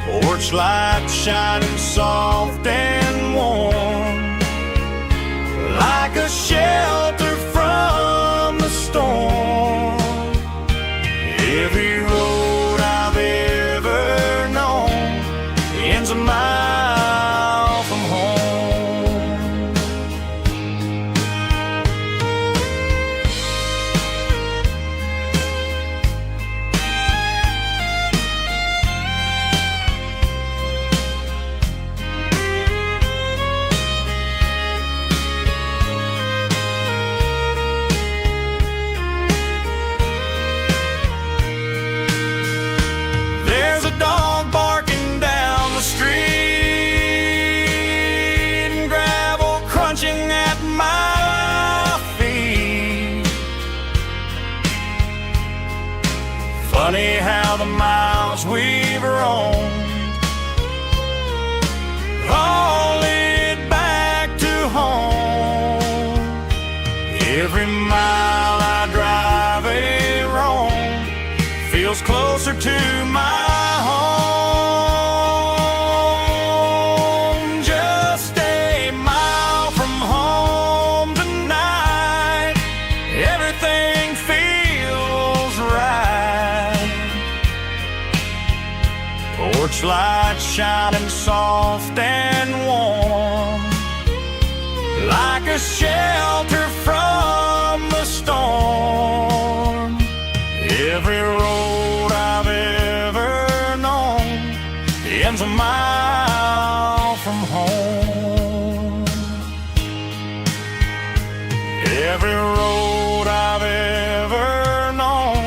Porch light shining soft and warm, like a shelter from the storm. Every road I've ever known ends a mile from home. There's a dog barking down the street and gravel crunching at my feet. Funny how the miles we've roamed all lead back to home. Every mile I drive a roam feels closer to my home. Just a mile from home tonight, everything feels right. Porch light shining soft and warm, like a shelter from the storm. Every road I've ever known ends a mile from home. Every road I've ever known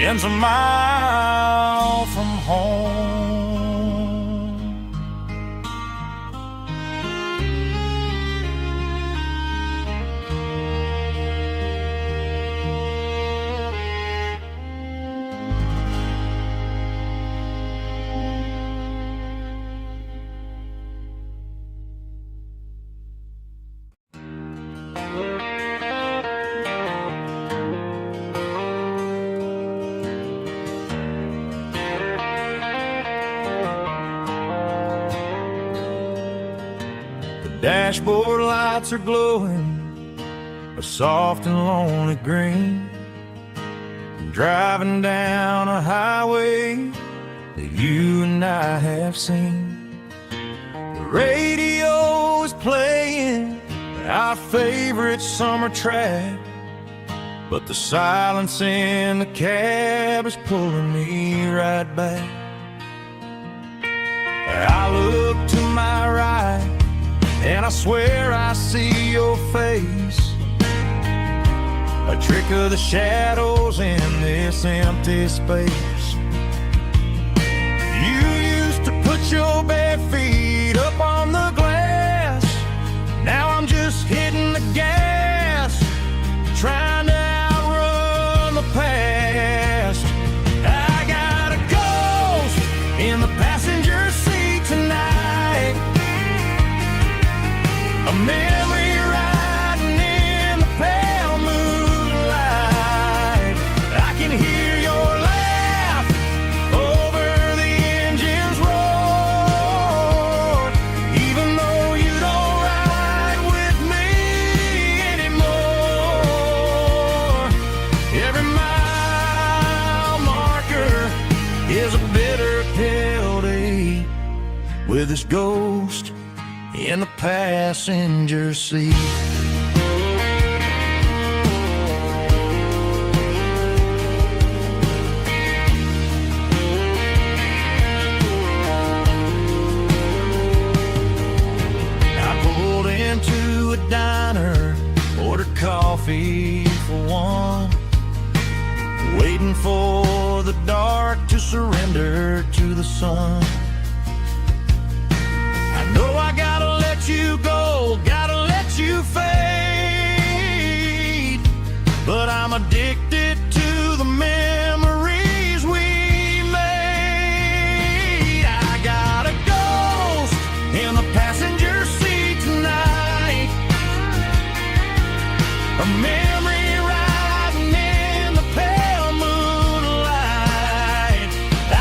ends a mile from home. Dashboard lights are glowing a soft and lonely green. Driving down a highway that you and I have seen. The radio is playing our favorite summer track, but the silence in the cab is pulling me right back. I look to my right and I swear I see your face, a trick of the shadows in this empty space. You used to put your bare feet up on the glass. Now I'm just hitting the gas, trying to outrun the past. I got a ghost in the passenger seat tonight, a memory riding in the pale moonlight. I can hear your laugh over the engine's roar, even though you don't ride with me anymore. Every mile marker is a bitter pill to eat, with this ghost in the passenger seat. I pulled into a diner, ordered coffee for one, waiting for the dark to surrender to the sun. I know I gotta let you go, gotta let you fade, but I'm addicted to the memories we made. I got a ghost in the passenger seat tonight, a memory riding in the pale moonlight.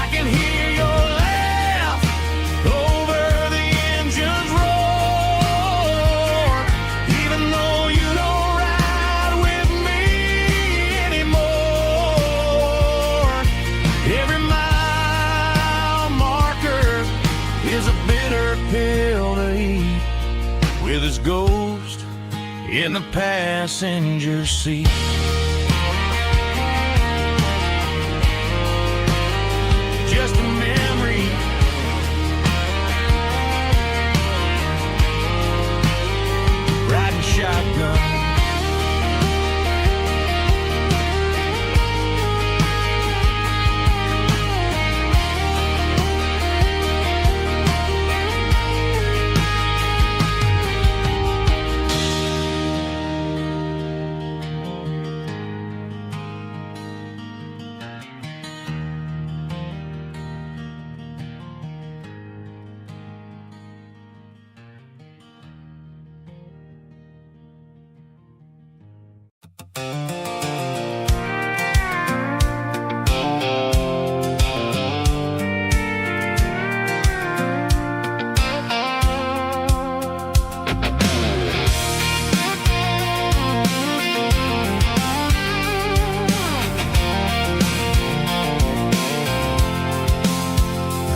I can hear your laugh is a bitter pill to eat, with his ghost in the passenger seat. Just a memory, riding shotgun.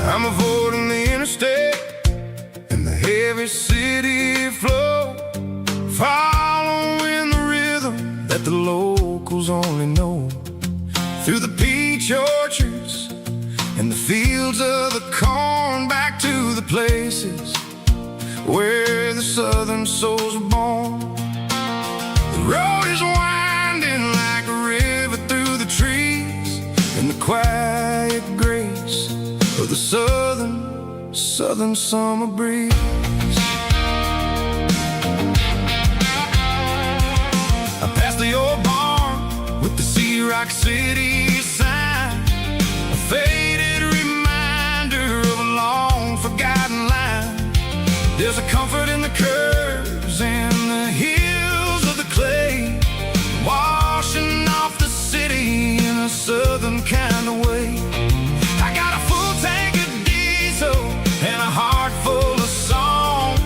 I'm avoiding the interstate and the heavy city flow, following the rhythm that the locals only know. Through the peach orchards and the fields of the corn, back to the places where the southern souls were born. The road is winding like a river through the trees, and the quiet grace of the southern summer breeze. I passed the old barn with the Sea Rock City sign, a faded reminder of a long forgotten line. There's a comfort in the curves and the hills of the clay, washing off the city in a southern kind of way. I got a full tank of diesel and a heart full of song,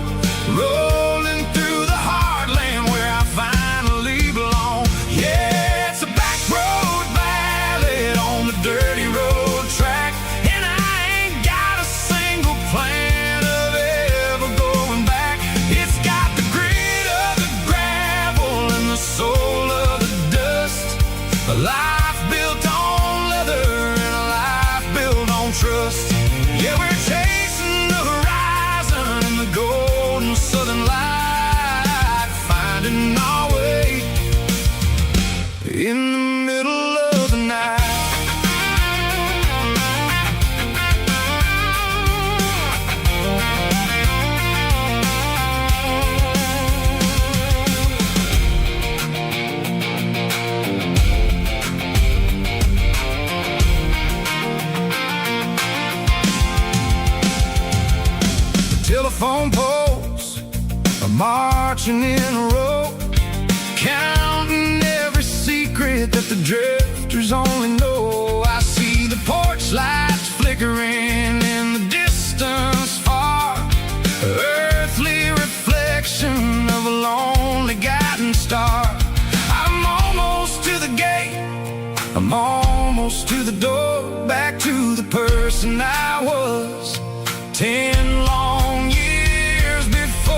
rolling through the heartland where I finally belong. Yeah, it's a back road ballad on the dirty road track, and I ain't got a single plan of ever going back. It's got the grit of the gravel and the soul of the dust, a life built on leather and a life built on trust. Yeah, we're chasing the horizon in the golden southern light, finding our way in the middle of the night. Telephone poles are marching in a row, counting every secret that the drifters only know. I see the porch lights flickering in the distance far, earthly reflection of a lonely guiding star. I'm almost to the gate, I'm almost to the door, back to the person I was 10 long years before.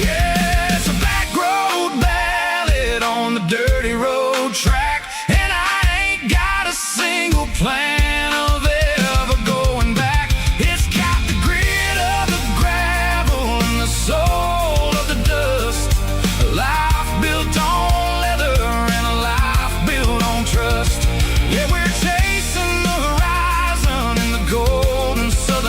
Yeah, it's a back road ballad on the dirty road track, and I ain't got a single plan of ever going back. It's got the grit of the gravel and the soul of the dust, a life built on leather and a life built on trust. Yeah, we're chasing the horizon in the golden southern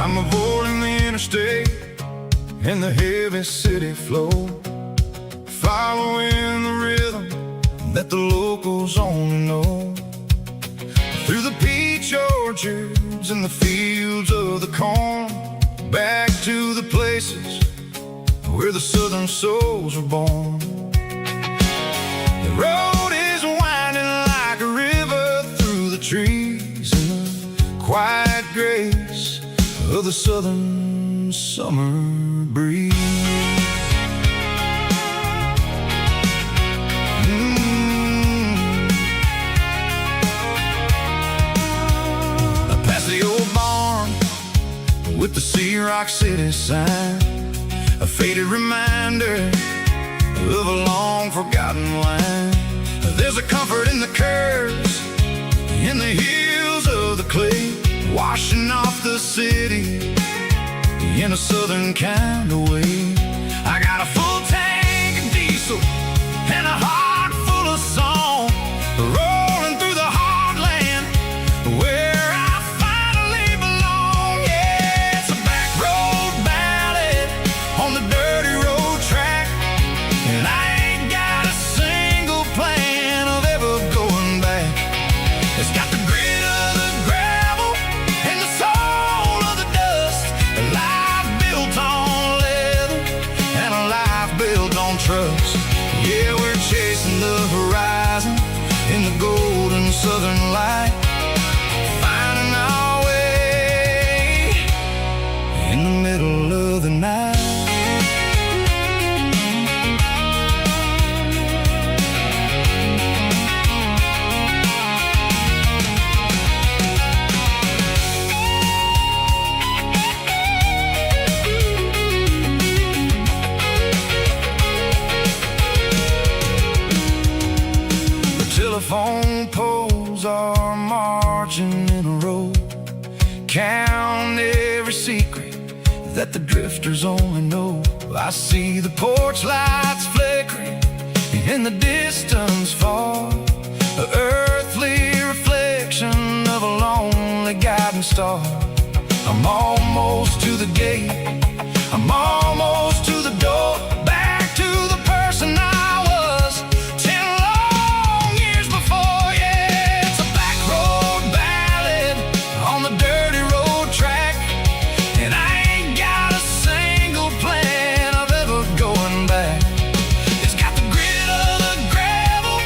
I'm avoiding the interstate and the heavy city flow, following the rhythm that the locals only know. Through the peach orchards and the fields of the corn, back to the places where the southern souls were born. The road is winding like a river through the trees in the quiet grace of the southern summer breeze. Past the old barn with the Sea Rock City sign, a faded reminder of a long forgotten line. There's a comfort in the curves, in the hills of the clay, washing off the city in a southern kind of way. I got a full tank of diesel and a heart full of song, rolling through the heartland where I finally belong. Yeah, it's a back road ballad on the dirty road track, and I ain't got a single plan of ever going back. It's got the grit of the gravel and the soul of the dust, a life built on leather and a life built on trust. Yeah, we're chasing the horizon in the golden southern light, finding our way in the middle of the night. Telephone poles are marching in a row, count every secret that the drifters only know. I see the porch lights flickering in the distance far, an earthly reflection of a lonely guiding star. I'm almost to the gate, I'm almost to the door, back to the person I was 10 long years before. Yeah, it's a back road ballad on the dirty road track, and I ain't got a single plan of ever going back. It's got the grit of the gravel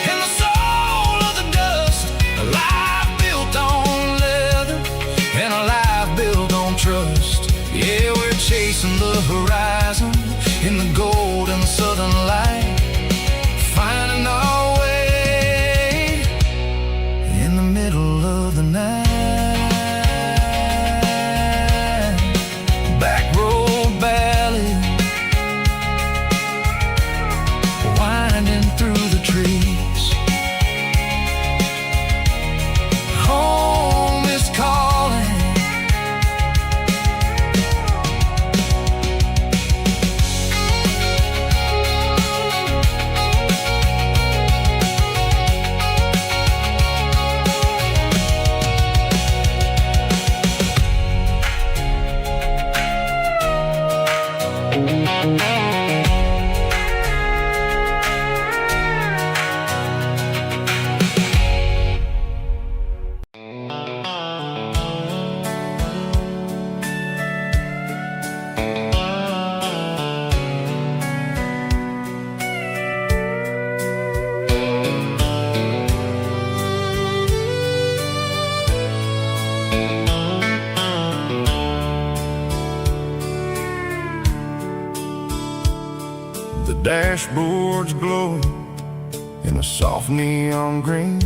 and the soul of the dust, a life built on leather and a life built on trust. Yeah, we're chasing the horizon in the golden southern light, finding our way in the middle of the night. Back road ballad, winding through the trees. Home is calling. The dashboard's glowing in a soft neon green,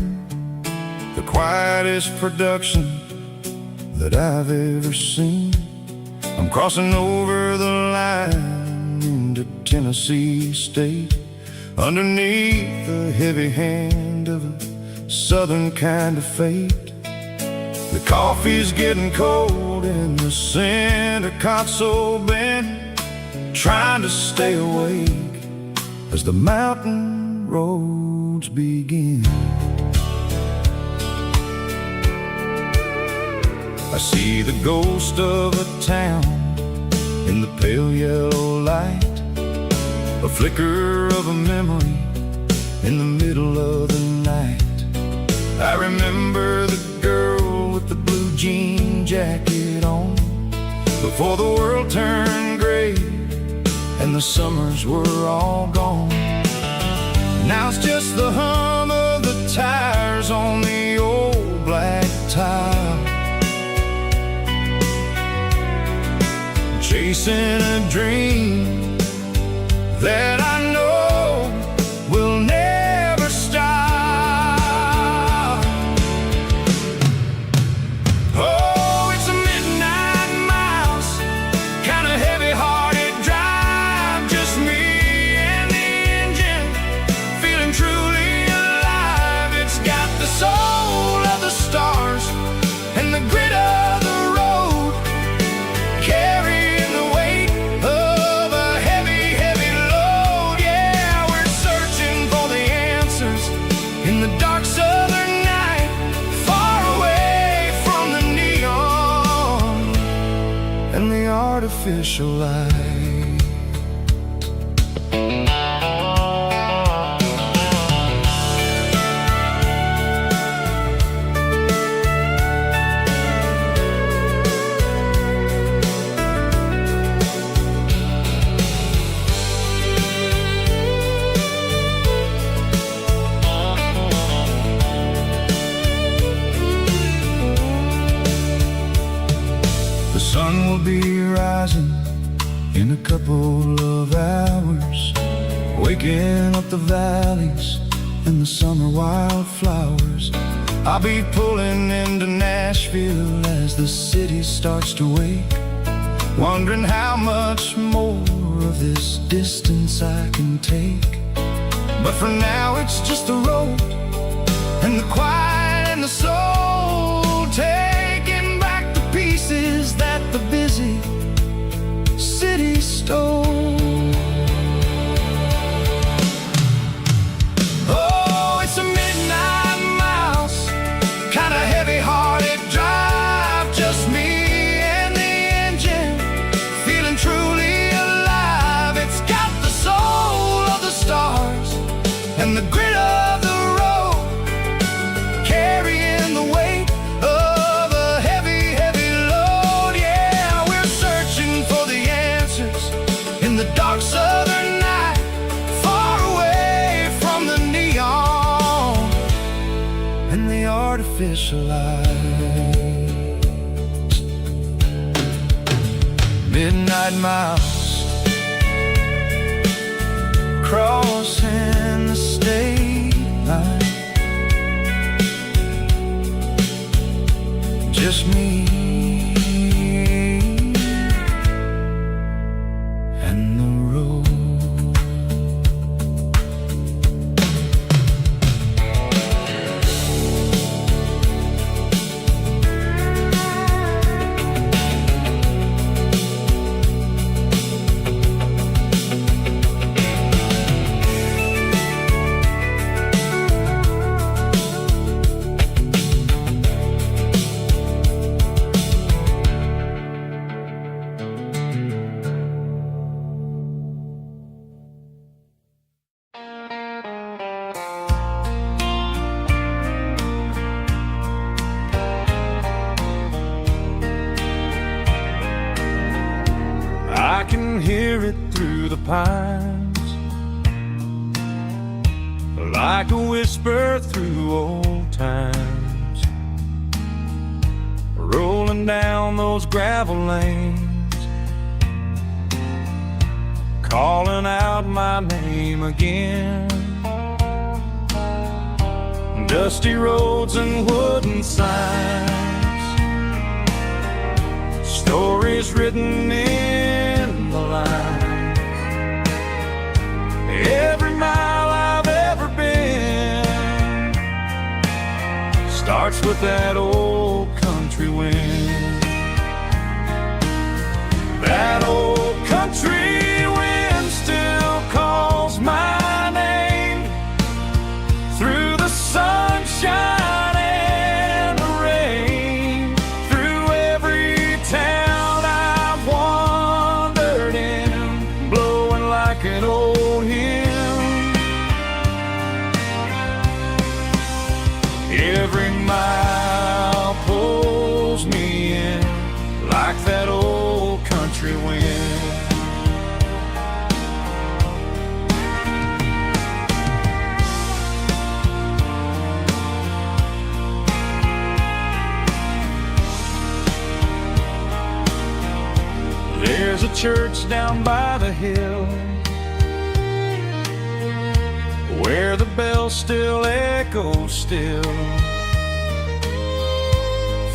the quietest production that I've ever seen. I'm crossing over the line into Tennessee state, underneath the heavy hand of a southern kind of fate. The coffee's getting cold in the center console bin, trying to stay awake as the mountain roads begin. I see the ghost of a town in the pale yellow light, a flicker of a memory in the middle of the night. I remember the girl with the blue jean jacket on, before the world turned gray and the summers were all gone. Now it's just the hum of the tires on the old black tile, chasing a dream that I know will never stop. Oh, it's a midnight mouse, kind of heavy-hearted drive, just me and the engine, feeling truly alive. It's got the soul of the stars and the grit of the road, carrying the weight of a heavy, heavy load. Yeah, we're searching for the answers in the dark southern night, far away from the neon and the artificial light. The sun will be rising in a couple of hours, waking up the valleys and the summer wildflowers. I'll be pulling into Nashville as the city starts to wake, wondering how much more of this distance I can take. But for now it's just the road and the quiet and the soul, taking back the pieces that the busy city stole. Oh, it's a midnight mouse, kind of heavy-hearted drive, just me and the engine, feeling truly alive. It's got the soul of the stars and the grit of the road, carrying the weight of a heavy, heavy load. Yeah, we're searching for the answers in the dark southern night, far away from the neon and the artificial light. Midnight mouse, crossing the state line, just me and the road. I can hear it through the pines, like a whisper through old times, rolling down those gravel lanes, calling out my name again. Dusty roads and wooden signs, stories written in the lines. Every mile I've ever been starts with that old country wind. That old country wind still calls my name through the sunshine and the rain, through There's a church down by the hill where the bells still echo still.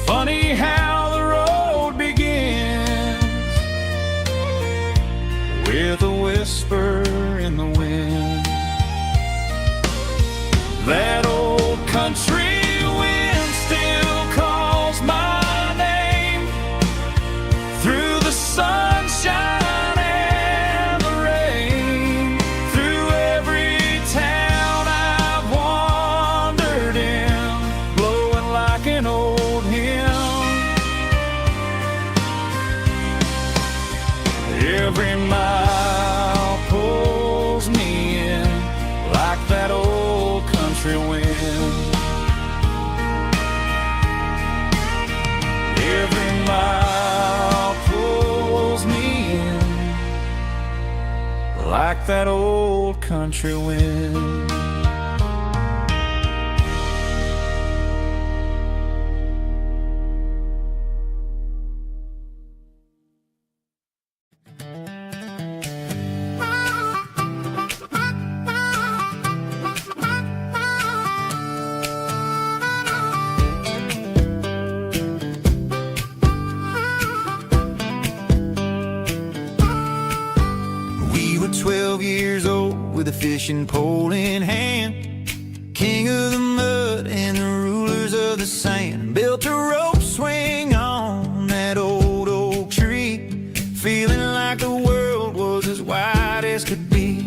Funny how the road begins with a whisper in the wind. That old country wind still calls my name through the sunshine and the rain, through every town I've wandered in, blowing like an old hymn. Every mile pulls me in like that old country wind. Every mile pulls me in like that old country wind. We were 12 years old with a fishing pole in hand, king of the mud and the rulers of the sand. Built a rope swing on that old oak tree, feeling like the world was as wide as could be.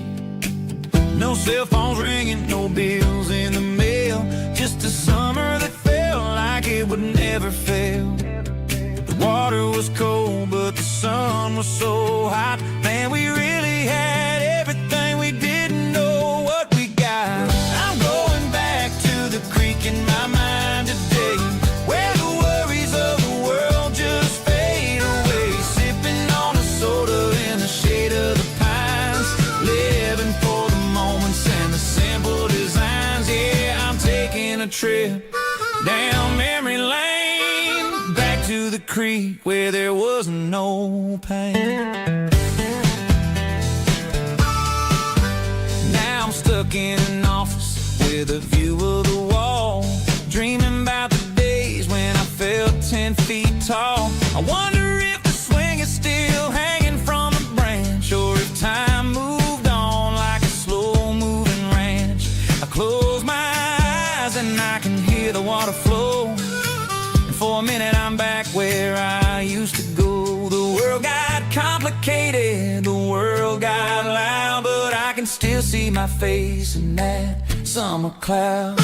No cell phones ringing, no bills in the mail, just a summer that felt like it would never fail. The water was cold, but the sun was so hot. Man, we really had everything, we didn't know what we got. I'm going back to the creek in my mind today, where the worries of the world just fade away. Sipping on a soda in the shade of the pines, living for the moments and the simple designs. Yeah, I'm taking a trip down memory lane, back to the creek where there was no pain. Now I'm stuck in an office with a view of the wall, dreaming about the days when I felt 10 feet tall. I wonder if the swing is still hanging from a branch, or if time moved on like a slow-moving ranch. I close my eyes and I can hear the water flow, and for a minute I'm back where I used to go. The world got complicated, the world got loud, but I can still see my face in that summer cloud.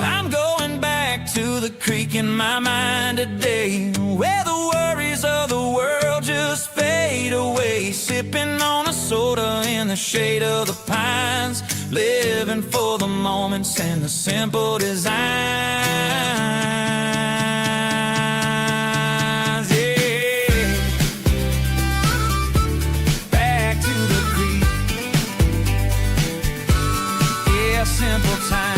I'm going back to the creek in my mind today, where the worries of the world just fade away. Sipping on a soda in the shade of the pines, living for the moments and the simple designs. Yeah, back to the creek. Yeah, simple times.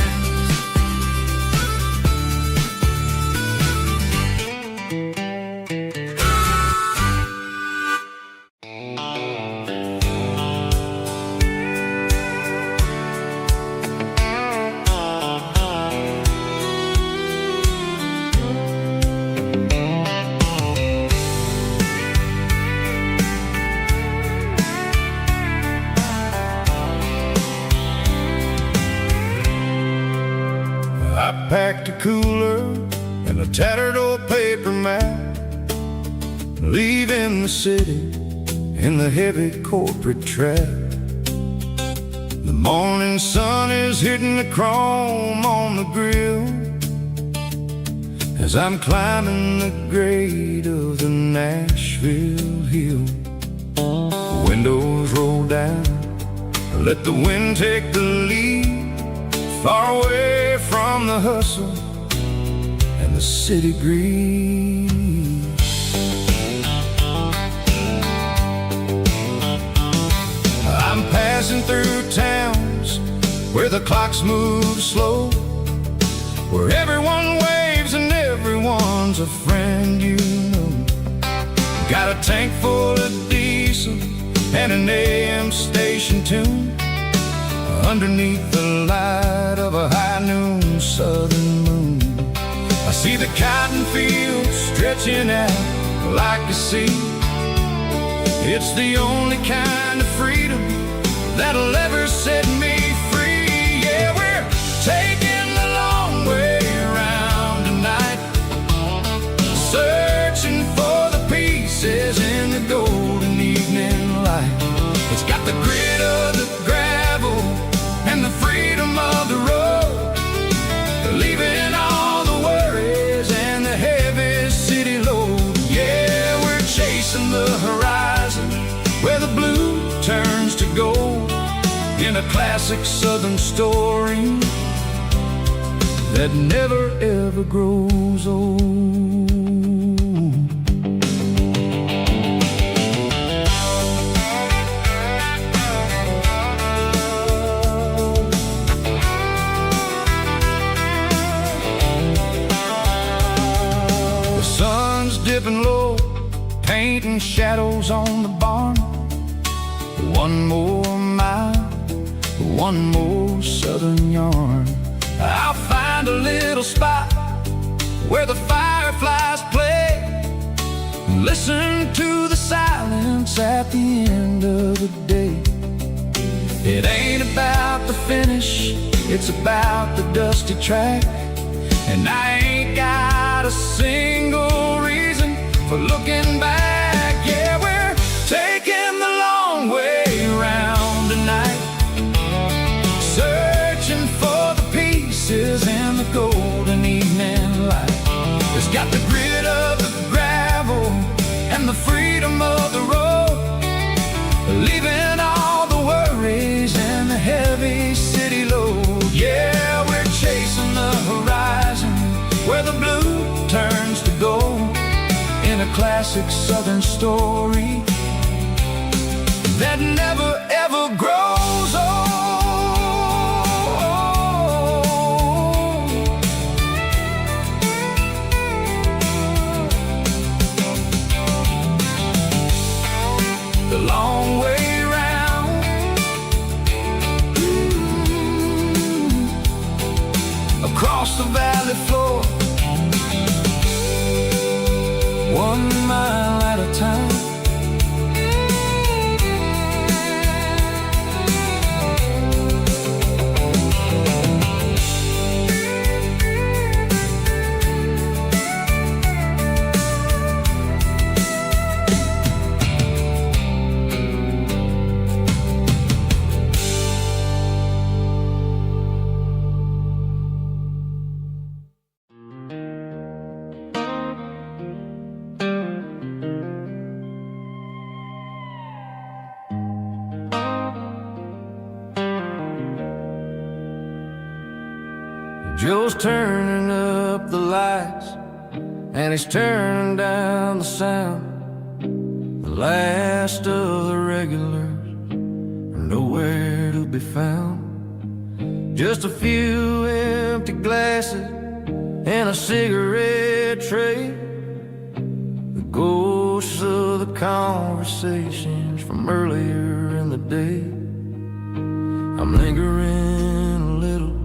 I packed a cooler and a tattered old paper map, leaving the city in the heavy corporate trap. The morning sun is hitting the chrome on the grill as I'm climbing the grade of the Nashville hill. The windows roll down, let the wind take the lead, far away from the hustle and the city breeze. where the clocks move slow, where everyone waves and everyone's a friend you know. Got a tank full of diesel and an AM station tune, underneath the light of a high noon southern moon. I see the cotton fields stretching out like a sea. It's the only kind of freedom that'll ever set me free. Yeah, we're taking the long way around tonight, searching for the pieces in the golden evening light. It's got the grit of the gravel and the freedom of the road, leaving all the worries and the heavy city load. Yeah, we're chasing the horizon where the blue turns to gold, in a classic southern story that never ever grows old. The sun's dipping low, painting shadows on the barn. One more mile, one more southern yarn. I'll find a little spot where the fireflies play, and listen to the silence at the end of the day. It ain't about the finish, it's about the dusty track. And I ain't got a single reason for looking back. Yeah, we're taking the long way around tonight, searching for the pieces in the golden evening light. It's got the grit of the gravel and the freedom of the road, leaving all the worries and the heavy city load. Yeah, we're chasing the horizon where the blue turns to gold, in a classic southern story that never ever grows old. The long way round, across the valley floor, 1 mile at a time. Joe's turning up the lights and he's turning down the sound. The last of the regulars are nowhere to be found. Just a few empty glasses and a cigarette tray, the ghosts of the conversations from earlier in the day. I'm lingering a little,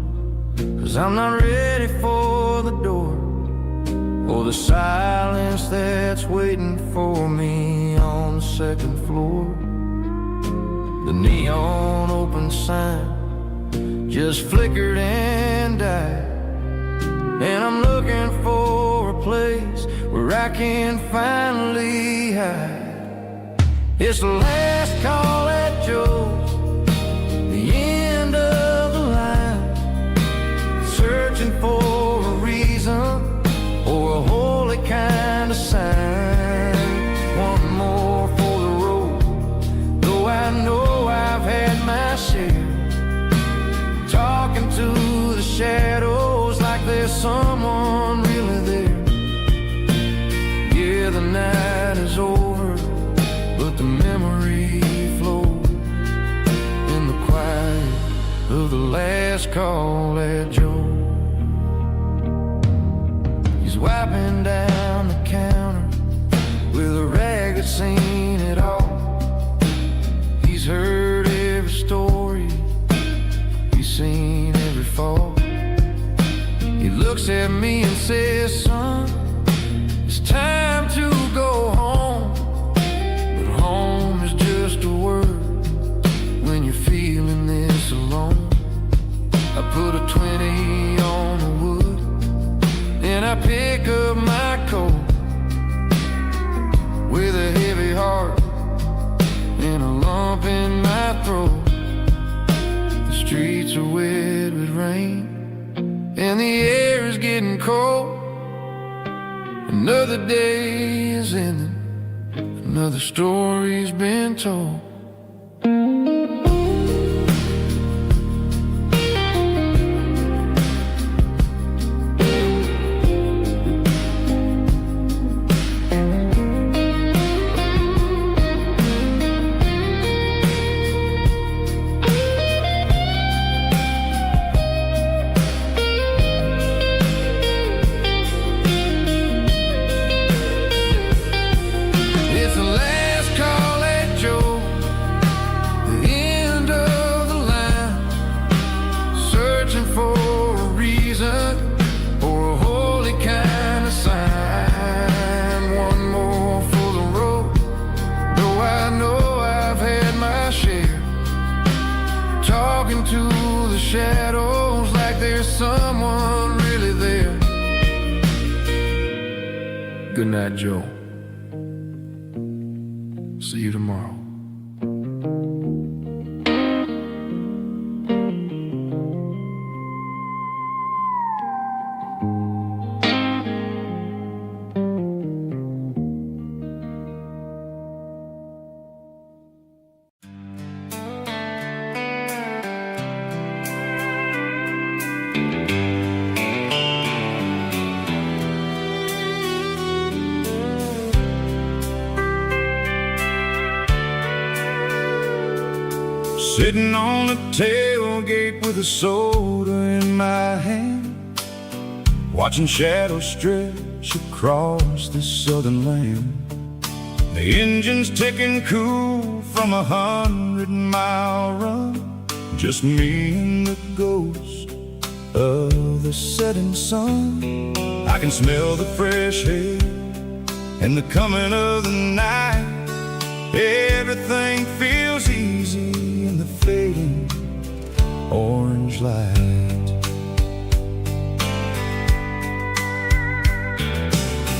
'cause I'm not ready for the door, or the silence that's waiting for me on the second floor. The neon open sign just flickered and died, and I'm looking for a place where I can finally hide. It's the last call at Joe's, the end of the line, searching for a reason or a holy kind of sign. One more for the road, though I know I've had my share, talking to the shadows like there's someone really there. Yeah, the night is over, but the memory flows in the quiet of of the last call at Joe. He's wiping down the counter with a rag that's seen it all. He's heard every story, he's seen every fall. He looks at me and says, son, it's time to go home. But home is just a word when you're feeling this alone. I put a 20 on the wood and I pick up my coat with a heavy heart and a lump in my throat. The streets are wet with rain and the air is getting cold. Another day is ending, another story's been told. Shadows like there's someone really there. Good night, Joe. See you tomorrow. Sitting on the tailgate with a soda in my hand, watching shadows stretch across this southern land. The engine's ticking cool from 100-mile run, just me and the ghost of the setting sun. I can smell the fresh air and the coming of the night. Everything feels easy in the fading orange light.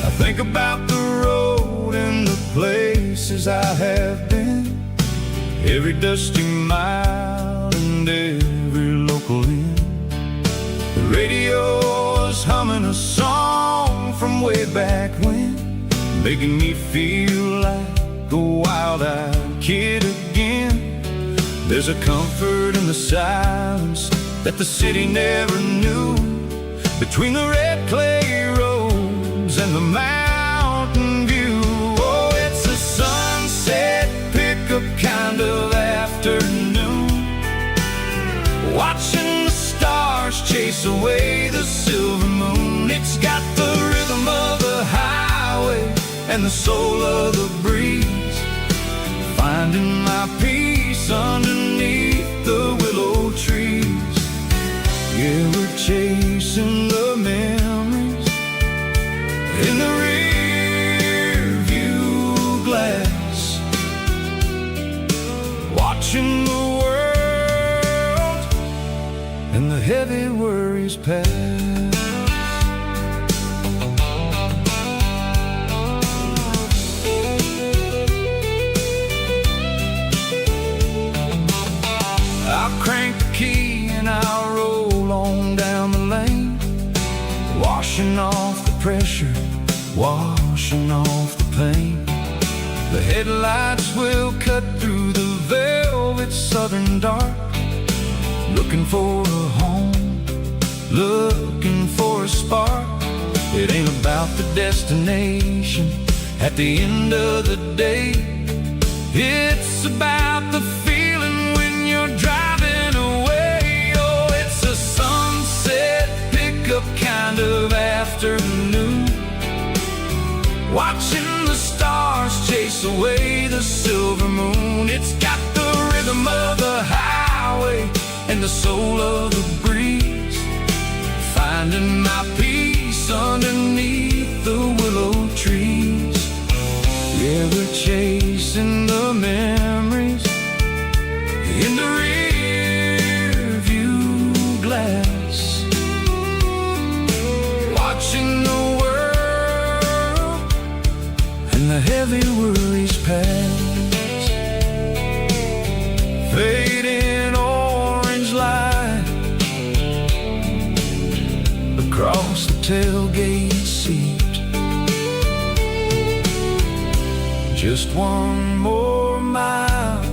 I think about the road and the places I have been, every dusty mile and every local inn. The radio is humming a song from way back when, making me feel like a wild-eyed kid again. There's a comfort in the silence that the city never knew, between the red clay roads and the mountain view. Oh, it's a sunset pickup kind of afternoon, watching the stars chase away the silver moon. It's got the rhythm of the highway and the soul of the breeze, finding my peace underneath the willow trees. Yeah, we're chasing the memories in the rear view glass, watching the world and the heavy worries pass. Crank the key and I'll roll on down the lane, washing off the pressure, washing off the pain. The headlights will cut through the velvet southern dark, looking for a home, looking for a spark. It ain't about the destination at the end of the day, it's about the feeling when you're driving away. Oh, watching the stars chase away the silver moon. It's got the rhythm of the highway and the soul of the breeze, finding my peace underneath the willow trees. Yeah, we're chasing the memories in the rear view glass, watching the world and the heavy worries pass. Fading orange light across the tailgate seat. Just one more mile.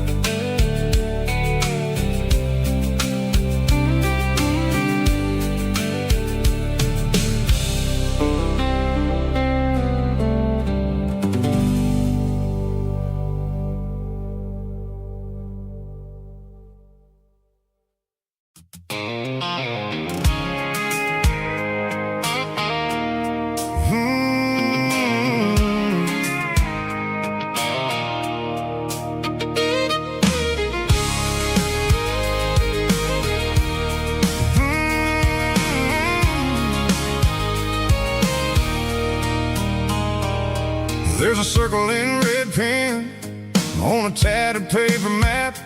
There's a circle in red pen on a tattered paper map,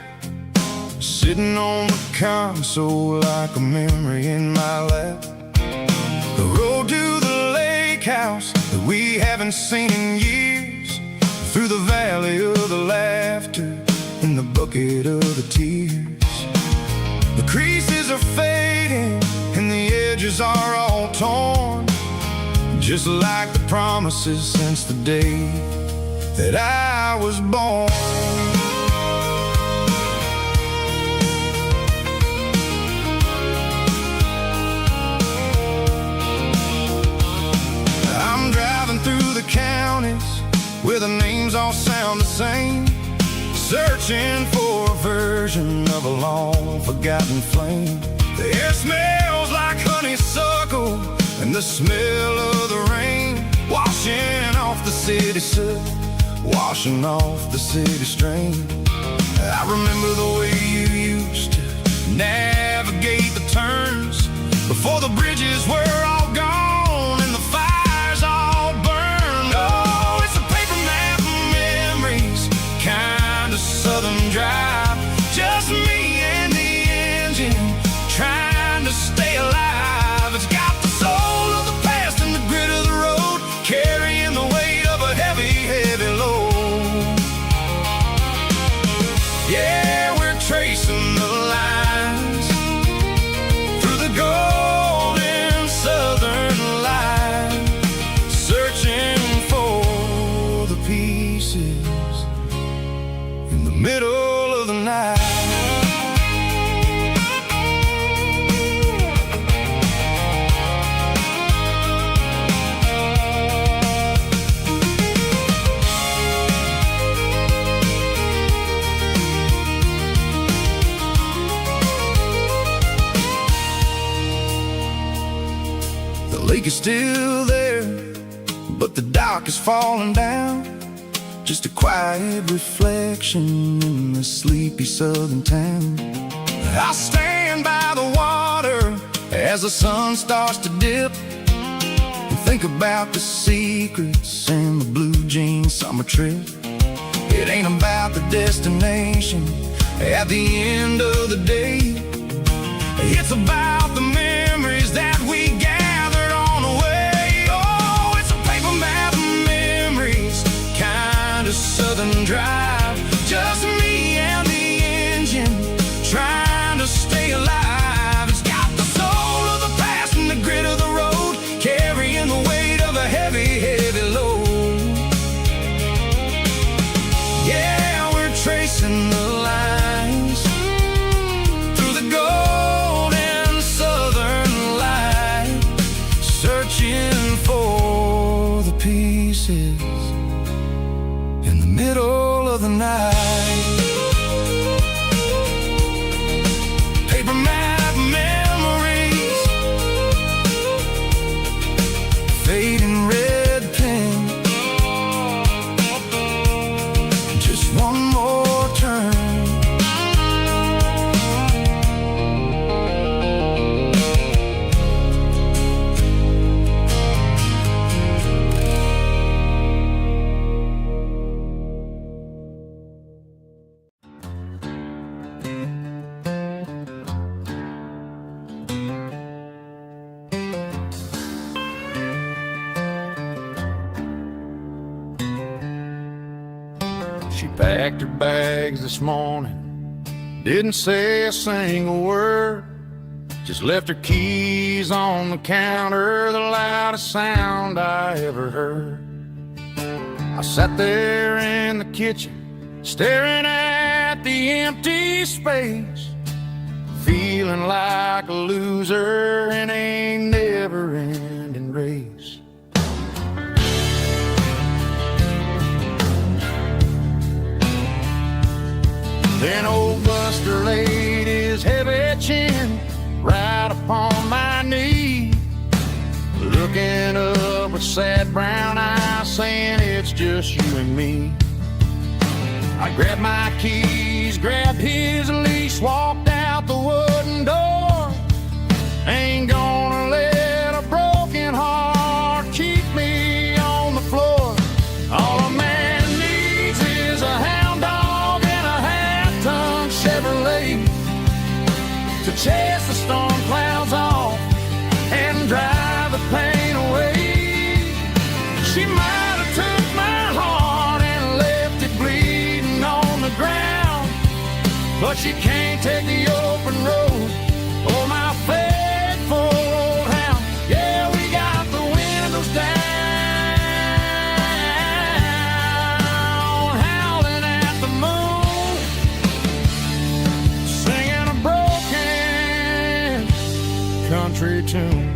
sitting on the console like a memory in my lap. The road to the lake house that we haven't seen in years, through the valley of the laughter in the bucket of the tears. The creases are fading and the edges are all torn, just like the promises since the day that I was born. I'm driving through the counties where the names all sound the same, searching for a version of a long forgotten flame. The air smells like honeysuckle and the smell of the rain, washing off the city soot, washing off the city strain. I remember the way you used to navigate the turns before the bridges were all gone and the fires all burned. Oh, it's a paper map of memories, kind of southern drive, just me and the engine trying to stay alive. It's got the soul of the past and the grit of the road, carrying the weight of a heavy, heavy load. Yeah, we're tracing the lines through the golden southern light, searching for the pieces in the middle of the night. The lake is still there, but the dock is falling down, just a quiet reflection in the sleepy southern town. I'll stand by the water as the sun starts to dip and think about the secrets and the blue jean summer trip. It ain't about the destination at the end of the day, it's about the memories that we gathered on the way. Oh, it's a paper map of memories, kind of southern drive, just me and the engine trying to stay alive. It's got the soul of the past and the grit of the road, carrying the weight of a heavy, heavy load. Yeah, we're tracing the lines through the golden southern light, searching for the pieces in the middle of the night. Paper map memories, fading red pen She packed her bags this morning, didn't say a single word, just left her keys on the counter, the loudest sound I ever heard. I sat there in the kitchen, staring at the empty space, feeling like a loser in a never-ending race. Then old Buster laid his heavy chin right upon my knee, looking up with sad brown eyes, saying it's just you and me. I grabbed my keys, grabbed his leash, walked out the wooden door. Ain't gonna let a broken heart keep me on the floor. All a man needs is a hound dog and a half-ton Chevrolet to chase the storm clouds off and drive the pain away. She might have took my heart and left it bleeding on the ground, but she can't take the open road or my faithful old hound. Yeah, we got the windows down, howling at the moon, singing a broken country tune.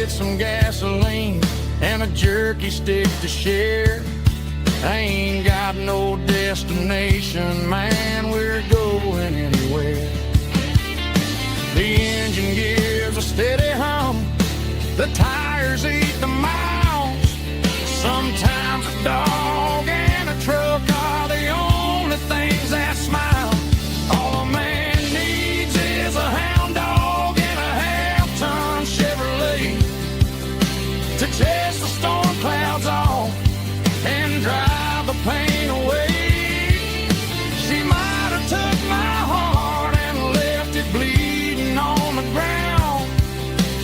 Some gasoline and a jerky stick to share. I ain't got no destination, man, we're going anywhere. The engine gives a steady hum, the tires eat the miles. Sometimes a dog and a truck are the only things that smile. All a man needs is a hound dog and a half-ton Chevrolet to chase the storm clouds off and drive the pain away. She might have took my heart and left it bleeding on the ground,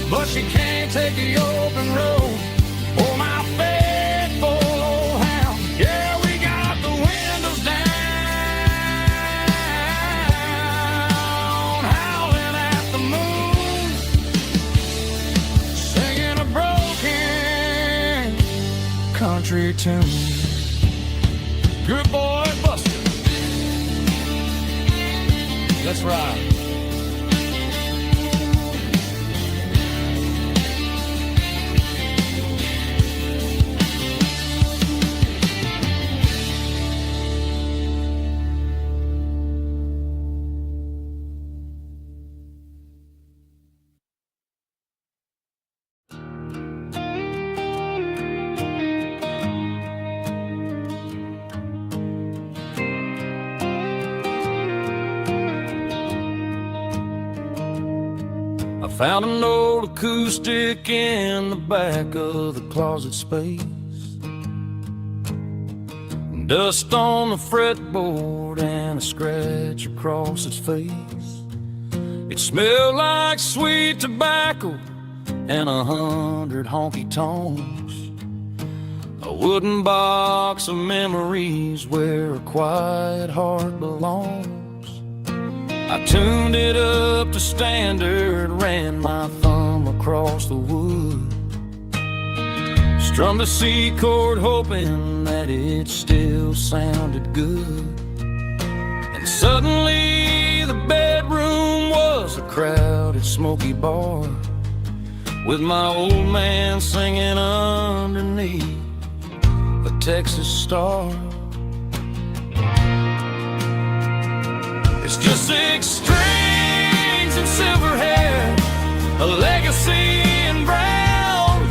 but she can't take the open road or my faithful old hound. Yeah, we got the windows down, howling at the moon, singing a broken country tune. Good boy, Buster. Let's ride. Found an old acoustic in the back of the closet space. Dust on the fretboard and a scratch across its face. It smelled like sweet tobacco and 100 honky-tonks. A wooden box of memories where a quiet heart belongs. I tuned it up to standard, ran my thumb across the wood, strummed a C chord hoping that it still sounded good. And suddenly the bedroom was a crowded smoky bar, with my old man singing underneath a Texas star. It's just 6 strings and silver hair, a legacy in brown,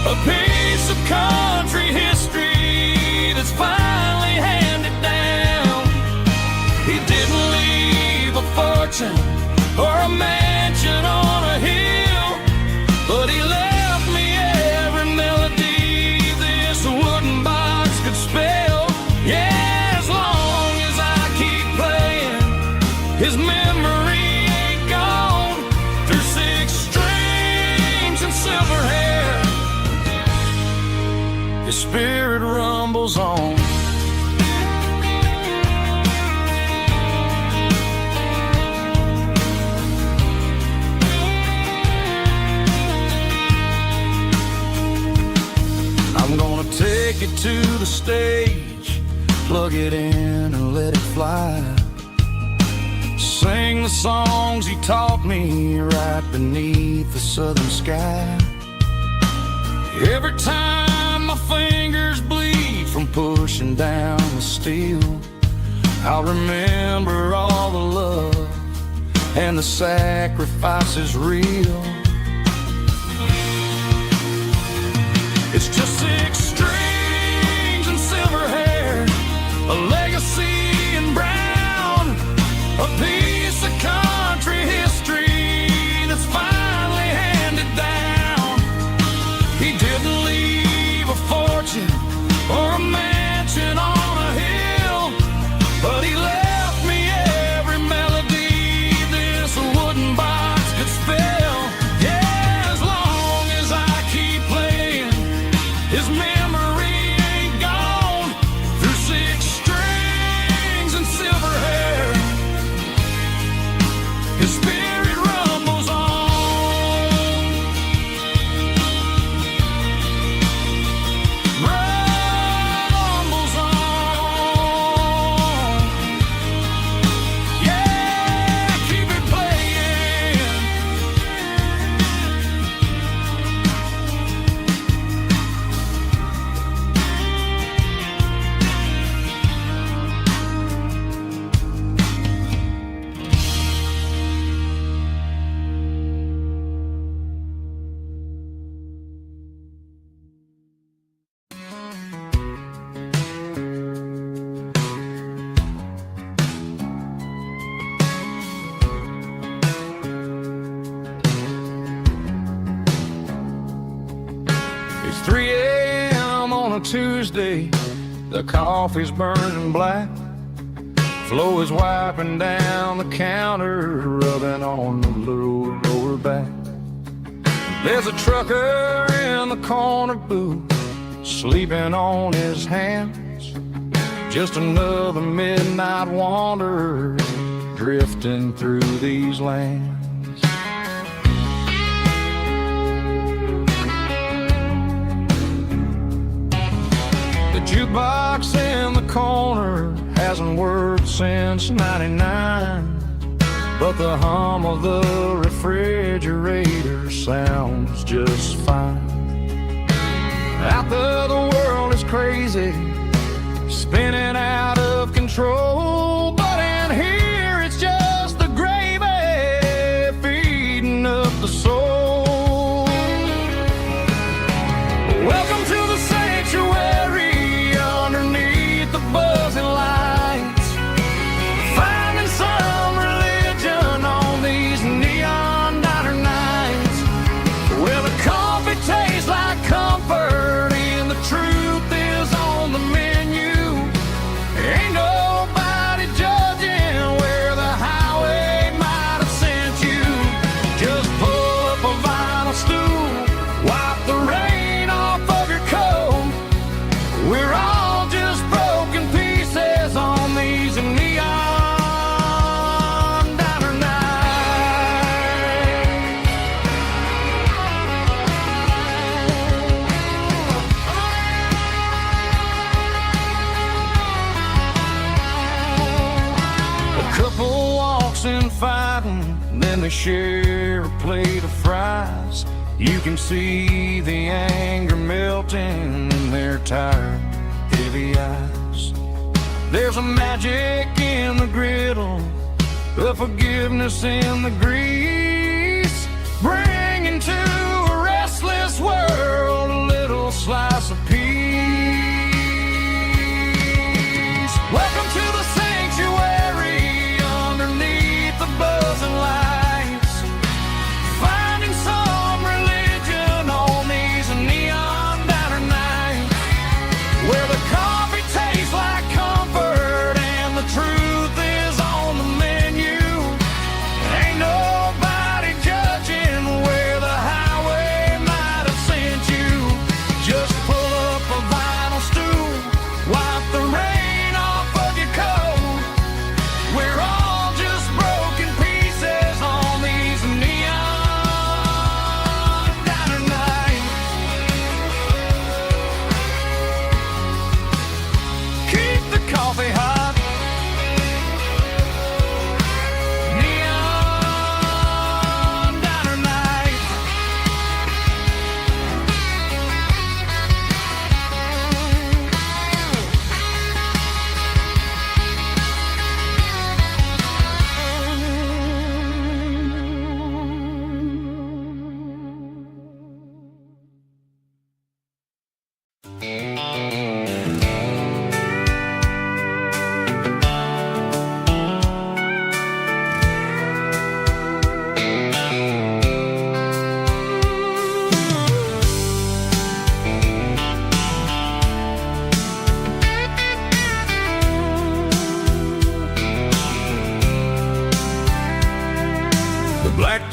a piece of country history that's finally handed down. He didn't leave a fortune or a mansion on a hill, but he left me every melody this wooden box could spell. spirit rumbles on. I'm gonna take it to the stage, plug it in and let it fly. Sing the songs he taught me right beneath the southern sky. Every time my fingers bleed from pushing down the steel, I'll remember all the love and the sacrifices real. It's just 6 strings and silver hair, a legacy in brown, a piece of country history that's finally handed down. He didn't leave a fortune or a mansion on a hill, but he left me every melody this wooden box could spell. Yeah, as long as I keep playing, his memory ain't gone. Through 6 strings and silver hair, his spirit rumbles on. Rumbles on. Yeah, keep it playing. It's 3 a.m. on a Tuesday, the coffee's burning black. Flo is wiping down the counter, rubbing on the little lower back. There's a trucker in the corner booth, sleeping on his hands. Just another midnight wanderer, drifting through these lands. The jukebox in the corner hasn't worked since '99, but the hum of the refrigerator sounds just fine. Out there the world is crazy, spinning out of control, but in here it's just the gravy feeding up the soul. Welcome to the sanctuary underneath the buzzing lights, finding some religion on these neon diner nights, where the coffee tastes like comfort and the truth is on the menu. Ain't nobody judging where the highway might have sent you. Just pull up a vinyl stool, wipe the rain off of your coat. We're all just broken pieces on these neon diner nights. A couple walks in fighting, then they share a plate of fries. You can see the anger melting in their tired, heavy eyes. There's a magic in the griddle, a forgiveness in the grease, bringing to a restless world a little slice of peace. Welcome to the sanctuary underneath the buzzing lights, finding some religion on these neon diner nights, where the coffee tastes like comfort and the truth is on the menu. Ain't nobody judging where the highway might have sent you. Just pull up a vinyl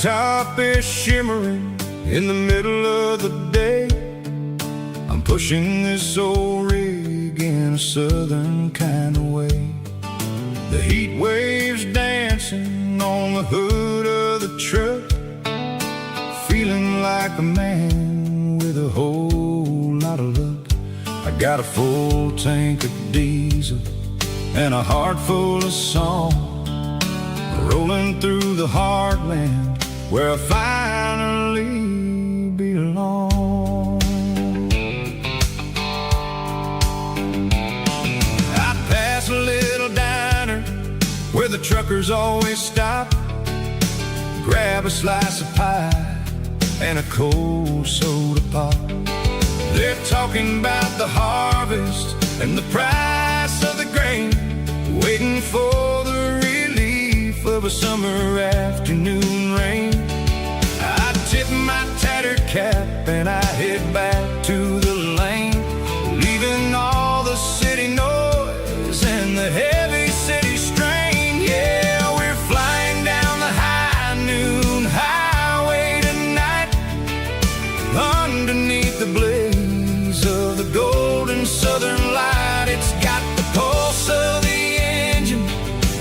top is shimmering in the middle of the day. I'm pushing this old rig in a southern kind of way. The heat waves dancing on the hood of the truck, feeling like a man with a whole lot of luck. I got a full tank of diesel and a heart full of song, rolling through the heartland where I finally belong. I pass a little diner where the truckers always stop, grab a slice of pie and a cold soda pop. They're talking about the harvest and the price of the grain, waiting for the relief of a summer afternoon rain. I tip my tattered cap and I head back to the lane, leaving all the city noise and the heavy city strain. Yeah, we're flying down the high noon highway tonight, underneath the blaze of the golden southern light. It's got the pulse of the engine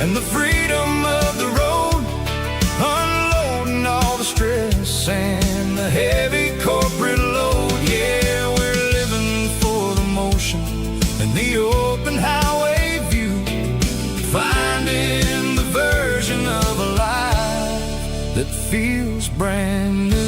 and the freedom of the road, unloading all the stress and the heavy corporate load. Yeah, we're living for the motion and the open highway view, finding the version of a life that feels brand new.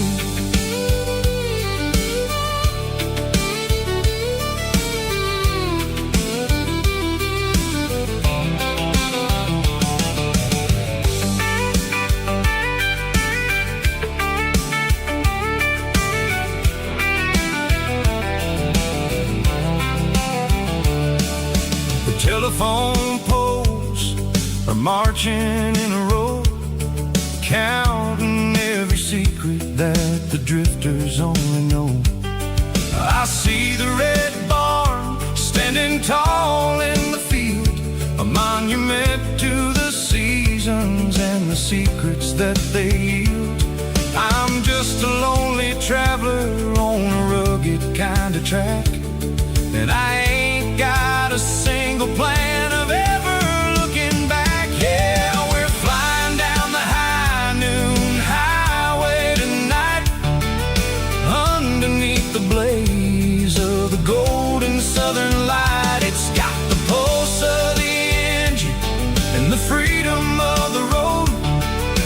Telephone poles are marching in a row, counting every secret that the drifters only know. I see the red barn standing tall in the field, a monument to the seasons and the secrets that they yield. I'm just a lonely traveler on a rugged kind of track, and I ain't got a single plan of ever looking back. Yeah, we're flying down the high noon highway tonight, underneath the blaze of the golden southern light. It's got the pulse of the engine and the freedom of the road,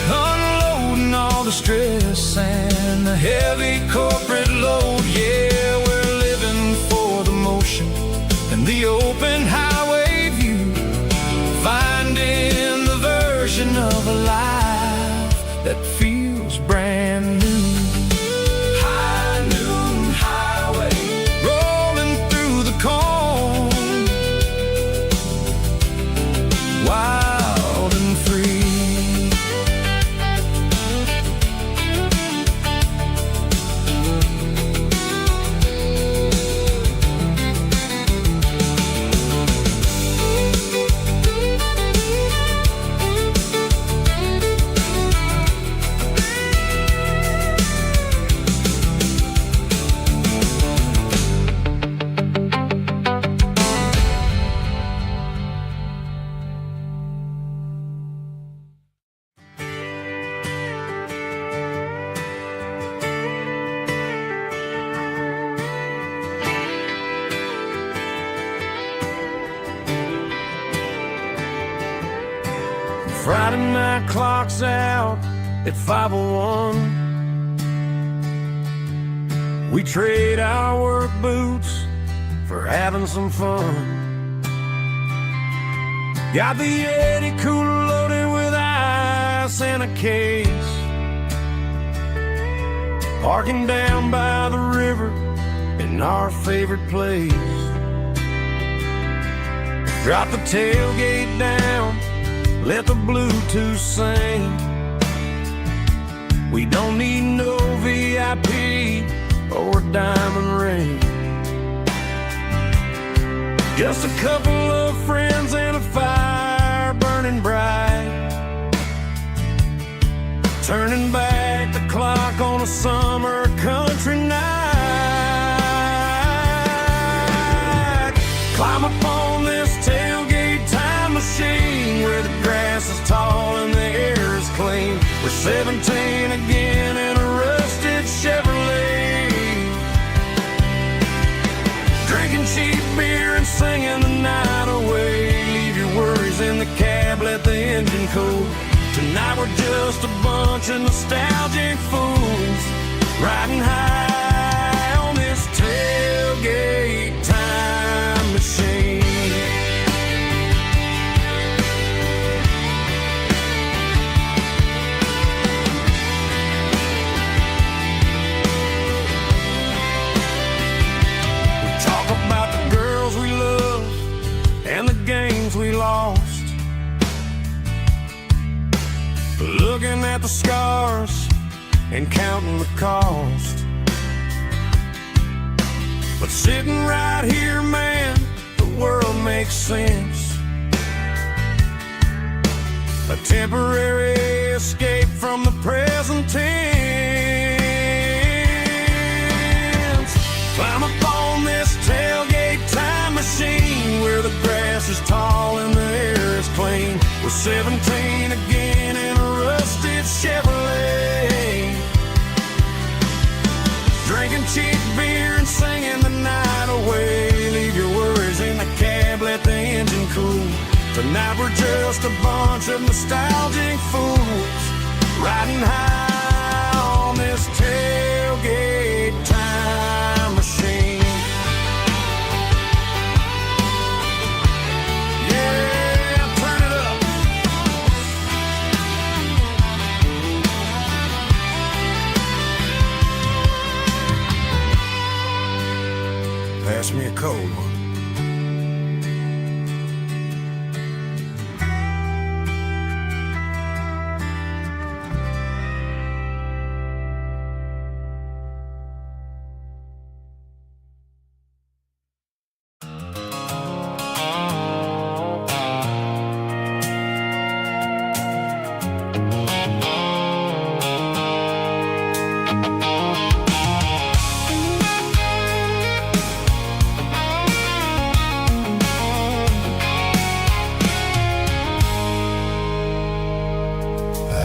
unloading all the stress and the heavy corporate load. Yeah, we're living for the motion and the open highway view, finding the version of a life that feels brand new. High noon highway, rolling through the corn, wild and free. Friday night clock's out at 5:01. We trade our work boots for having some fun. Got the Yeti cooler loaded with ice and a case, parking down by the river in our favorite place. Drop the tailgate down, let the Bluetooth sing. We don't need no VIP or diamond ring, just a couple of friends and a fire burning bright, turning back a summer country night. Climb up on this tailgate time machine where the grass is tall and the air is clean. We're 17 again in a rusted Chevrolet, drinking cheap beer and singing the night away. Leave your worries in the cab, let the engine cool. Tonight we're just a bunch of nostalgic fools riding high on this tailgate time machine. We talk about the girls we love and the games we lost, looking at the scars and counting the cost. But sitting right here, man, the world makes sense. A temporary escape from the present tense. Climb up on this tailgate time machine where the grass is tall and the air is clean. We're 17 again in a rusted Chevrolet, drinking cheap beer and singing the night away. Leave your worries in the cab, let the engine cool. Tonight we're just a bunch of nostalgic fools riding high on this tailgate time machine. Pass me a cold one.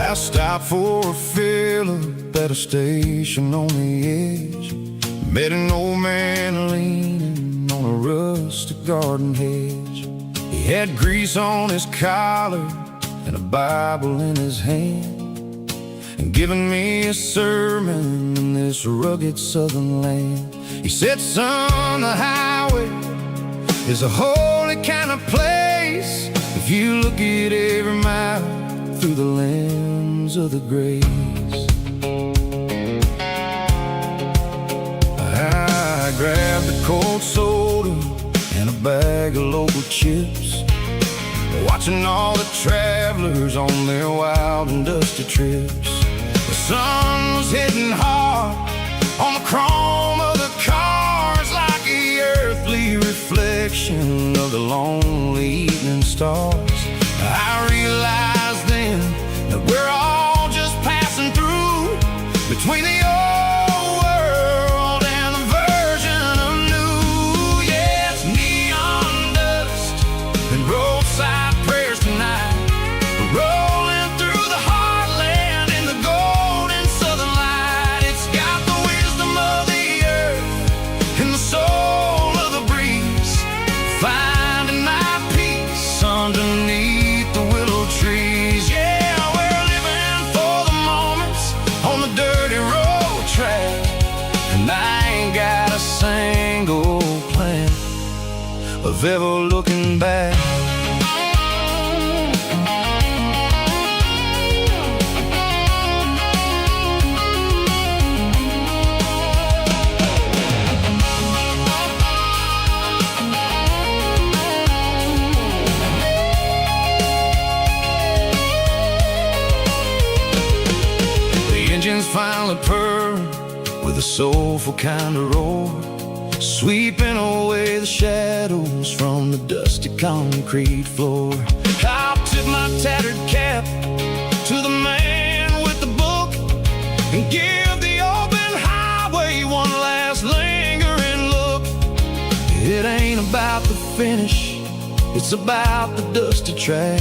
I stopped for a fill-up at a station on the edge. Met an old man leaning on a rustic garden hedge. He had grease on his collar and a Bible in his hand, and giving me a sermon in this rugged southern land. He said, son, the highway is a holy kind of place if you look at every mile through the lens of the grace. I grabbed a cold soda and a bag of local chips, watching all the travelers on their wild and dusty trips. The sun was hitting hard on the chrome of the cars, like the earthly reflection of the lonely evening stars. I realized then that we're all just passing through between the old world and the version of new. Yes, neon dust and roadside prayers tonight, rolling through the heartland in the golden southern light. It's got the wisdom of the earth and the soul of the breeze, finding my peace underneath the willow trees. Yeah, we're living for the moments on the dirty road track, and I ain't got a single plan of ever looking back. Engines finally purr with a soulful kind of roar, sweeping away the shadows from the dusty concrete floor. I'll tip my tattered cap to the man with the book and give the old finish. It's about the dusty track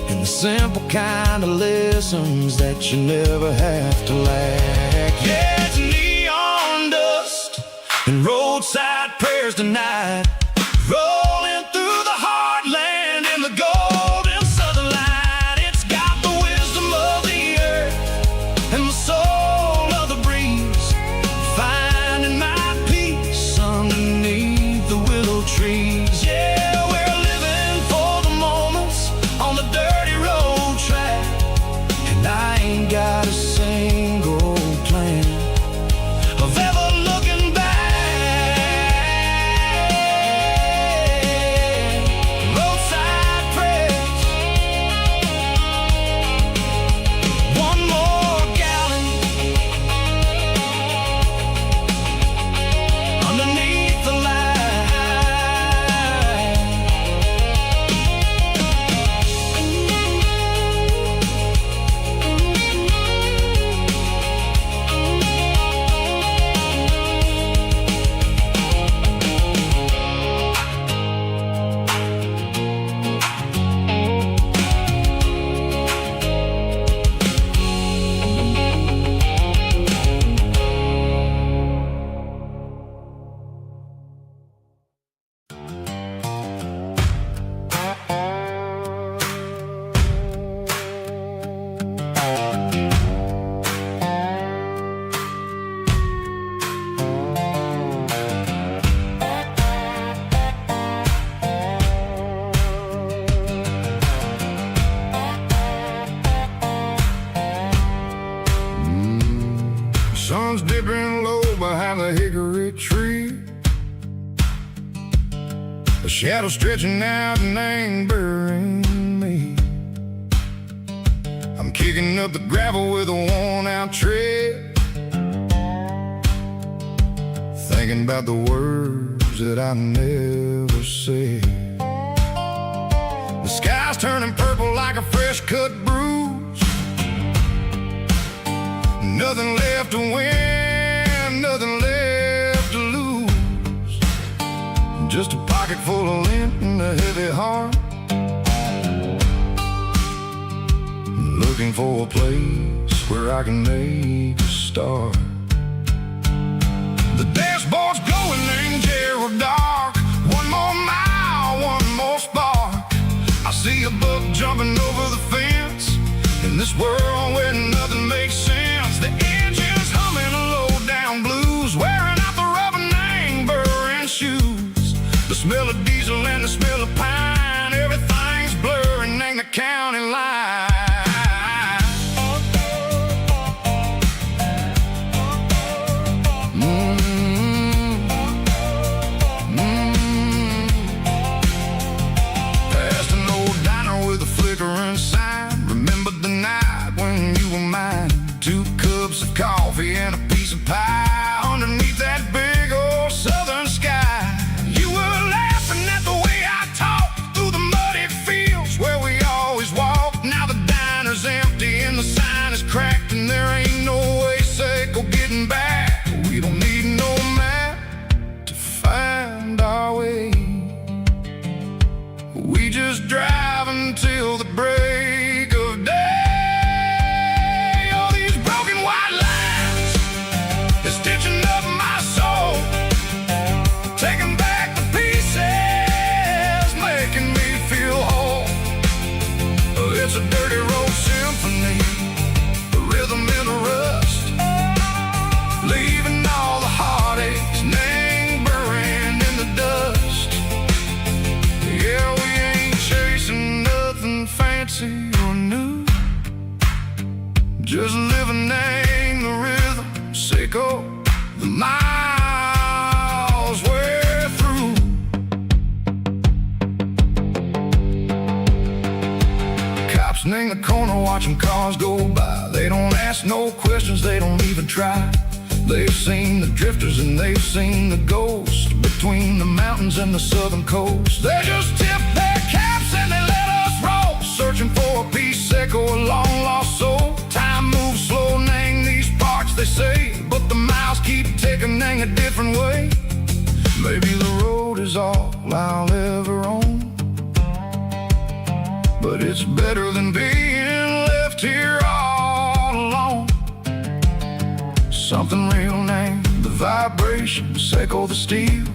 and the simple kind of lessons that you never have to lack. Yeah, it's neon dust and roadside prayers tonight, rolling through the heartland in the golden southern light. It's got the wisdom of the earth and the soul of the breeze, finding my peace underneath the willow trees. Yeah, we're living for the moments on the dirty road track, and I ain't got a single plan of ever looking back. Roadside prayers, one more gallon underneath the light. Sun's dipping low behind the hickory tree, a shadow stretching out and angering me. I'm kicking up the gravel with a worn-out tread, thinking about the words that I never said. The sky's turning purple like a fresh-cut bruise. Nothing left to win, nothing left to lose. Just a pocket full of lint and a heavy heart, looking for a place where I can make a start. The dashboard's glowing angel dark. One more mile, one more spark. I see a buck jumping over the fence in this world where nothing makes sense. The engine's humming a low-down blues, wearing out the rubber name burring shoes. The smell of diesel and the smell of pine, everything's blurring, ain't the county line. Past an old diner with a flickering sign. Remember the night when you were mine? 2 cups of coffee and a piece of pie underneath that big old southern sky. You were laughing at the way I talked through the muddy fields where we always walked. Now the diner's empty and the sign is cracked, and there ain't no way safe or getting back. We don't need no map to find our way. We just drive until the break of day. Stitching up my soul, taking back the pieces, making me feel whole. It's a dirty road symphony, the rhythm in the rust, leaving all the heartaches lingering in the dust. Yeah, we ain't chasing nothing fancy or new, just living in the rhythm. Sickle the miles we're through. Cops in the corner watching cars go by. They don't ask no questions, they don't even try. They've seen the drifters and they've seen the ghosts between the mountains and the southern coast. They just tip their caps and they let us roll, searching for a piece, echo, a long lost soul. Time moves slow, nang these parts they say, but the miles keep ticking a different way. Maybe the road is all I'll ever own, but it's better than being left here all alone. Something real named the vibrations echo the steel.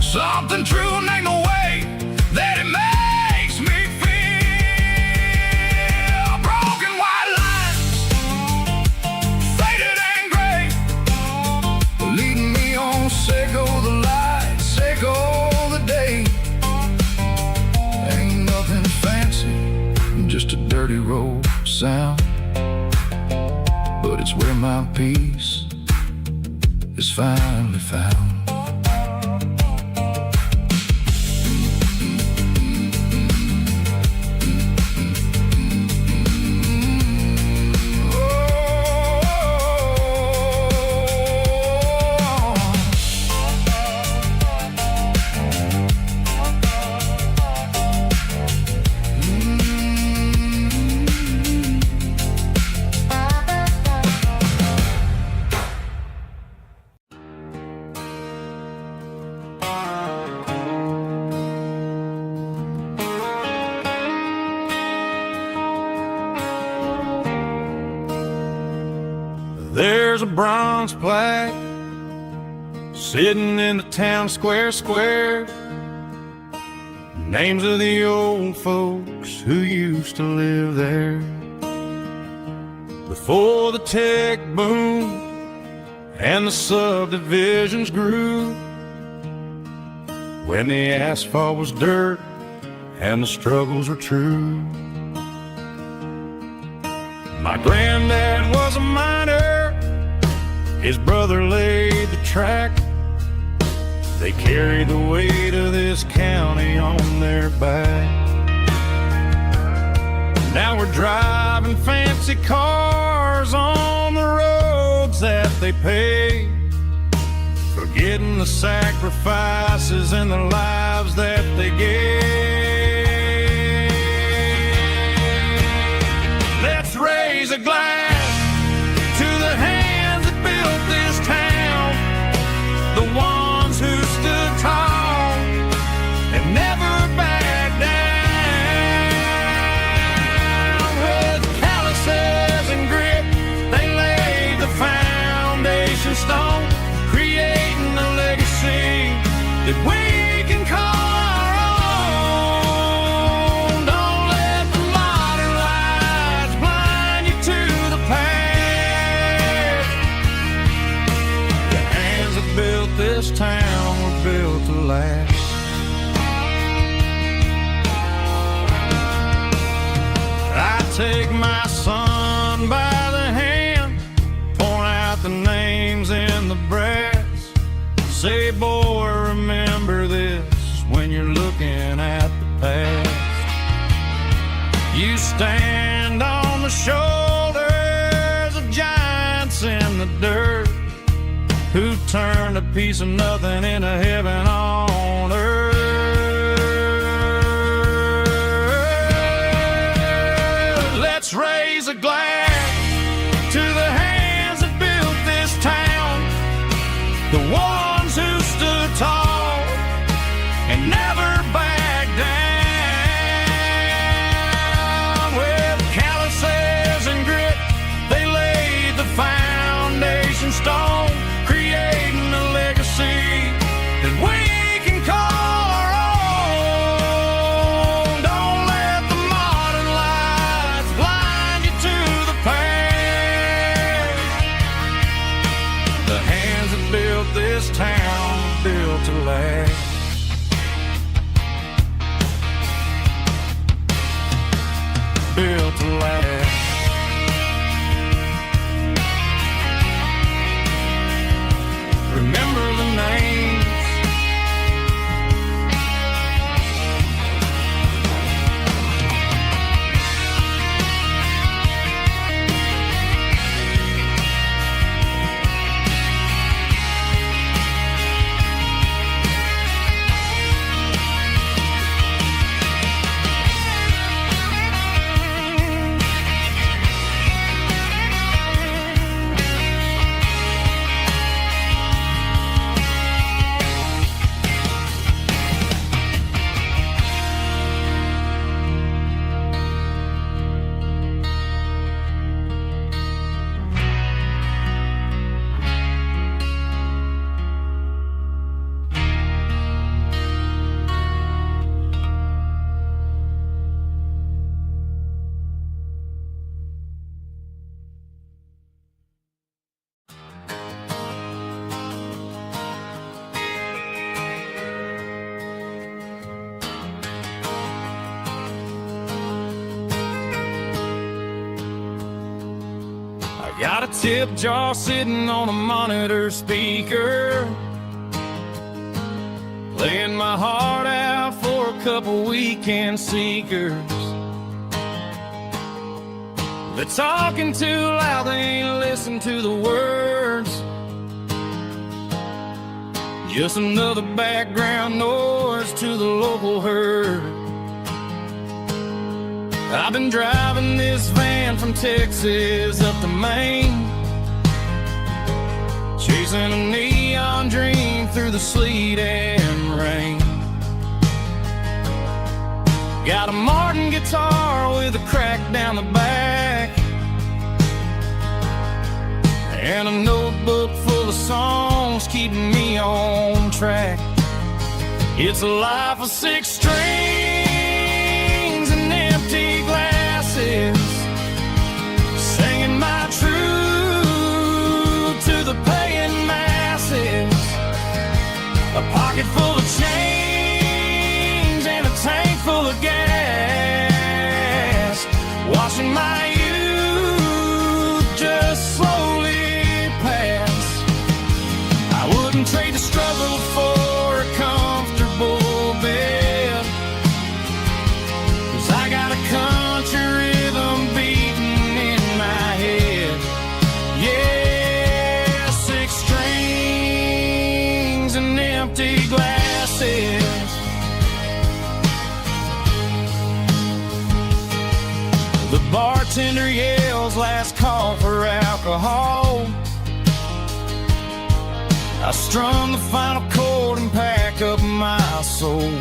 Something true named the way that it makes me feel. Broken white lines, faded and gray, leading me on. Say go the light, say go the day. Ain't nothing fancy, just a dirty road sound, but it's where my peace is finally found. There's a bronze plaque sitting in the town square. Names of the old folks who used to live there before the tech boom and the subdivisions grew, when the asphalt was dirt and the struggles were true. My granddad was a miner, his brother laid the track. They carried the weight of this county on their back. Now we're driving fancy cars on the roads that they paved, forgetting the sacrifices and the lives that they gave. Let's raise a glass to the hands that built this town, the ones who stood tall and never backed down. With calluses and grit, they laid the foundation stone, creating a legacy that we can call our own. Don't let the modern lights blind you to the past. The hands that built this town were built to last. I take my son by the hand, point out the names in the brass. Say, boy, remember this when you're looking at the past. You stand on the shoulders of giants in the dirt, who turned a piece of nothing into heaven on earth. Let's raise a glass to the hands that built this town, the ones who stood tall and never backed down. With calluses and grit, they laid the foundation stone, creating a legacy that we can call Got a tip jar sitting on a monitor speaker, playing my heart out for a couple weekend seekers. They're talking too loud, they ain't listen to the words. Just another background noise to the local herd. I've been driving this van from Texas up to Maine, chasing a neon dream through the sleet and rain. Got a Martin guitar with a crack down the back, and a notebook full of songs keeping me on track. It's a life of 6 strings and empty glasses, singing my truth to the paying masses. A pocket full of change and a tank full of gas, watching my youth just slowly pass. I wouldn't trade the struggle for a comfortable bed, 'cause I got a country rhythm beating in my head. Yeah, 6 strings and empty glasses. The bartender yells last call for alcohol. I strum the final chord and pack up my soul.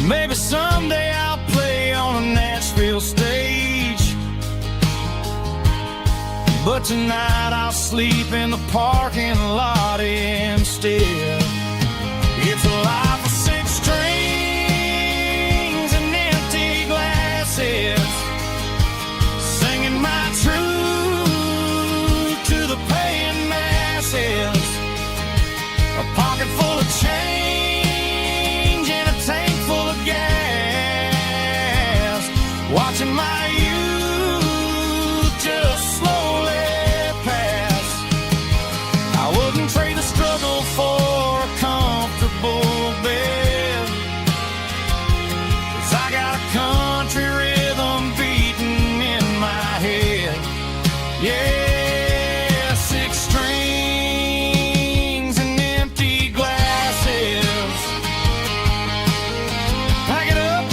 Maybe someday I'll play on a Nashville stage, but tonight I'll sleep in the parking lot instead. It's a life of 6 strings and empty glasses, singing my truth to the paying masses. A pocket full of change and a tank full of gas, watching my youth just slowly pass. I wouldn't trade the struggle for a comfortable bed, 'cause I got a country rhythm beating in my head. Yeah, 6 strings and empty glasses. Pack it up,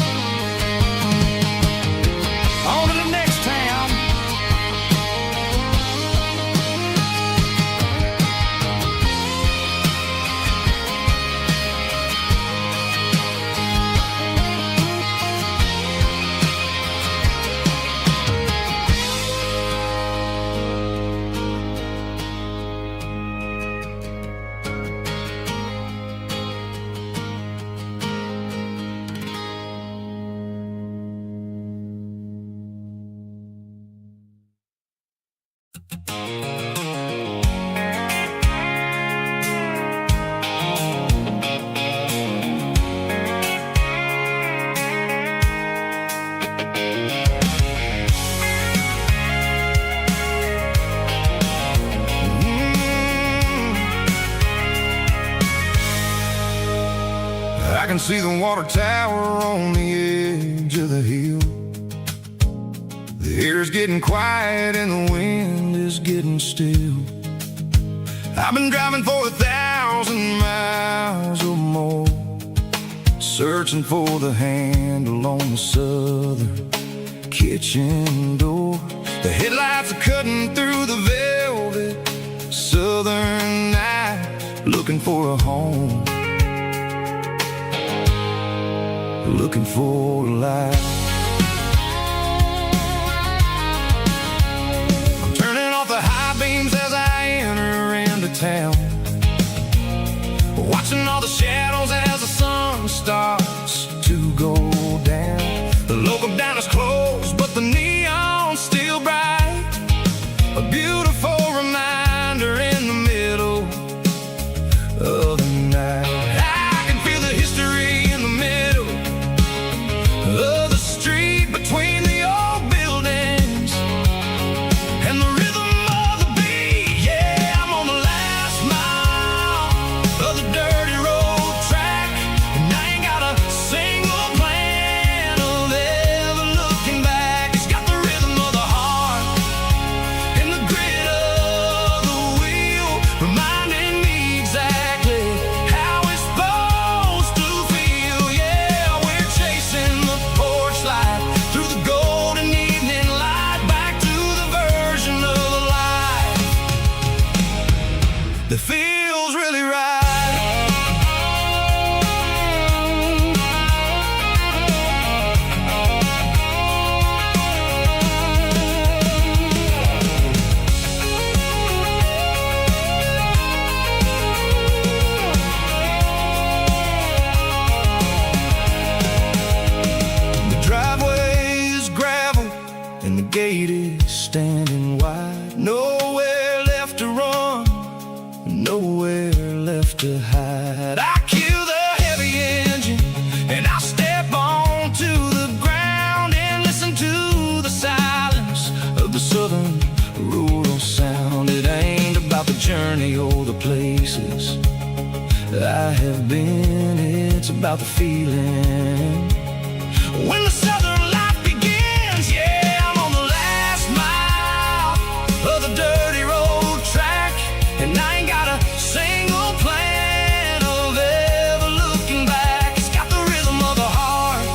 on to the next town. I can see the water tower on the edge of the hill. The air's getting quiet and the wind is getting still. I've been driving for 1,000 miles or more, searching for the handle on the southern kitchen door. The headlights are cutting through the velvet southern night, looking for a home, looking for a life. I'm turning off the high beams as I enter into town, watching all the shadows as the sun starts to go down. The local diner's closed, but the neon's still bright, a beautiful reminder in the middle of the night. I can feel the history in the middle of the street. I have been. It's about the feeling when the southern life begins. Yeah, I'm on the last mile of the dirty road track, and I ain't got a single plan of ever looking back. It's got the rhythm of the heart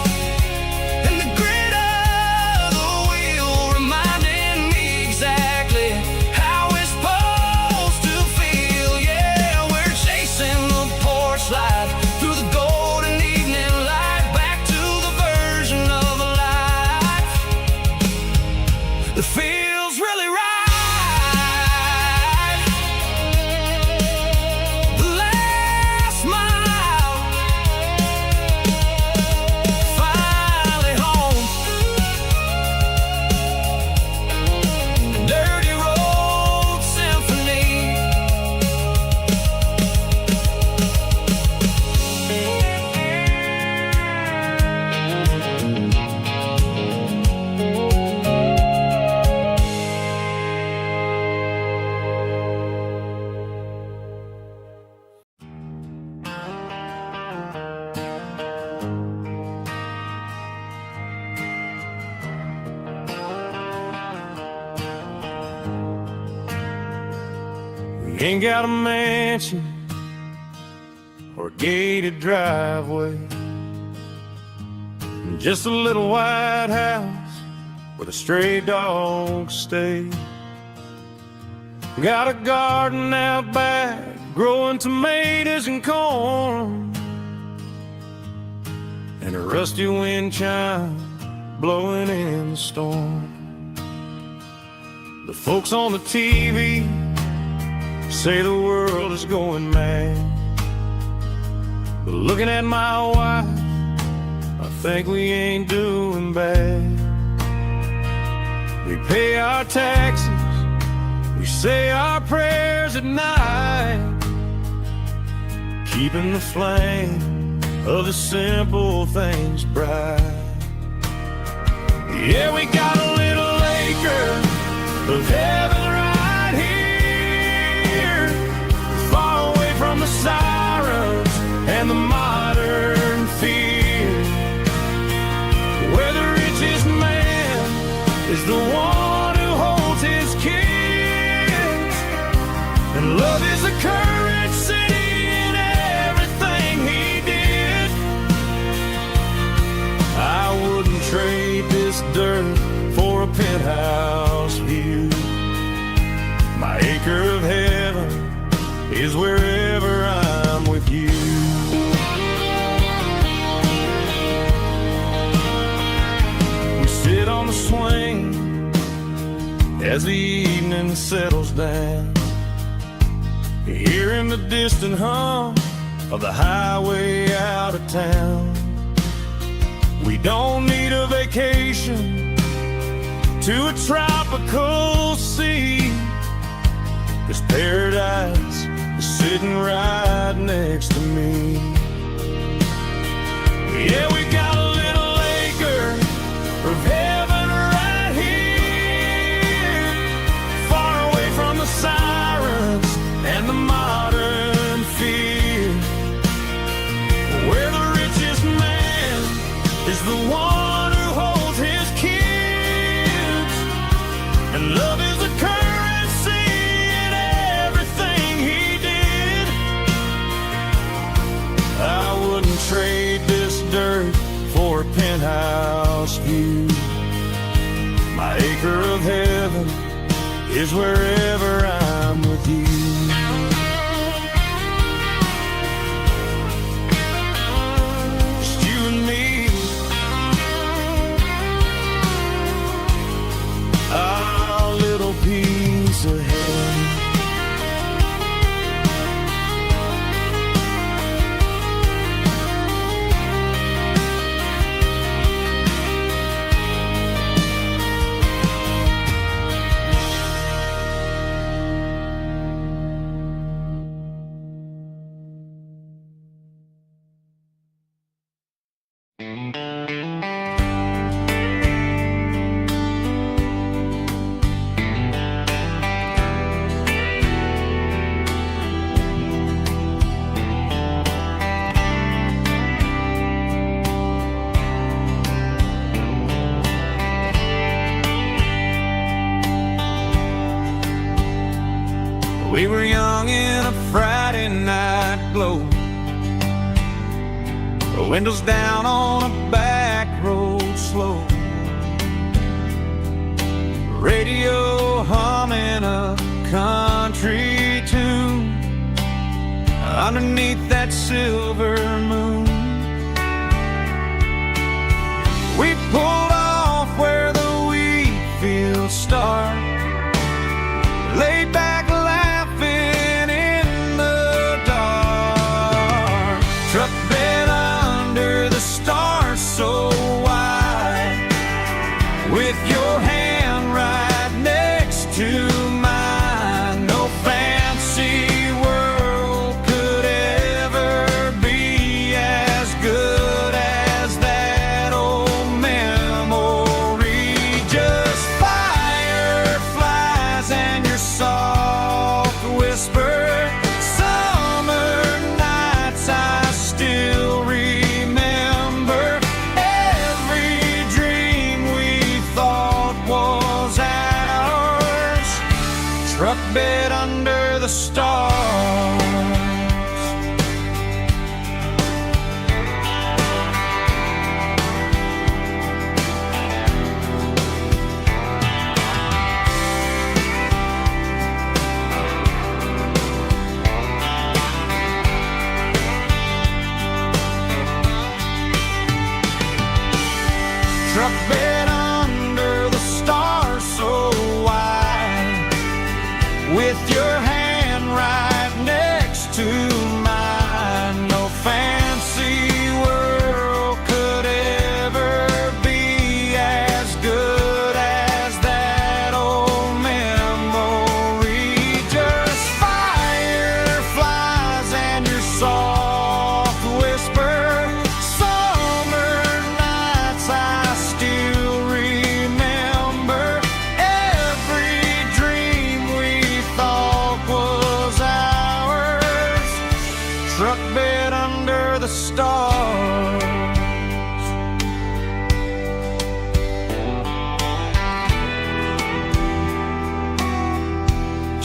and the grit of the wheel, reminding me exactly how it's supposed to feel. Yeah, we're chasing the porch light through the golden evening light, back to the version of a life that feels really right. The last mile, finally home. Dirty road symphony. We ain't got a mansion or a gated driveway, just a little white house where the stray dogs stay. Got a garden out back, growing tomatoes and corn, and a rusty wind chime blowing in the storm. The folks on the TV say the world is going mad, but looking at my wife, I think we ain't doing bad. We pay our taxes, we say our prayers at night, keeping the flame of the simple things bright. Yeah, we got a little acre of heaven right here, far away from the sirens and the modern fear, where the richest man is the one who holds his kids, and love is a currency in everything he did. I wouldn't trade this dirt for a penthouse view. My acre of heaven is wherever I'm with you. We sit on the swing as the evening settles down, hearing the distant hum of the highway out of town. We don't need a vacation to a tropical sea, 'cause paradise is sitting right next to me. Yeah, we got a little acre of heaven right here, far away from the sirens and the modern fear, where the richest man is the one who holds his kids, and love is a currency in everything he did. I wouldn't trade this dirt for a penthouse view. My acre of heaven is wherever I'm with you. Just you and me, our little piece of heaven. Windows down on a back road slow, radio humming a country tune underneath that silver moon. We pulled off where the wheat fields start, laid back laughing in the dark. Truck bed under the stars so wide, with your hand right next to mine. No fancy world could ever be as good as that old memory. Just fireflies and your soft whisper. Summer nights I still remember. Every dream we thought was ours. Truck bed under the stars. Truck bed under the stars so wide, with your hand right next to mine. No fancy world could ever be as good as that old memory. Just fireflies and your soft whisper. Summer nights I still remember. Every dream we thought was ours. Truck bed under the stars.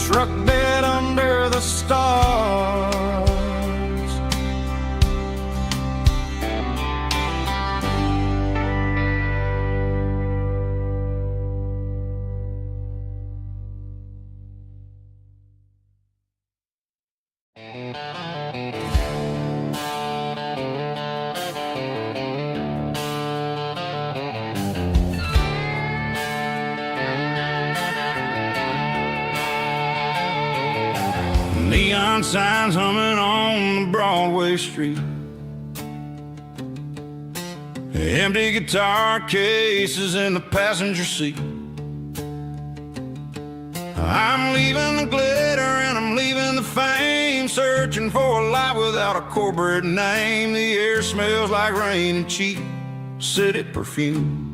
Truck bed under the stars. Neon signs humming on the Broadway street, empty guitar cases in the passenger seat. I'm leaving the glitter and I'm leaving the fame, searching for a life without a corporate name. The air smells like rain and cheap city perfume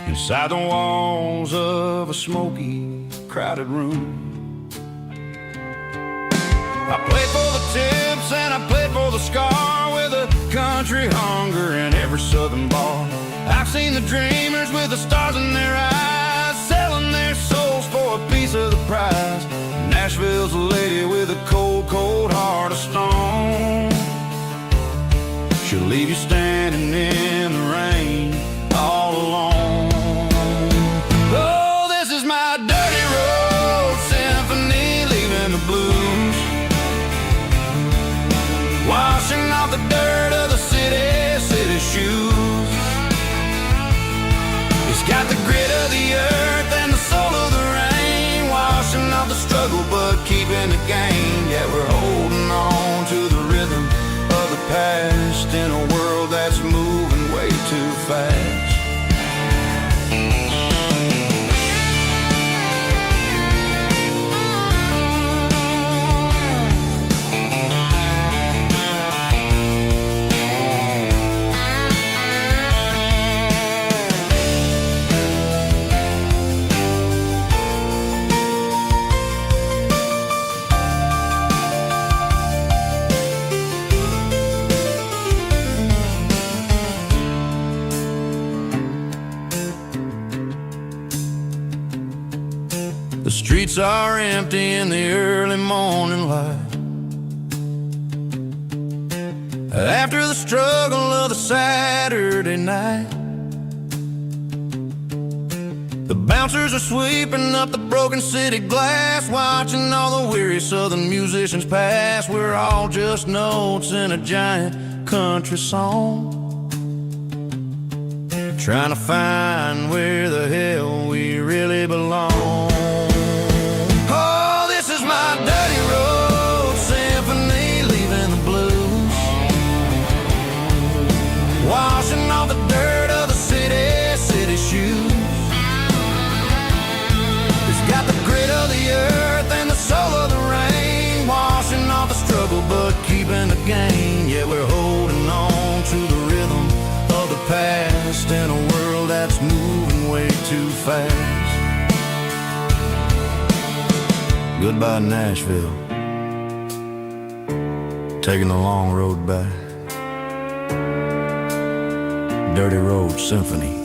inside the walls of a smoky, crowded room. I played for the tips and I played for the scar, with a country hunger in every southern bar. I've seen the dreamers with the stars in their eyes, selling their souls for a piece of the prize. Nashville's a lady with a cold, cold heart of stone. She'll leave you standing in the rain all alone. Oh, this is my dirty road symphony, leaving the blues, washing off the dirt of the city shoes. It's got the grit of the earth and the soul of the rain, washing off the struggle but keeping the gain. Yeah, we're holding on to the rhythm of the past in a world that's moving way too fast. The streets are empty in the early morning light. After the struggle of the Saturday night, the bouncers are sweeping up the broken city glass, watching all the weary southern musicians pass. We're all just notes in a giant country song, trying to find where the hell we really belong. Oh, this is my dirty road symphony, leaving the blues, washing off the dirt of the city shoes. It's got the grit of the earth and the soul of the rain, washing off the struggle but keeping the gain. Yeah, we're holding on to the rhythm of the past in a world that's moving way too fast. Goodbye Nashville, taking the long road back. Dirty Road Symphony.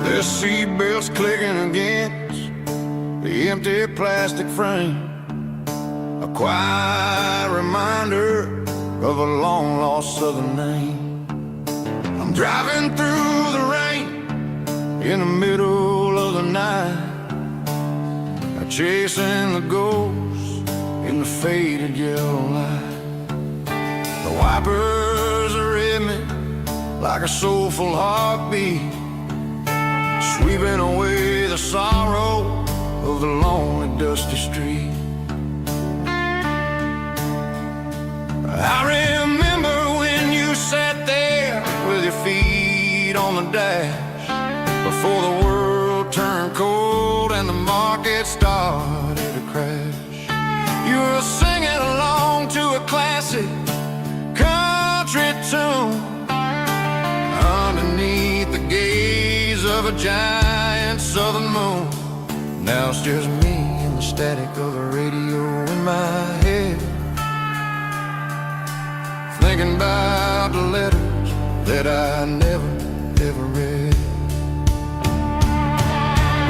The seatbelts clicking against the empty plastic frame, a quiet reminder of a long-lost southern name. I'm driving through the rain in the middle of the night, chasing the ghosts in the faded yellow light. The wipers are in me like a soulful heartbeat, sweeping away the sorrow of the lonely, dusty street. I remember when you sat there with your feet on the dash, before the world turned cold and the market started to crash. You were singing along to a classic country tune underneath the gaze of a giant southern moon. Now it's just me and the static of the radio in my head, thinking about the letters that I never, ever read.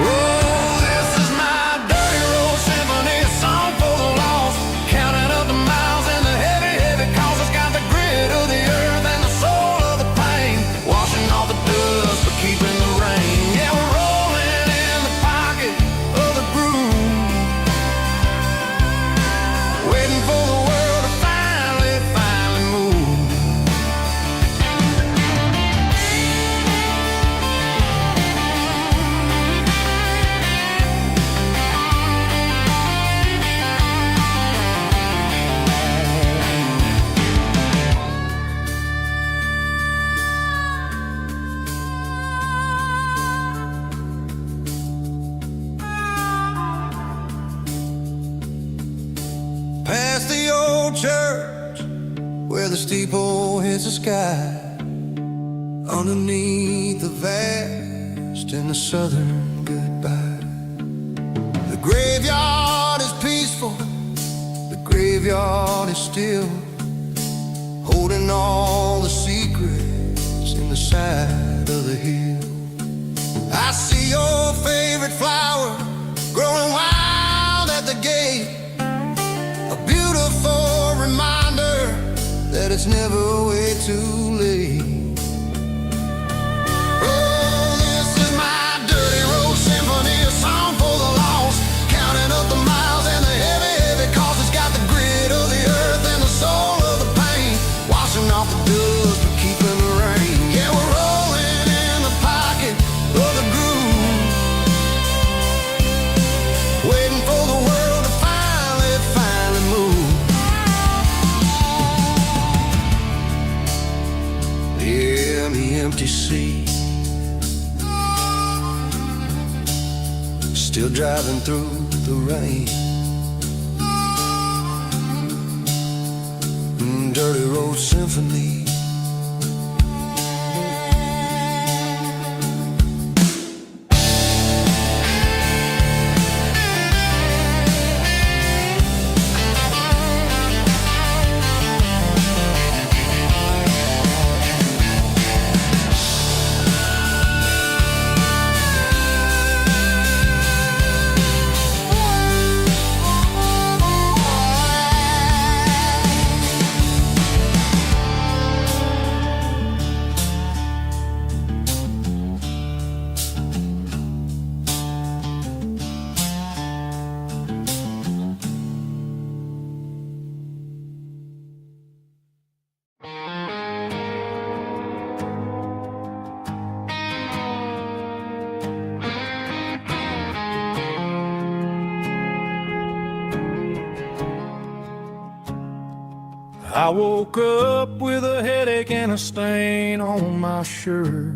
Oh, this is my dirty road symphony, a song for the lost, counting up the miles and the heavy, heavy calls. It's got the grit of the earth and the soul of the pain, washing off the dust but keeping the rain. Yeah, we're rolling in the pocket of the groove, waiting for the world to finally move. Past the old church where the steeple hits the sky, underneath the vast and the southern goodbye. The graveyard is peaceful, the graveyard is still, holding all the secrets in the side of the hill. I see your favorite flower growing wild at the gate, a beautiful reminder that it's never way too late. Oh, this is my dirty road symphony, a song for the lost, counting up the miles and the heavy, heavy calls. It's got the grit of the earth and the soul of the pain, washing off the dust but keeping the rain. Yeah, we're rolling in the pocket of the groove, waiting for the world to finally move. the empty sea. Still driving through the rain. Dirty Road Symphony. I woke up with a headache and a stain on my shirt.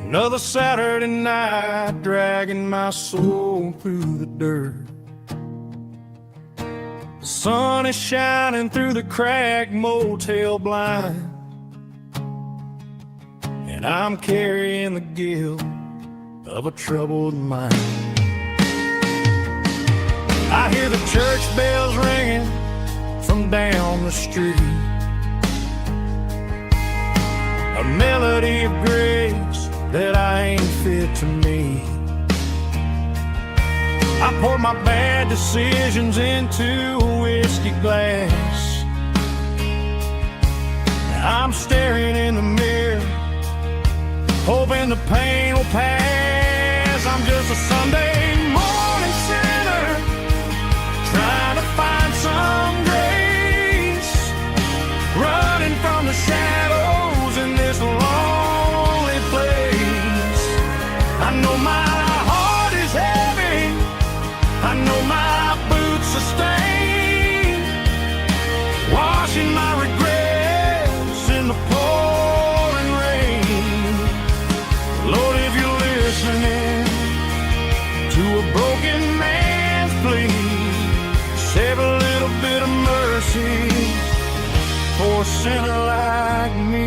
Another Saturday night dragging my soul through the dirt. The sun is shining through the cracked motel blind, and I'm carrying the guilt of a troubled mind. I hear the church bells ringing from down the street, a melody of grace that I ain't fit to meet. I pour my bad decisions into a whiskey glass. I'm staring in the mirror, hoping the pain will pass. I'm just a Sunday morning sinner, trying to find some grace, running from the shadows in this lonely place. I know my heart is heavy, I know my boots are stained, washing my regrets in the pouring rain. Lord, if you're listening to a broken man's plea, save a little bit of mercy for a sinner like me.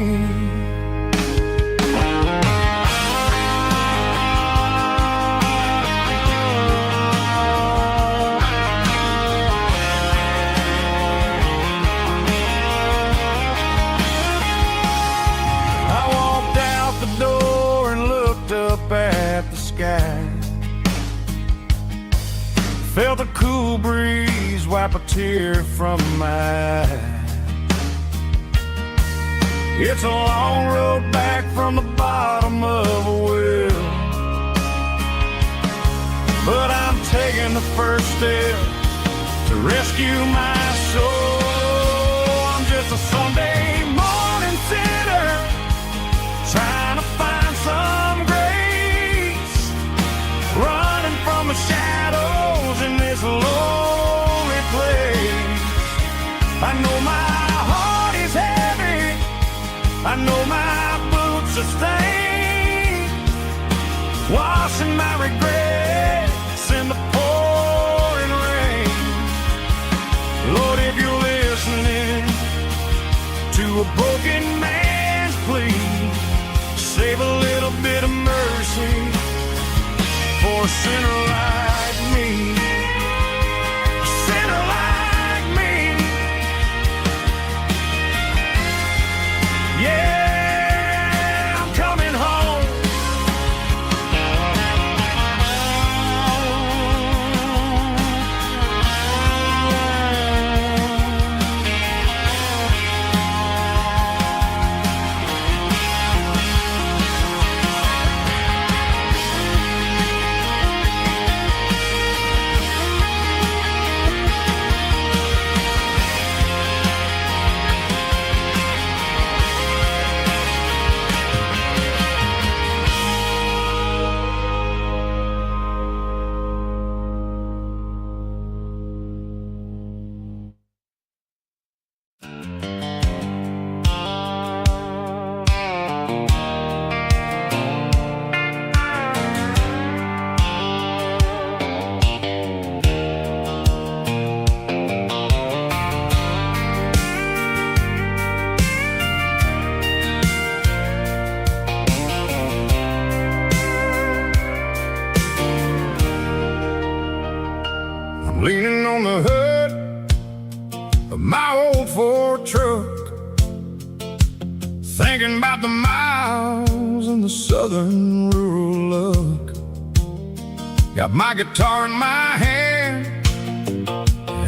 I walked out the door and looked up at the sky, felt a cool breeze wipe a tear from my eye. It's a long road back from the bottom of a well, but I'm taking the first step to rescue my soul. I'm just a Sunday morning sinner, trying to find some grace, running from the shadows in this lonely place. I know my heart is heavy, I know my boots are stained, washing my regrets in the pouring rain. Lord, if you're listening to a broken man's plea, save a little bit of mercy for a sinner like me. A sinner like me. Yeah, I'm coming home. Leaning on the hood of my old Ford truck, thinking about the miles and the southern rural look. Got my guitar in my hand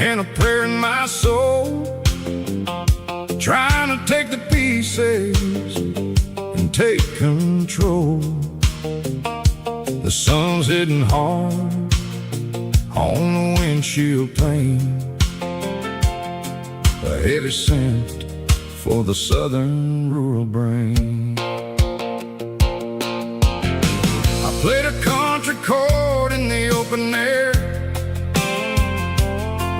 and a prayer in my soul, trying to take the pieces and take control. The sun's hitting hard on the windshield pane, a heavy scent for the southern rural brain. I played a country chord in the open air,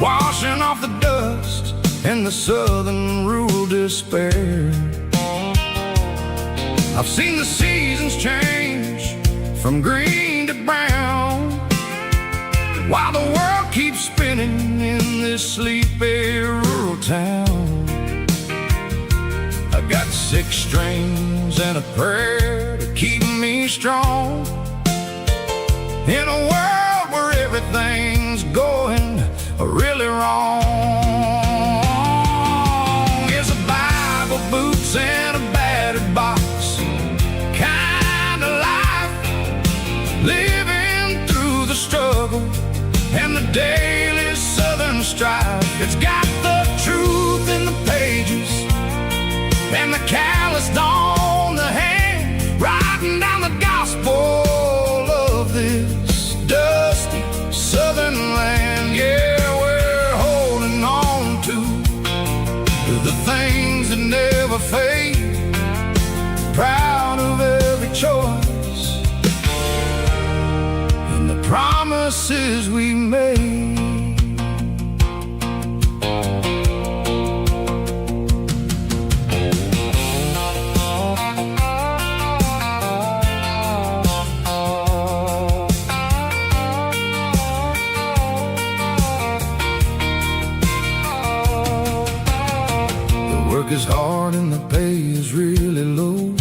washing off the dust and the southern rural despair. I've seen the seasons change from green to brown, while the world keeps spinning in this sleepy rural town. I got 6 strings and a prayer to keep me strong, in a world where everything's going really wrong. It's a Bible, boots, and a battered box kind of life, living through the struggle and the daily southern strife. It's got the truth in the pages and the calloused on the hand, writing down the gospel of this dusty southern land. Yeah, we're holding on to the things that never fade, proud of every choice and the promises we made. The work is hard and the pay is really low,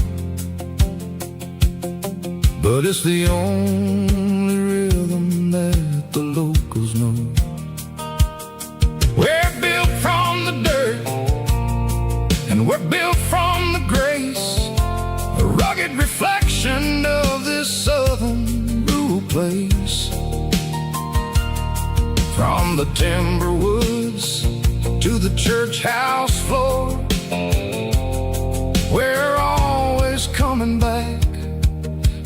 but it's the only rhythm that the locals know. We're built from the dirt and we're built from the grace, a rugged reflection of this southern rural place. From the timber woods to the church house floor, we're always coming back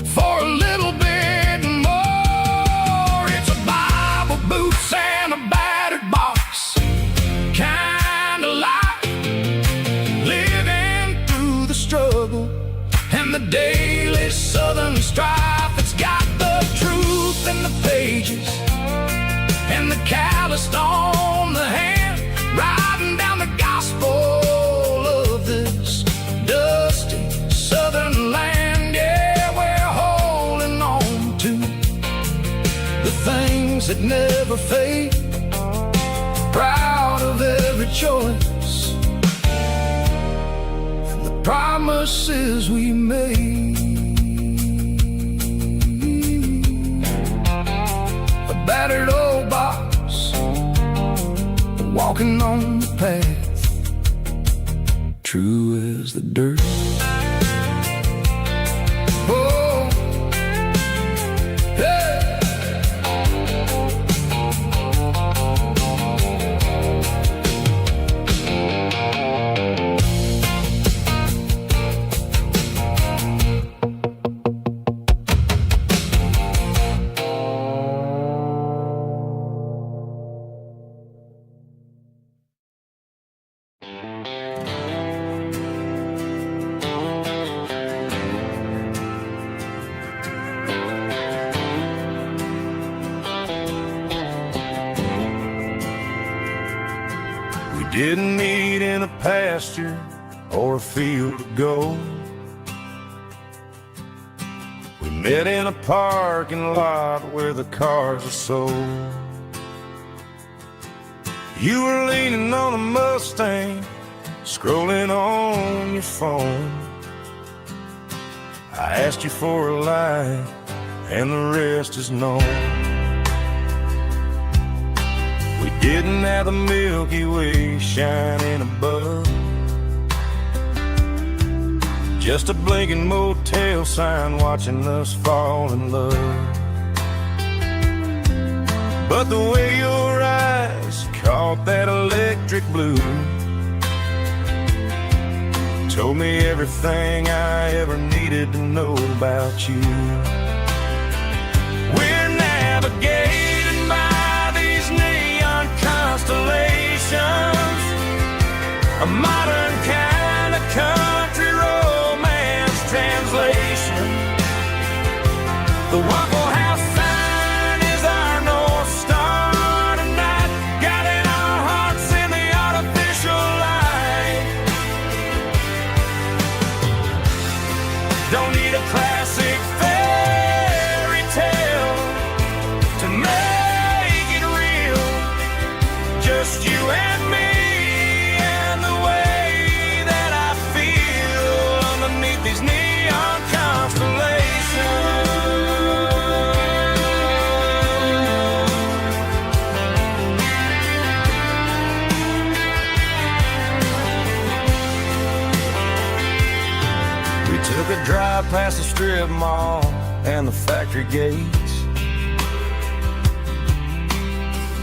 for a little bit more. It's a Bible, boots, and a battered box kind of life, living through the struggle and the daily southern strife. It's got the truth in the pages and the calloused on the hand, writing down the gospel of this dusty southern land. Yeah, we're holding on to the things that never fade, proud of every choice and the promises we made. A battered old box, walking on the path, true as the dirt. Oh, hey. Didn't meet in a pasture or a field of gold. Met in a parking lot where the cars are sold. You were leaning on a Mustang, scrolling on your phone. I asked you for a light, and the rest is known. We didn't have the Milky Way shining above, just a blinking motel sign watching us fall in love. But the way your eyes caught that electric blue told me everything I ever needed to know about you. We're navigating by these neon constellations, a modern kind of country romance translation. The Waffle House sign is our North Star tonight, guiding our hearts in the artificial light. Don't need a classic fairy tale to make it real, just you and me and the way that I feel underneath these neon constellations. We took a drive past the strip mall and the factory gates,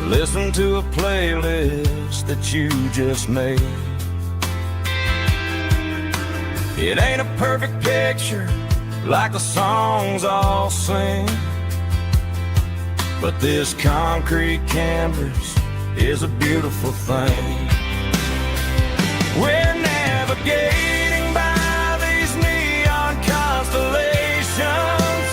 listened to a playlist that you just made. It ain't a perfect picture like the songs all sing, but this concrete canvas is a beautiful thing. We're navigating by these neon constellations,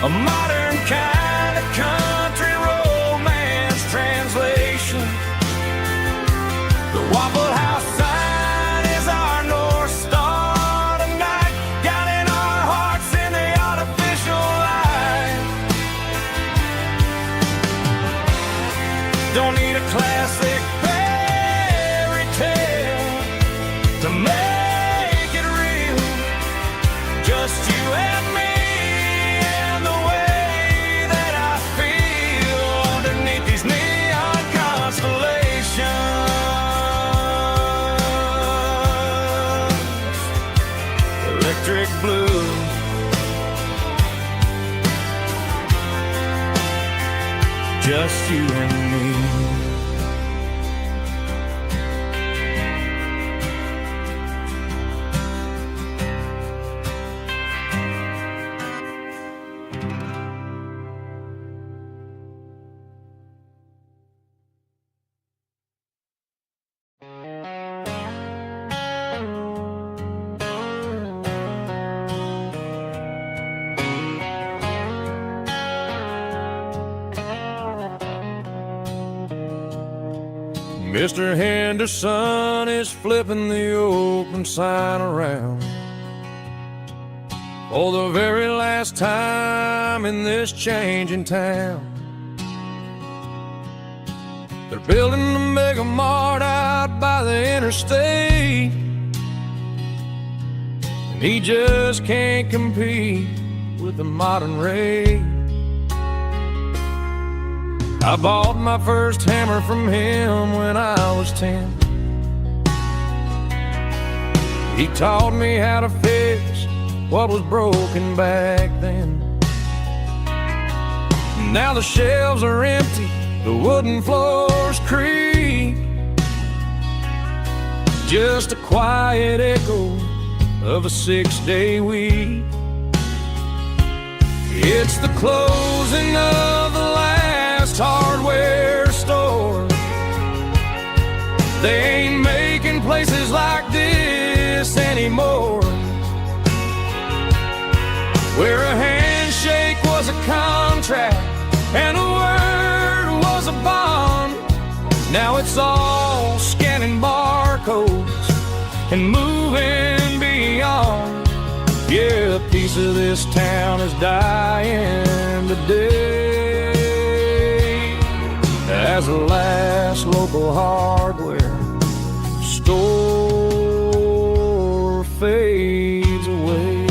a modern kind of country romance translation. The Waffle House sign is our North Star tonight, guiding our hearts in the artificial light. Don't need a classic fairy tale to make it real, just you and me and the way that I feel underneath these neon constellations. Electric blue, just you and me. Mr. Henderson is flipping the open sign around for the very last time in this changing town. They're building a mega mart out by the interstate, and he just can't compete with the modern rate. I bought my first hammer from him when I was 10. He taught me how to fix what was broken back then. Now the shelves are empty, the wooden floors creak, just a quiet echo of a 6-day week. It's the closing of the last hardware store. They ain't making places like this anymore, where a handshake was a contract and a word was a bond. Now it's all scanning barcodes and moving beyond. Yeah, a piece piece of this town is dying today as the last local hardware store fades away.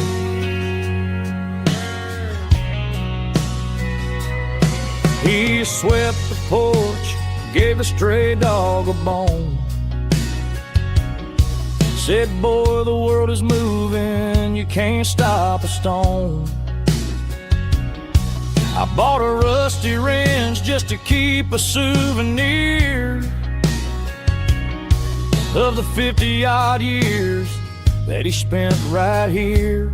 He swept the porch, gave the stray dog a bone, said, boy, the world is moving, you can't stop a stone. I bought a rusty wrench just to keep a souvenir of the 50-odd years that he spent right here.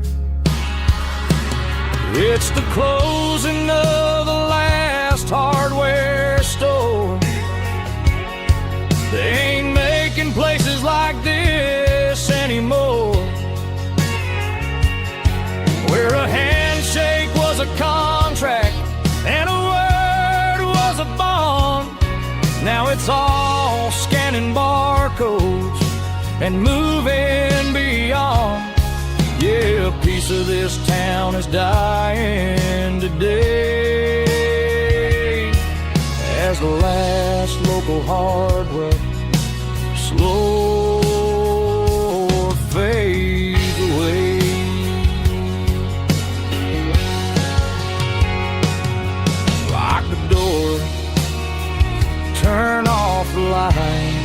It's the closing of the last hardware store. They ain't making places like this anymore, where a handshake was a contract and a word was a bond. Now it's all scanning barcodes and moving beyond. Yeah, a piece of this town is dying today as the last local hardware slow fades away. Lock the door, turn off the light.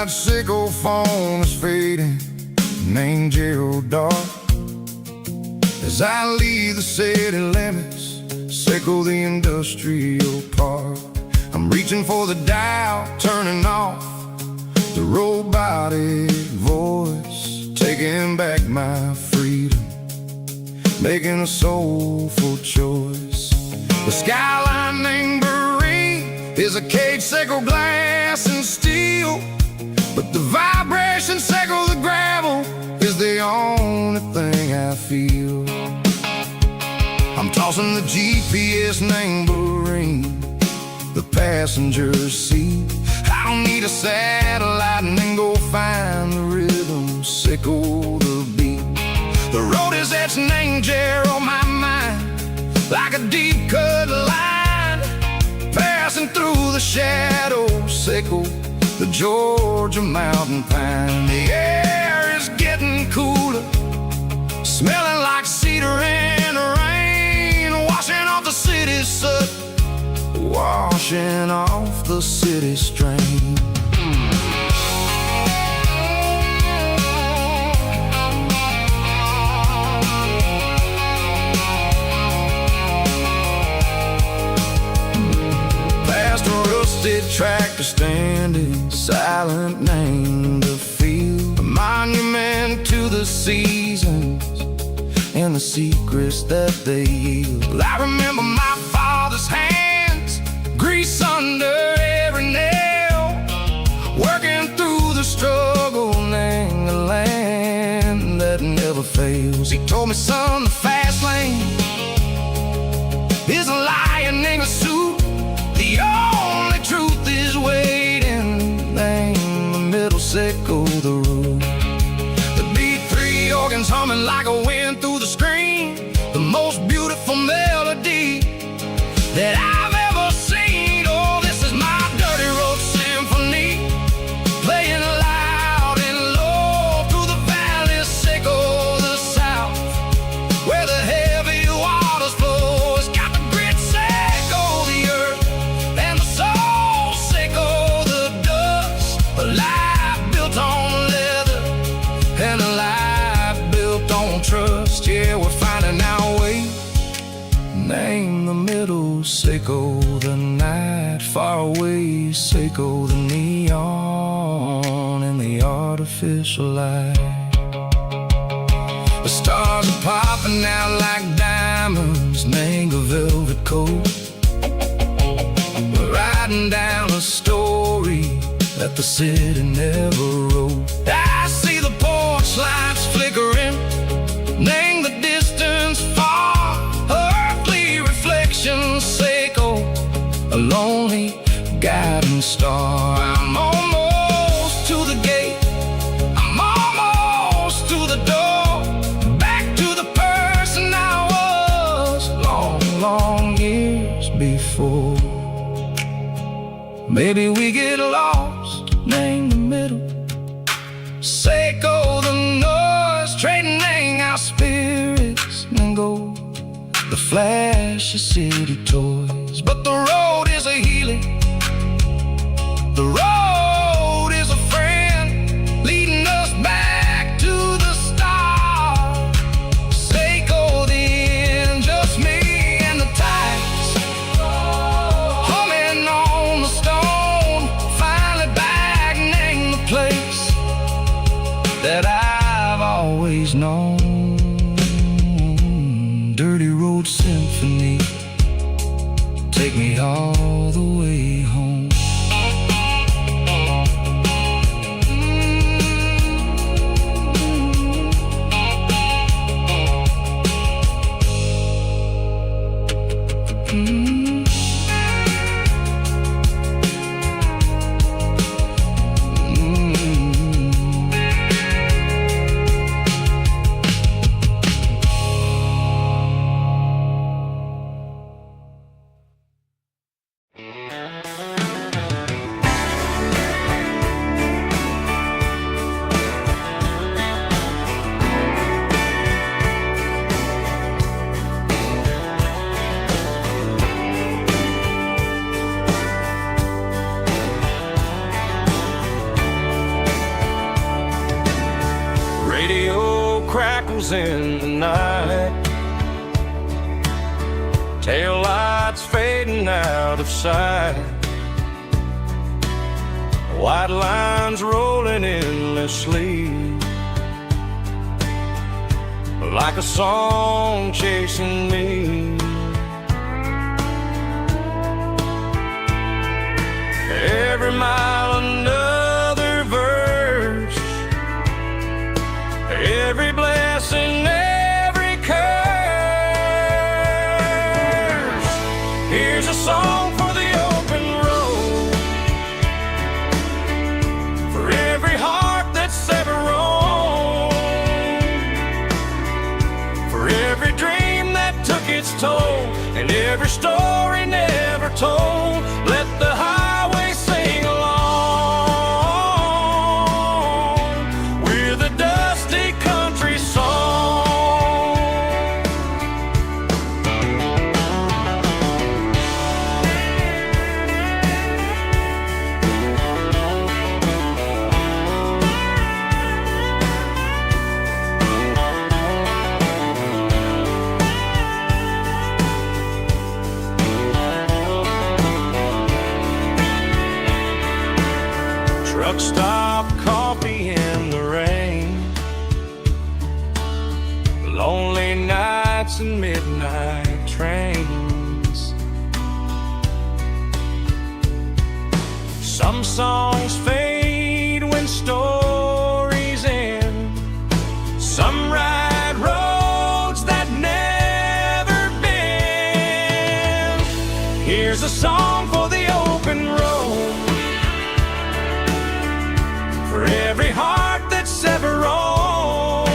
Sickle phone is fading, named Gerald Dark. As I leave the city limits, sickle the industrial park. I'm reaching for the dial, turning off the robotic voice, taking back my freedom, making a soulful choice. The skyline named Marine is a caged sickle, glass and steel, but the vibration sickle, the gravel, is the only thing I feel. I'm tossing the GPS named Marine, the passenger seat. I don't need a satellite and then go find the rhythm, sickle the beat. The road is etched named Jer on my mind, like a deep cut line, passing through the shadows, sickle the Georgia mountain pine. The air is getting cooler, smelling like cedar in the rain, washing off the city's soot, washing off the city strain. Past a rusted tractor standing silent, named the field, a monument to the seasons and the secrets that they yield. Well, I remember my father's hands, grease under every nail, working through the struggle, named the land that never fails. He told me, son, the fast lane is a lion in a suit, the only truth is waiting, named the middle sickle the road. The B3 organs humming like a wind through the screen, the built on trust. Yeah, we're finding our way. Name the middle, Seiko the night. Far away, Seiko the neon and the artificial light. The stars are popping out like diamonds, mango velvet coat. We're riding down a story that the city never wrote. I see the porch lights flickering, name the distance far. Earthly reflections, Seiko, a lonely guiding star. I'm almost to the gate, I'm almost to the door, back to the person I was long, long years before. Maybe we get lost, name the middle, Seiko the noise, trading our spirits and gold, the flash of city toys. But the road is a healing, the road is a friend, leading us back to the start. Seiko the end, just me and the tides, humming on the stone. Finally back, name the place that I've always known. Dirty Road Symphony, take me all the way home. Crackles in the night, tail lights fading out of sight, white lines rolling endlessly, like a song chasing me. Every mile another verse, every blessing, every curse. Here's a song for the open road, for every heart that's ever roamed, for every dream that took its toll, and every story never told. Let the highway sing along with a dusty country song. Truck stop, coffee in the rain, lonely nights and midnight trains. Some songs fade when stories end, some ride roads that never bend. Here's a song for the open road, for every heart that's ever roamed,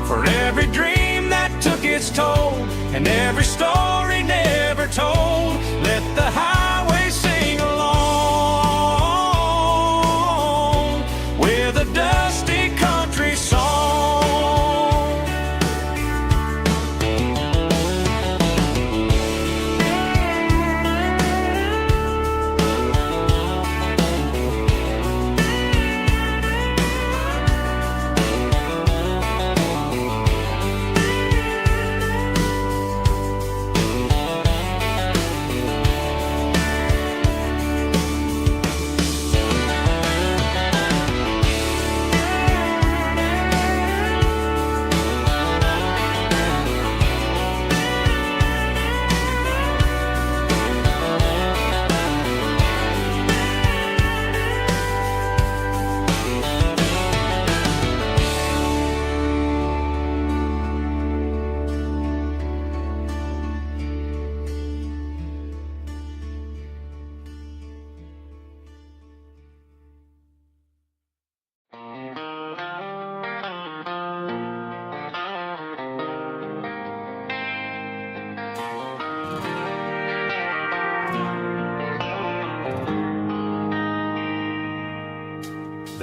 for every dream that took its toll, and every story never told. Let the highway sing along with a dusty country song.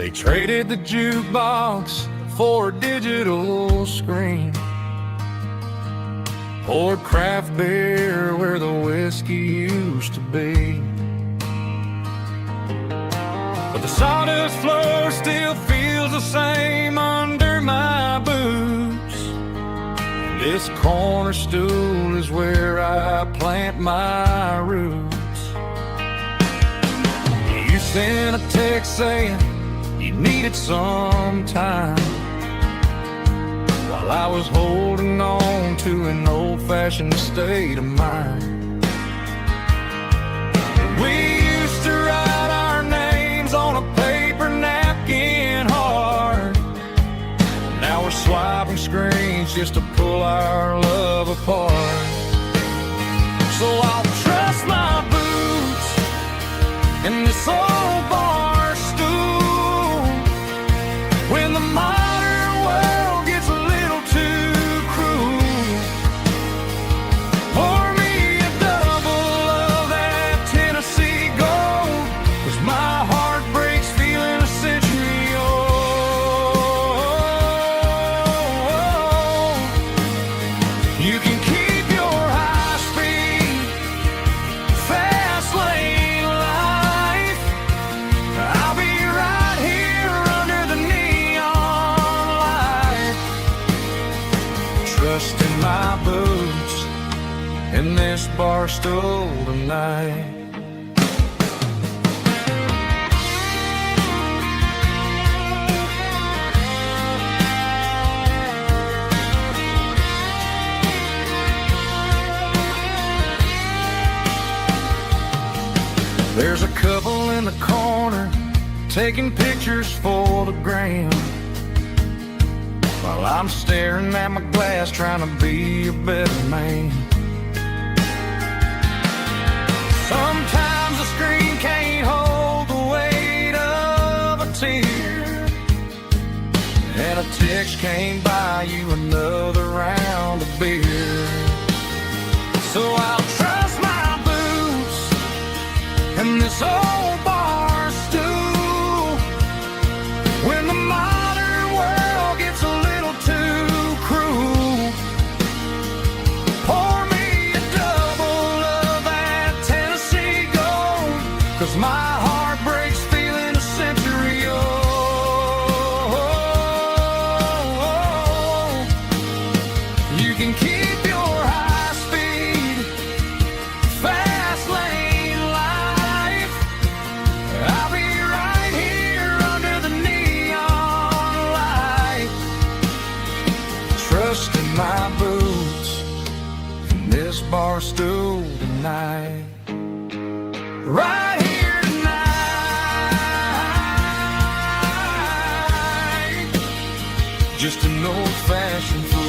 They traded the jukebox for a digital screen, poured craft beer where the whiskey used to be. But the sawdust floor still feels the same under my boots. This corner stool is where I plant my roots. You sent a text saying you needed some time, while I was holding on to an old-fashioned state of mind. We used to write our names on a paper napkin hard. Now we're swiping screens just to pull our love apart. So I'll trust my boots in this old bar stool when the modern world gets a little too cruel. Pour me a double of that Tennessee Gold, 'cause my heart breaks feeling a century old. You can keep your high-speed, fast-lane life. I'll be right here under the neon light, trusting my boots in this bar stool tonight. There's a couple in the corner taking pictures for the gram, while I'm staring at my glass trying to be a better man. Sometimes the screen can't hold the weight of a tear, and a text can't buy you another round of beer. So I'll trust my boots in this old bar stool when the modern world gets a little too cruel. Pour me a double of that Tennessee Gold, 'cause my heart breaks feeling a century old. You can keep your high-speed, fast-lane life. I'll be right here under the neon light, trusting my boots in this bar stool tonight. Right here tonight, just an old-fashioned fool.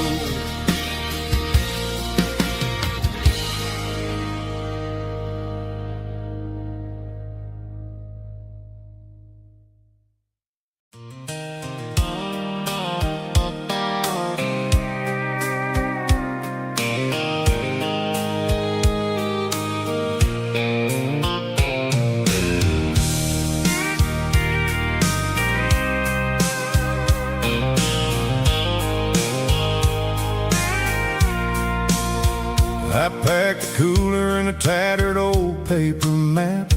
I packed the cooler in a tattered old paper map,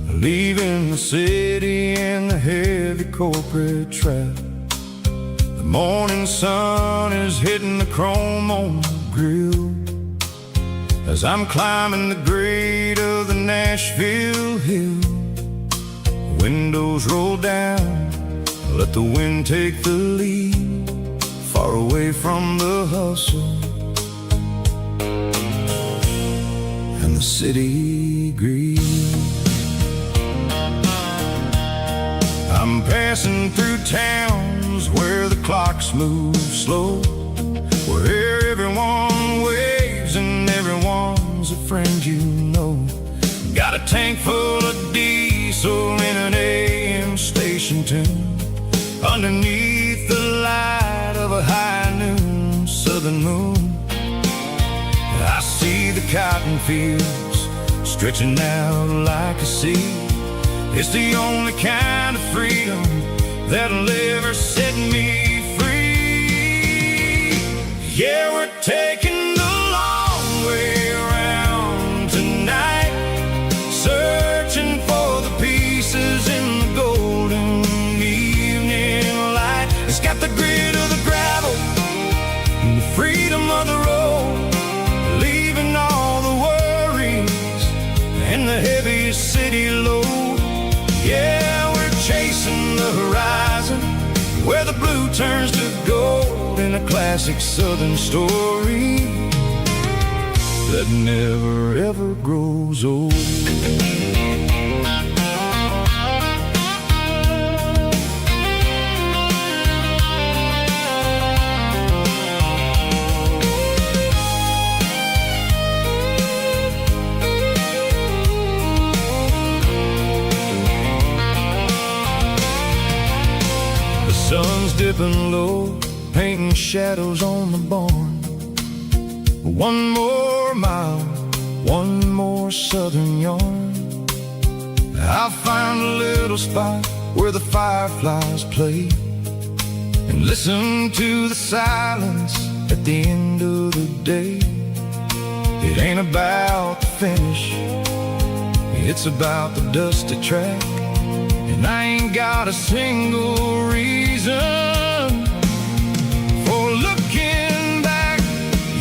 leaving the city in the heavy corporate trap. The morning sun is hitting the chrome on the grill as I'm climbing the grade of the Nashville hill. Windows roll down, let the wind take the lead, far away from the hustle and the city greed. I'm passing through towns where the clocks move slow, where everyone waves and everyone's a friend you know. Got a tank full of diesel in an AM station tune, underneath the light of a high noon southern moon. I see the cotton fields stretching out like a sea, It's the only kind of freedom that'll ever set me free. Yeah, we're taking the long way around tonight, searching for the pieces in the golden evening light. It's got the grit of the gravel and the freedom of the road, leaving all the worries and the heavy city load. Yeah, we're chasing the horizon where the blue turns to gold, in a classic southern story that never ever grows old. Sun's dipping low, painting shadows on the barn. One more mile, one more southern yarn. I'll find a little spot where the fireflies play and listen to the silence at the end of the day. It ain't about the finish, it's about the dusty track. And I ain't got a single reason for looking back.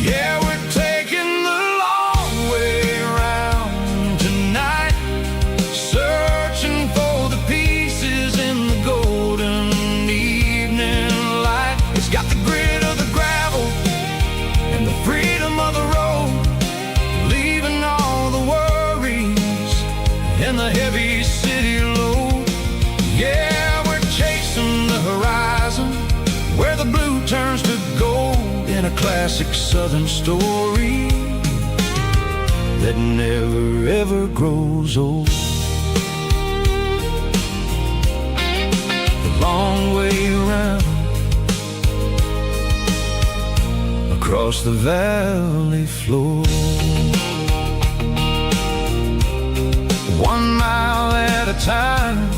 Yeah, we're taking the long way around tonight, searching for the pieces in the golden evening light. It's got the grit of the gravel and the freedom of the road, leaving all the worries and the heavy city load. Yeah, we're chasing the horizon where the blue turns to gold, in a classic southern story that never ever grows old. The long way around across the valley floor, 1 mile at a time.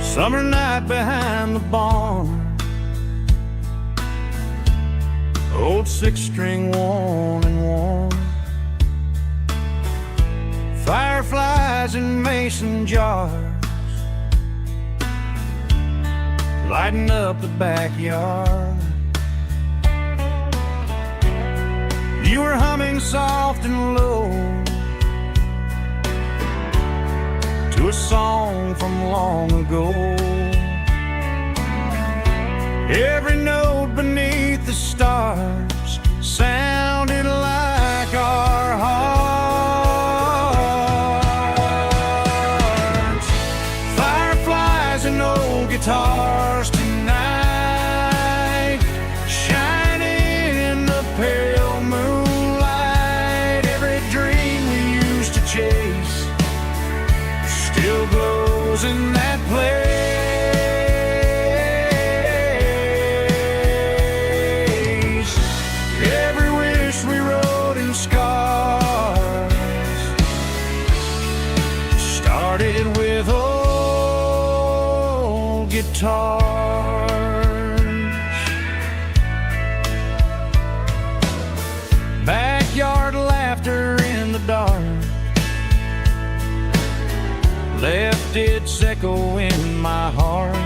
Summer night behind the barn, old 6-string worn and worn, fireflies in mason jars lighting up the backyard. You were humming soft and low to a song from long ago. Every note beneath the stars sounded like our hearts. Fireflies and old guitars tonight, shining in the pale moonlight. Every dream we used to chase still glows in that place. Every wish we wrote in scars started with old guitars. Backyard laughter in the dark left its echo in my heart.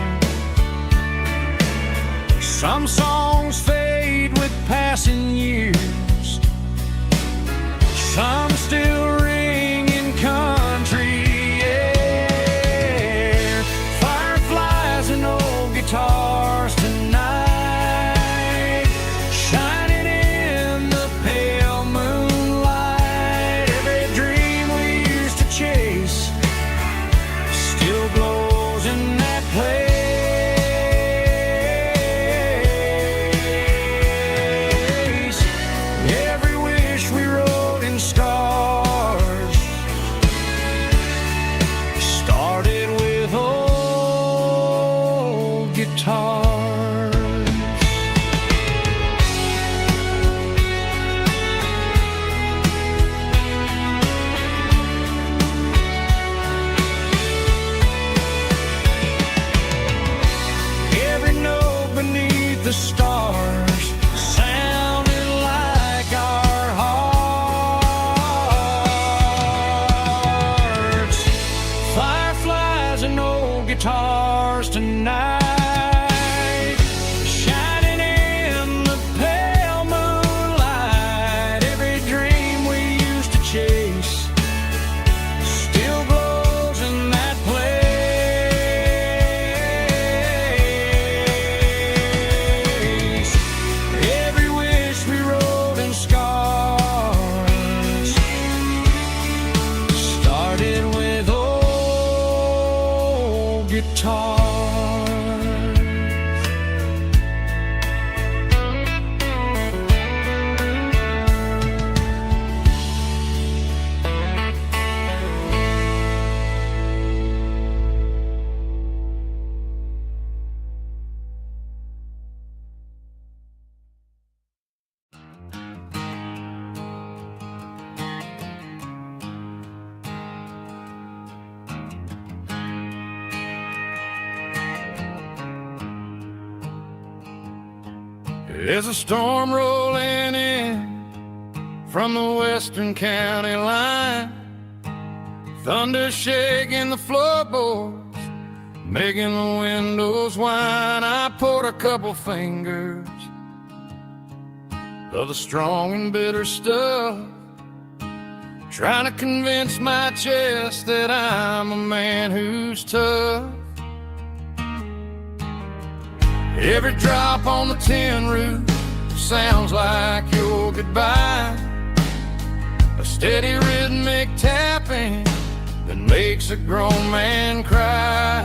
Some songs fade with passing years, some still ring in country air. Fireflies and old guitars tonight, shining in the pale guitars. Every note beneath the stars sounded like our hearts. Fireflies and old guitars tonight, shining in the pale moonlight. Every dream we used to chase still glows in that place. Every wish we wrote in scars started with old guitars. There's a storm rolling in from the western county line, thunder shaking the floorboards, making the windows whine. I poured a couple fingers of the strong and bitter stuff, trying to convince my chest that I'm a man who's tough. Every drop on the tin roof sounds like your goodbye, a steady rhythmic tapping that makes a grown man cry.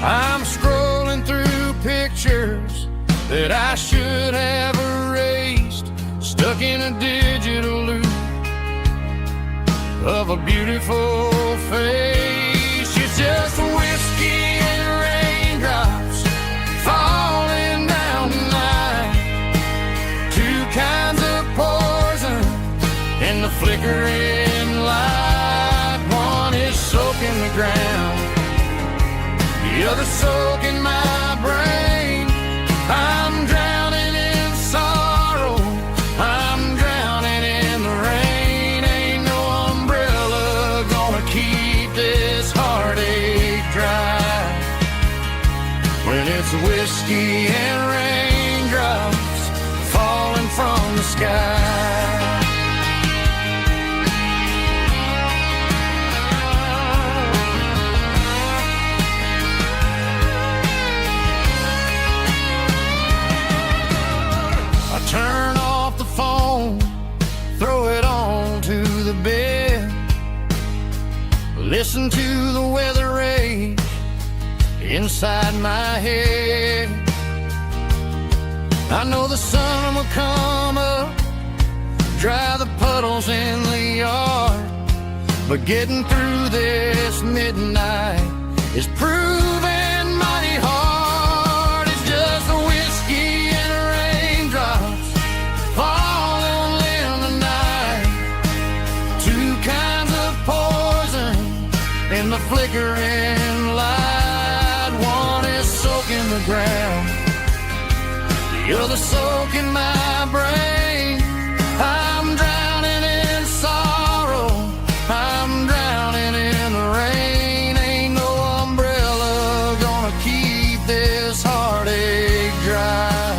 I'm scrolling through pictures that I should have erased, stuck in a digital loop of a beautiful face. It's just whiskey and raindrops falling down tonight, two kinds of poison in the flickering light. One is soaking the ground, the other soaking my brain. I'm drowning in sorrow, I'm drowning in the rain. Ain't no umbrella gonna keep this heartache dry when it's whiskey and raindrops falling from the sky. I turn off the phone, throw it on to the bed, listen to the weather rage inside my head. I know the sun will come up, dry the puddles in the yard, but getting through this midnight is proving mighty hard. It's just the whiskey and raindrops falling in the night, two kinds of poison in the flickering light. One is soaking the ground, the other soaking my brain. I'm drowning in sorrow, I'm drowning in the rain. Ain't no umbrella gonna keep this heartache dry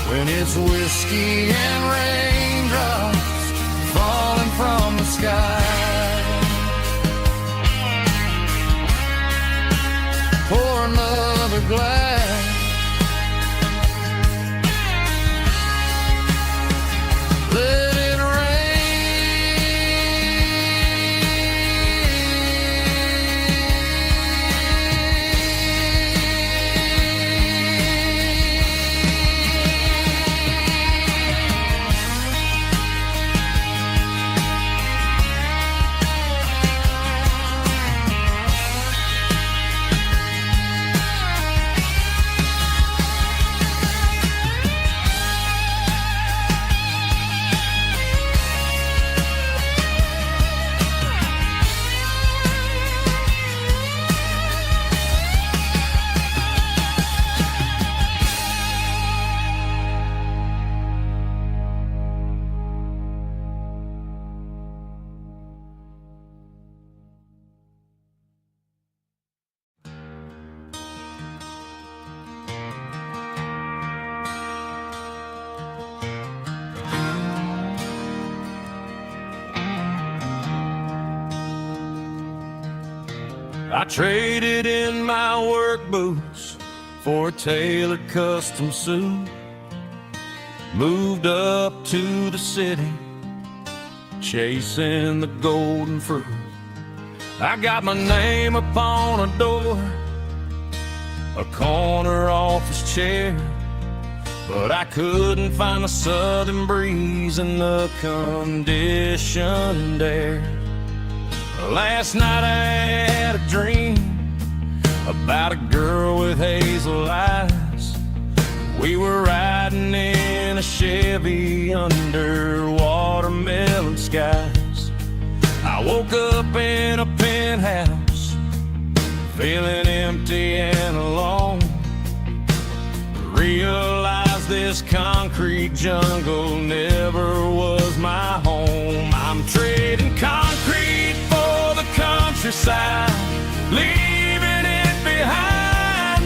when it's whiskey and raindrops falling from the sky. Pour another glass, let it rain. I traded in my work boots for a tailored custom suit. Moved up to the city, chasing the golden fruit. I got my name upon a door, a corner office chair, but I couldn't find the southern breeze in the conditioned air. Last night I had a dream about a girl with hazel eyes. We were riding in a Chevy under watermelon skies. I woke up in a penthouse, feeling empty and alone. Realized this concrete jungle never was my home. I'm trading concrete for the countryside, leaving it behind.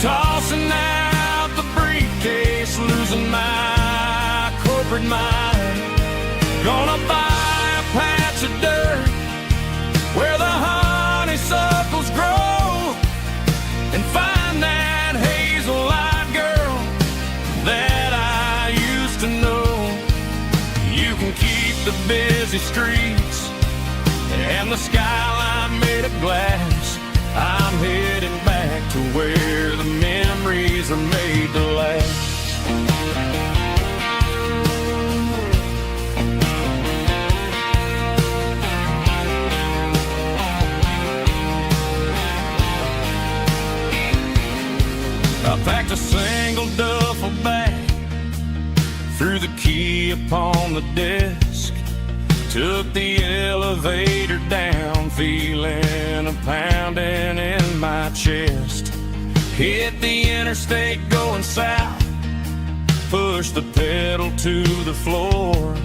Tossing out the briefcase, losing my corporate mind. Gonna buy a patch of dirt where the honeysuckles grow, and find that hazel-eyed girl that I used to know. You can keep the busy streets and the skyline made of glass. I'm heading back to where the memories are made to last. I packed a single duffel bag, threw the key upon the desk, took the elevator down, feeling a pounding in my chest. Hit the interstate going south, pushed the pedal to the floor.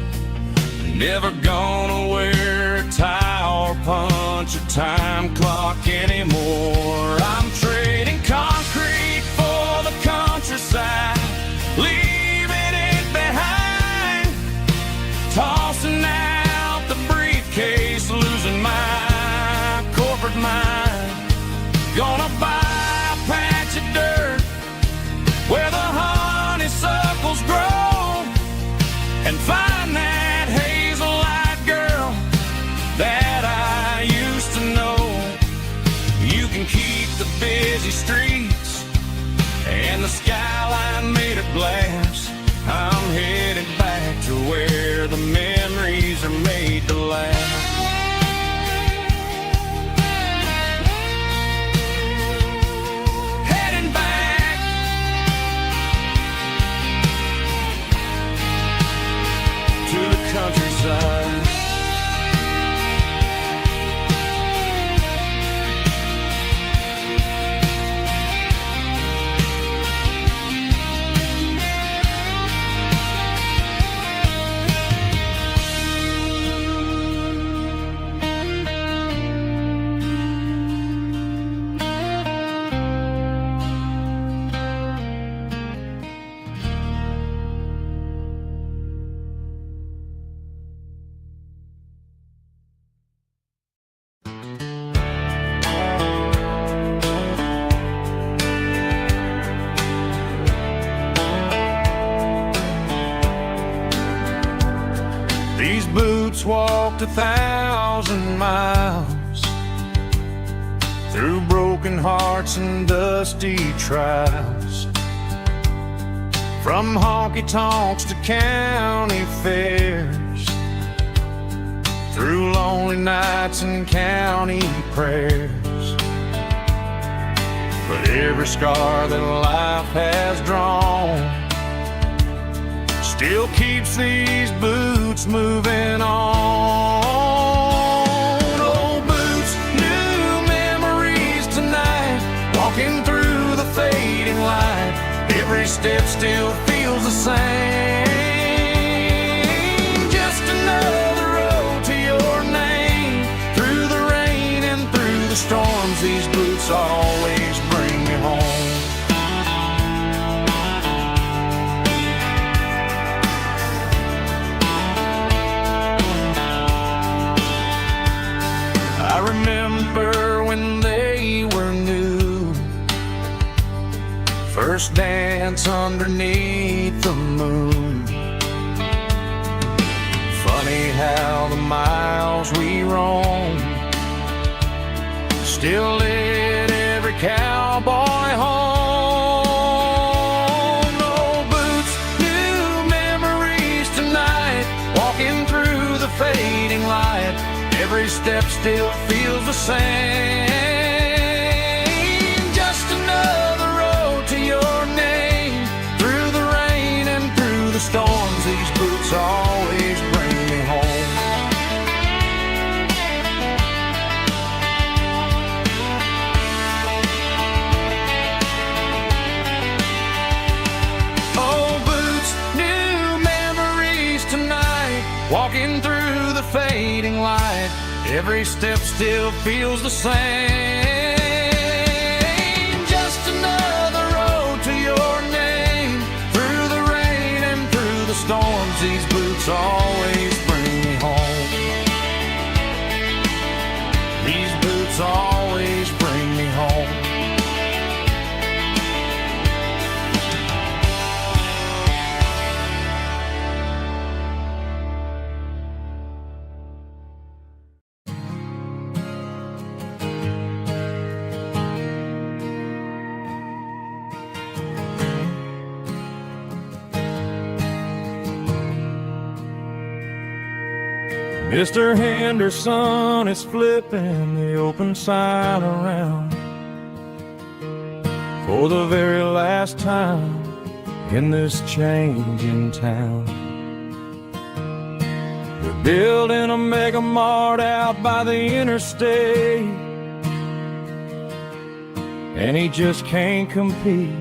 Never gonna wear a tie or punch a time clock anymore. I'm trading concrete for the countryside, leaving it behind. Tossing out the briefcase, losing my corporate mind. Gonna buy a patch of dirt where the honeysuckles grow, and find that hazel-eyed girl that I used to know. You can keep the busy streets and the skyline made of glass. I'm headed back to where the memories are made to last. Heading back to the countryside. These boots walked 1,000 miles through broken hearts and dusty trials, from honky-tonks to county fairs, through lonely nights and county prayers. But every scar that life has drawn still keeps these boots moving on. Old boots, new memories tonight, walking through the fading light. Every step still feels the same. Just another road to your name. Through the rain and through the storms, these boots always bring me home. I remember when first dance underneath the moon. Funny how the miles we roam still lit every cowboy home. No boots, new memories tonight, walking through the fading light. Every step still feels the same. Just another road to your name. Through the rain and through the storms, these boots always bring me home. Oh, boots, new memories tonight, walking through the fading light. Every step still feels the same. Just another road to your name. Through the rain and through the storms, these boots always bring me home. These boots always bring me home. Mr. Henderson is flipping the open sign around for the very last time in this changing town. They're building a mega mart out by the interstate, and he just can't compete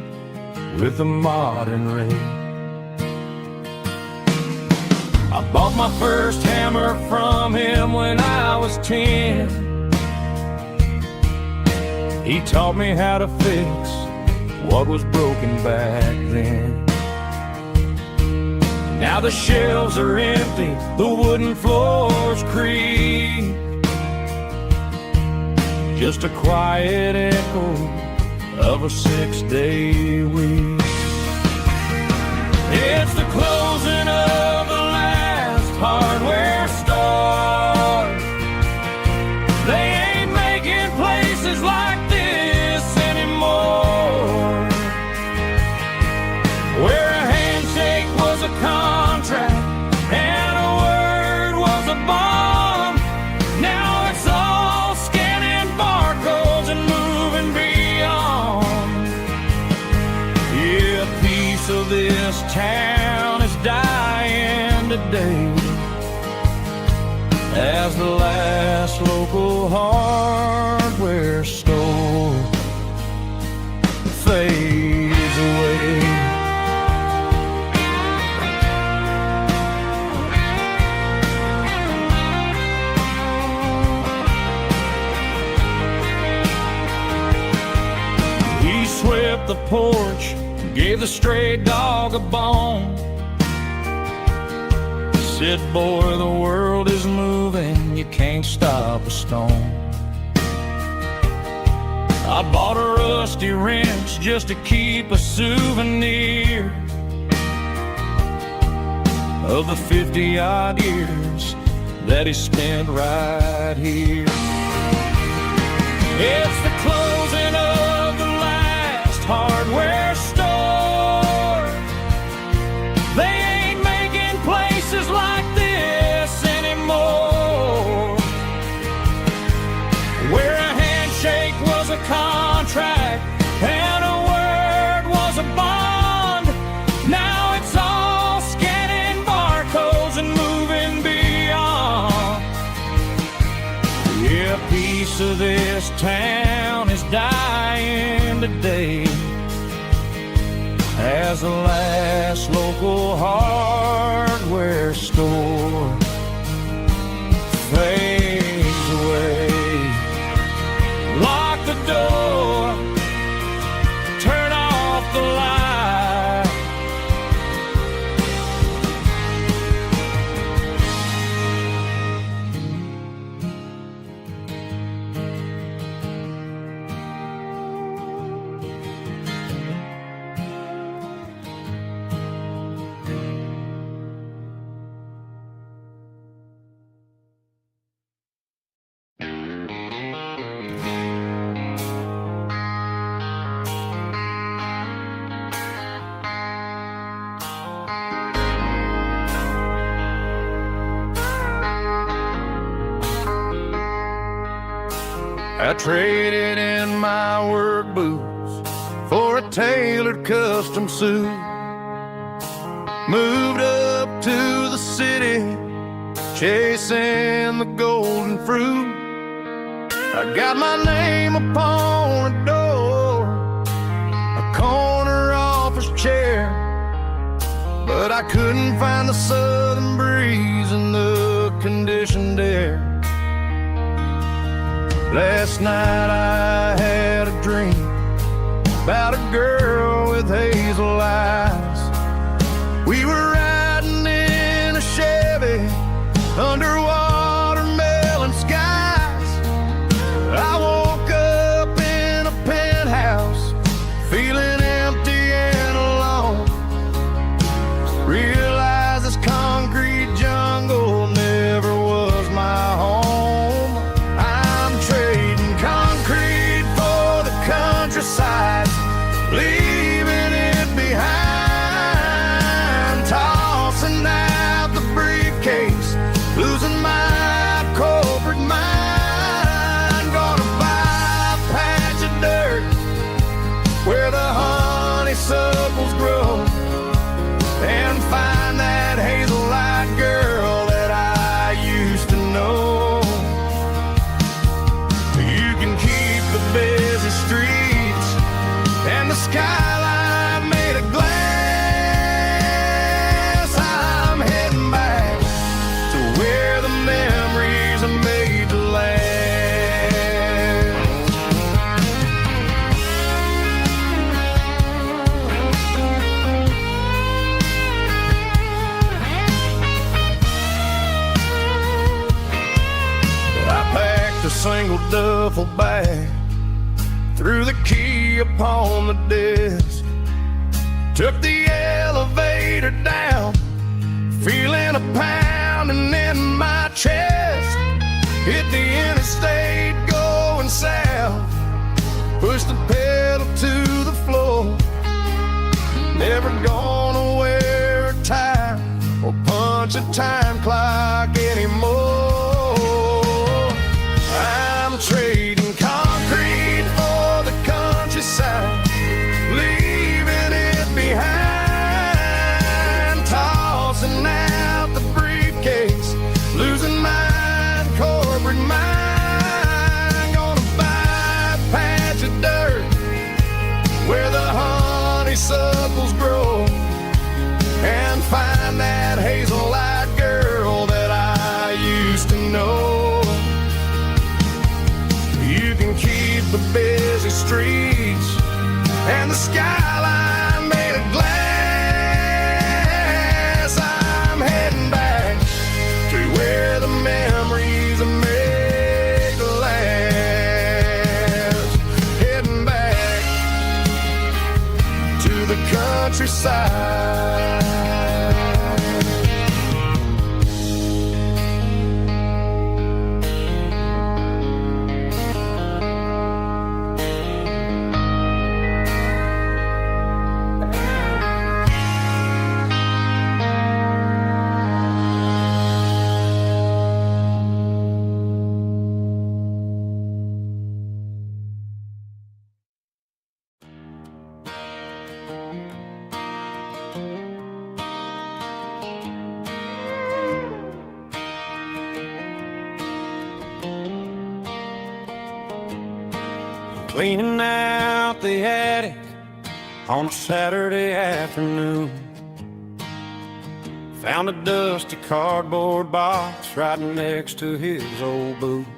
with the modern rate. I bought my first hammer from him when I was 10. He taught me how to fix what was broken back then. Now the shelves are empty, the wooden floors creak, just a quiet echo of a 6-day week. It's the closing of the hardware store. They ain't making places like this anymore, where a handshake was a contract and a word was a bond. Now it's all scanning barcodes and moving beyond. Yeah, a piece of this town is dying today as the last local hardware store fades away. He swept the porch, gave the stray dog a bone, said, boy, the world is moving, you can't stop a stone. I bought a rusty wrench just to keep a souvenir of the 50-odd years that he spent right here. It's the closing of the last hardware store. They ain't making places like this anymore, where a handshake was a contract and a word was a bond. Now it's all scanning barcodes and moving beyond. Yeah, a piece of this town is dying today as the last local hardware store fades away. Lock the door, turn off the light. I traded in my work boots for a tailored custom suit. Moved up to the city, chasing the golden fruit. I got my name upon a door, a corner office chair, but I couldn't find the southern breeze in the conditioned air. Last night I had a dream about a girl with hazel eyes. We were riding in a Chevy under watermelon skies. I woke up in a penthouse feeling empty and alone. Realized this concrete jungle never was my home. I'm trading concrete for the countryside, leaving it behind, tossing out the briefcase, losing my corporate mind. Gonna buy a patch of dirt where the honeysuckles grow, and find that hazel-eyed girl that I used to know. You can keep the busy streets and the skyline made of glass. I'm heading back to where the memories are made to last. I packed a single duffel bag, threw the key upon the desk, took the elevator down, feeling a pounding in my chest. Hit the interstate going south, pushed the pedal to the floor. Never gonna wear a tie or punch a time clock anymore. I'm trading concrete for the countryside, leaving it behind, tossing out the briefcase, losing my corporate mind. Gonna buy a patch of dirt where the honeysuckles grow, and find that hazel-eyed girl that I used to know. You can keep the busy streets and the skyline made of glass. I'm heading back to where the memories are made to last. Heading back to the countryside. Cleaning out the attic on a Saturday afternoon, found a dusty cardboard box right next to his old boots.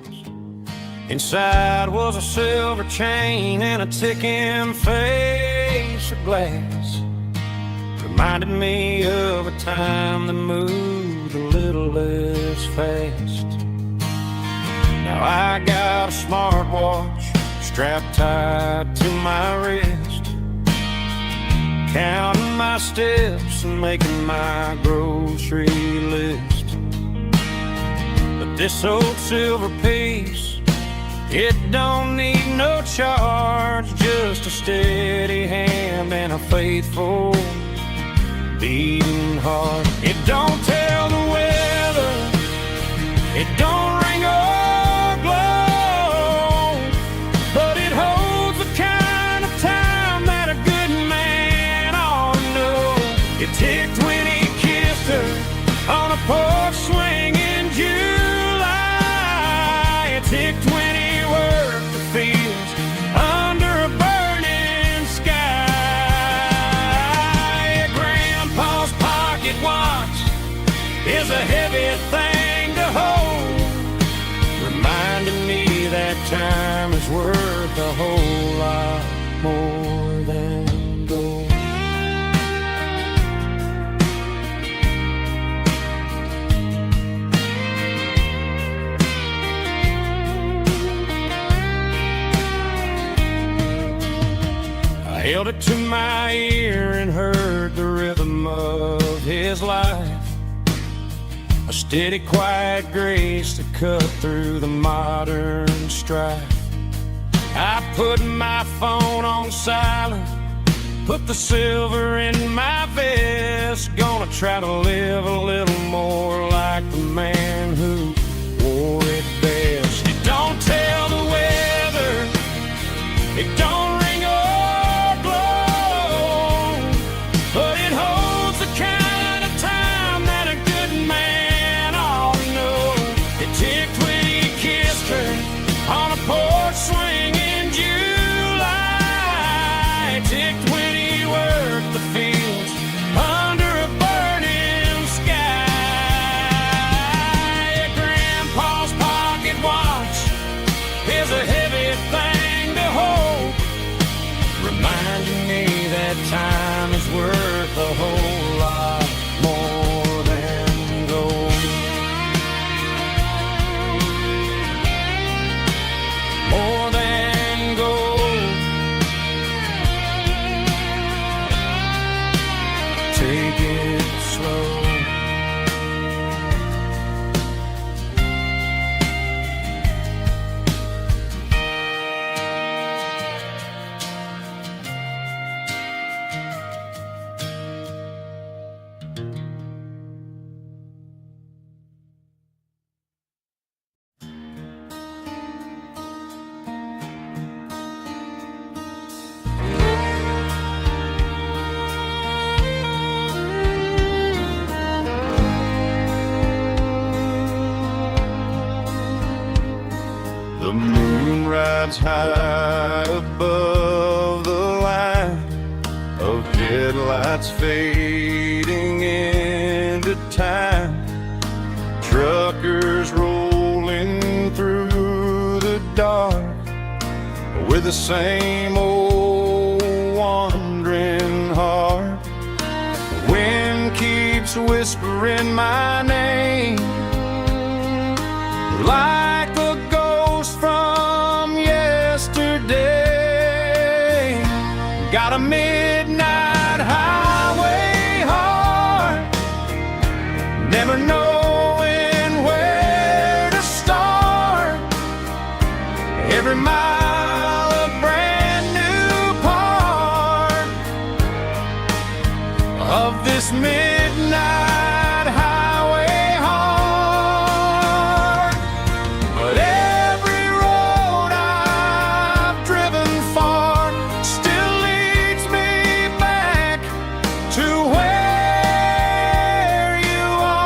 Inside was a silver chain and a ticking face of glass. Reminded me of a time that moved a little less fast. Now I got a smartwatch strapped tight to my wrist, counting my steps and making my grocery list. But this old silver piece, it don't need no charge, just a steady hand and a faithful beating heart. It don't tell the weather, it don't ring or glow, time is worth a whole lot more than gold. I held it to my ear and heard the rhythm of his life, a steady, quiet grace to cut through the modern strife. I put my phone on silent, put the silver in my vest. Gonna try to live a little more like the man who wore it best. It don't tell the weather, it don't ring or blow, but it holds the kind of time that a good man ought to know. It ticked when he kissed her on a porch swing in July. It ticked when he worked the fields under a burning sky. Yeah, Grandpa's pocket watch is a heavy thing to hold, reminding me that time is worth a whole lot more than gold. More than gold. Take it slow. The moon rides high above the line of headlights fading into time. Truckers rolling through the dark with the same old wandering heart. The wind keeps whispering my name like a ghost from yesterday. Got a midnight highway heart, never knowing where to start. Every mile a brand new part of this midnight highway heart. But every road I've driven far still leads me back to where you are.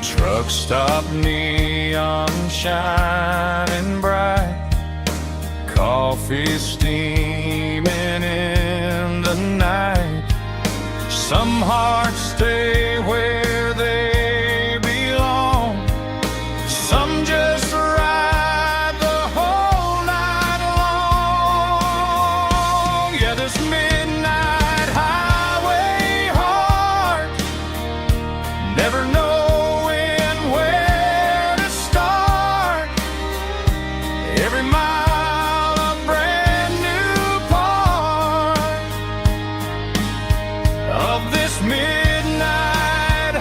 Truck stop, neon shining bright, coffee steaming in the night. Some hearts stay where they belong, some just ride the whole night long. Yeah, this midnight highway heart, never knowing where to start. Every mile a brand new part of this midnight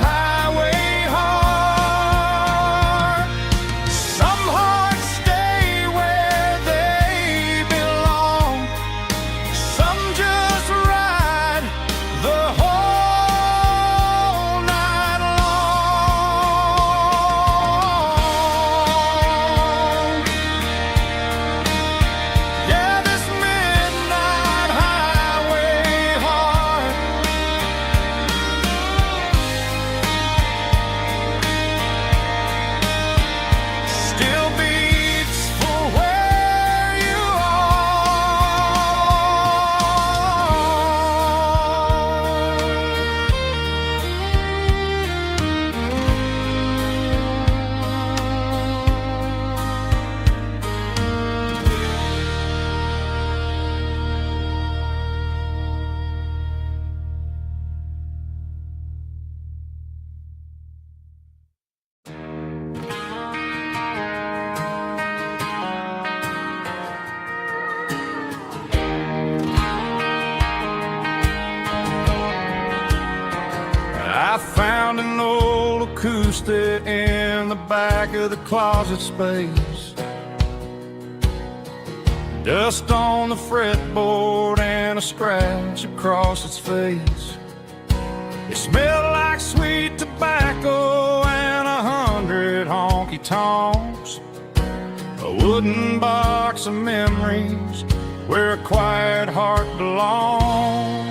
acoustic in the back of the closet space. Dust on the fretboard and a scratch across its face. It smelled like sweet tobacco and 100 honky-tonks. A wooden box of memories where a quiet heart belongs.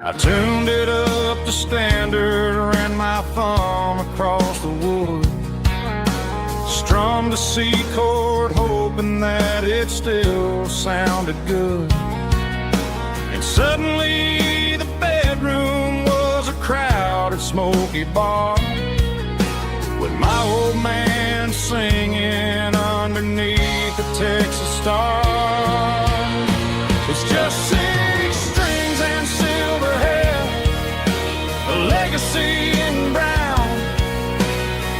I tuned it up to standard, ran my thumb across the wood, strummed a C chord hoping that it still sounded good. And suddenly the bedroom was a crowded smoky bar, with my old man singing underneath the Texas star. It's just 6 strings and silver hair, a legacy in brown,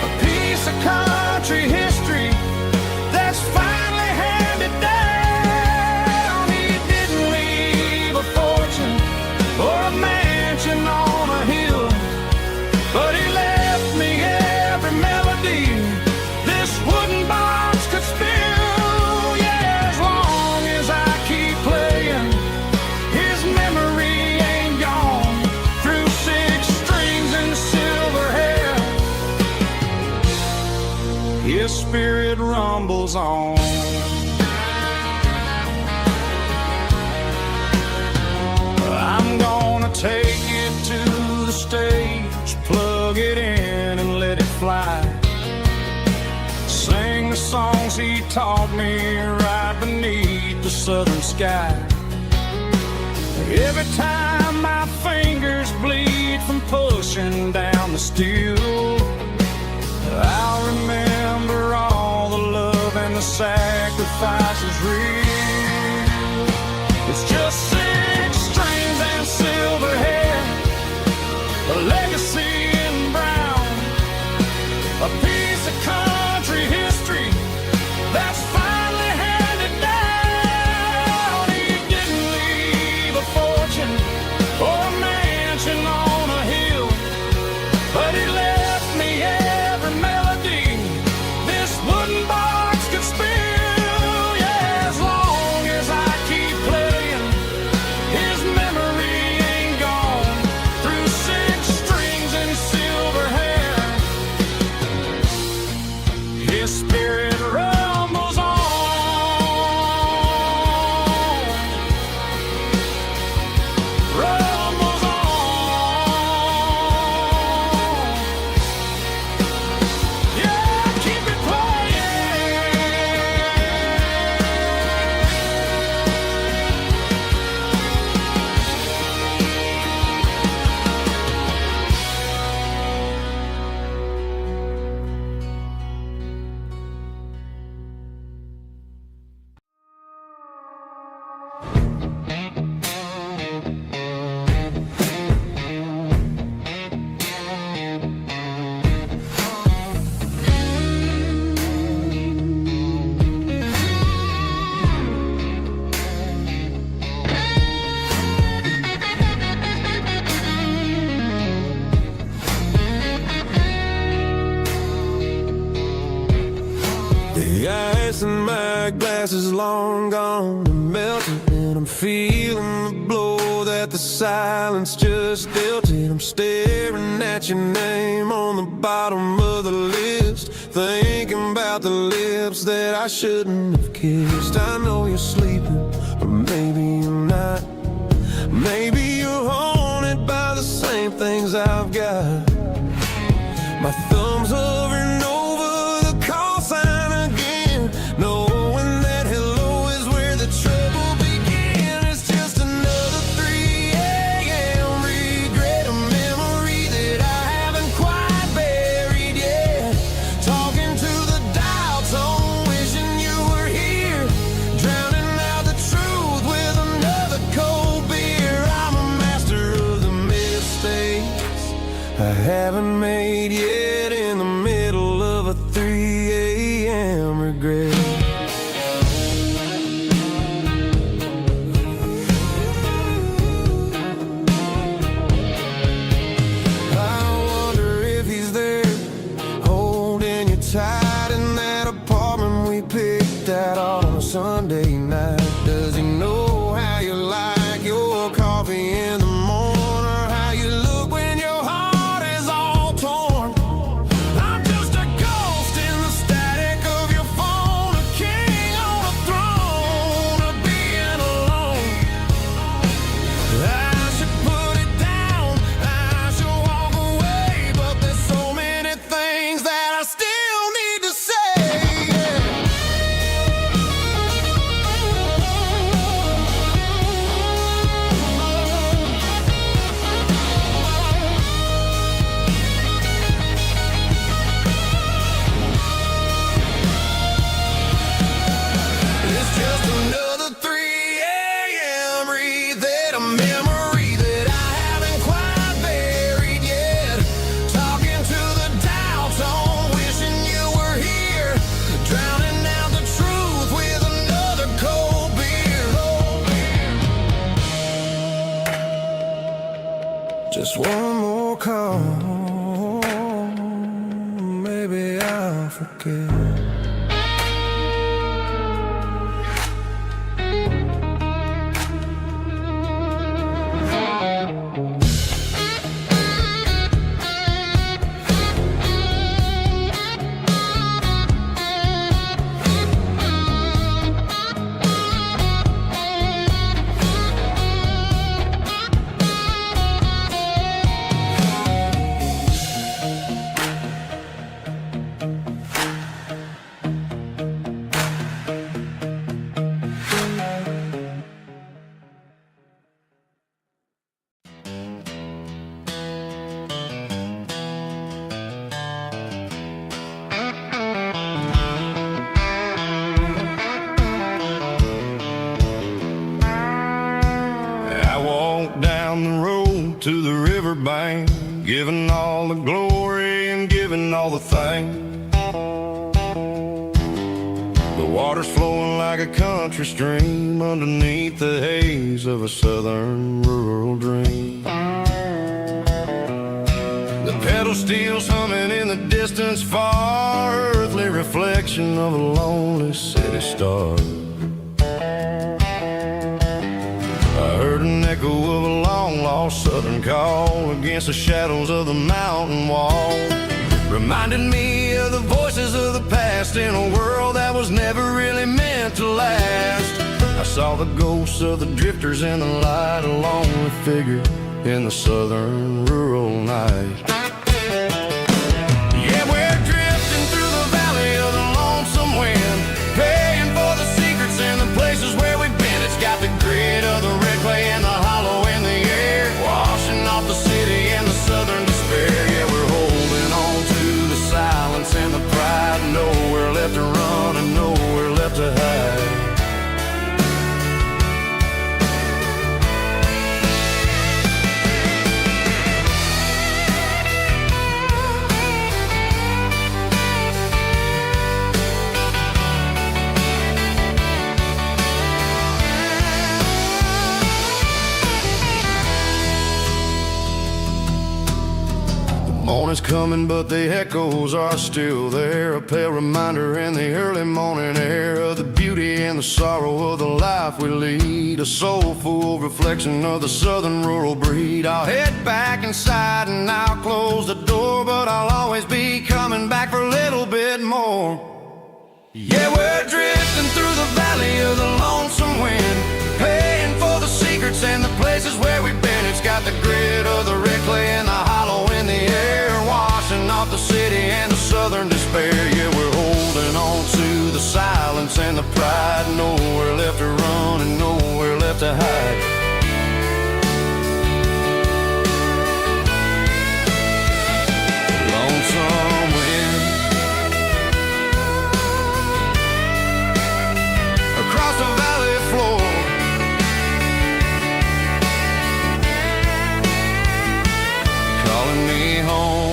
a piece of country history that's finally handed down. He didn't leave a fortune or a mansion on a hill, but he left me every melody this wooden box could spill. Yeah, as long as I keep playing, his memory ain't gone. Through 6 strings and silver hair, his spirit rumbles on. I'm gonna take it to the stage, plug it in and let it fly. Sing the songs he taught me right beneath the southern sky. Every time my fingers bleed from pushing down the steel, I'll remember all the love and the sacrifices real. It's just 6 strings and silver hair, a legacy in brown, a piece of country history that's finally handed down. He didn't leave a fortune or a mansion on a hill, but he left me every melody this wooden box could spill. Yeah, as long as I keep playing, his memory ain't gone. Through 6 strings and silver hair, his spirit rumbles on. Rumbles on. Yeah, keep it playing. The ice in my glass is long gone and melting, and I'm feeling the blow that the silence just dealt it. I'm staring at your name on the bottom of the list, thinking about the lips that I shouldn't have kissed. I know you're sleeping, but maybe you're not. Maybe you're haunted by the same things I've got. My thumb's hovering over the call sign again, knowing that hello is where the trouble began. It's just another 3 a.m. regret, a memory that I haven't quite buried yet. Talking to the dial tone, wishing you were here, drowning Sunday night? Does he know how you like your coffee in the morning, or how you look when your heart is all torn? I'm just a ghost in the static of your phone, a king on a throne of being alone. I should put it down, I should walk away, but there's so many things that I still need to say. It's just another 3 a.m. read that a memory that I haven't quite buried yet. Talking to the dial tone, wishing you were here, drowning out the truth with another cold beer. Just one more call, maybe I'll forget. I walked down the road to the riverbank, giving all the glory and giving all the thanks. The water's flowing like a country stream underneath the haze of a southern rural dream. The pedal steel's humming in the distance far, earthly reflection of a lonely city star. I heard an echo of a long-lost southern call against the shadows of the mountain wall. Reminded me of the voices of the past in a world that was never really meant to last. I saw the ghosts of the drifters in the light, a lonely figure in the southern rural night. Yeah, we're drifting through the valley of the lonesome wind, paying for the secrets and the places where we've been. It's got the grit of the red clay and the hollow in the air, washing off the city and the southern despair. Yeah, we're holding on to the silence and the pride, nowhere left to run and nowhere left to hide. Morning's coming, but the echoes are still there, a pale reminder in the early morning air of the beauty and the sorrow of the life we lead, a soulful reflection of the southern rural breed. I'll head back inside and I'll close the door, but I'll always be coming back for a little bit more. Yeah, we're drifting through the valley of the lonesome wind, paying for the secrets and the places where we've been. It's got the grit of the red clay and the hollow in the air, washing off the city and the southern despair. Yeah, we're holding on to the silence and the pride, nowhere left to run and nowhere left to hide. Lonesome wind across the valley floor, calling me home.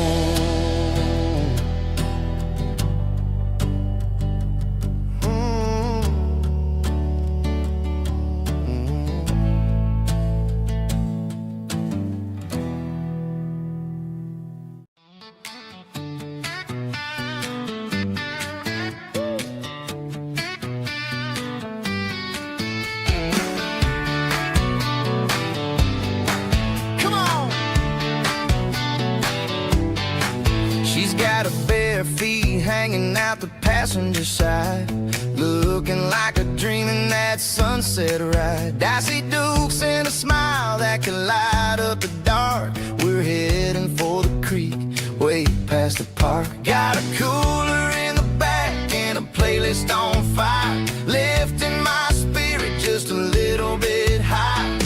bare feet hanging out the passenger side, looking like a dream in that sunset ride. Dicey dukes and a smile that can light up the dark. We're heading for the creek, way past the park. Got a cooler in the back and a playlist on fire, lifting my spirit just a little bit high.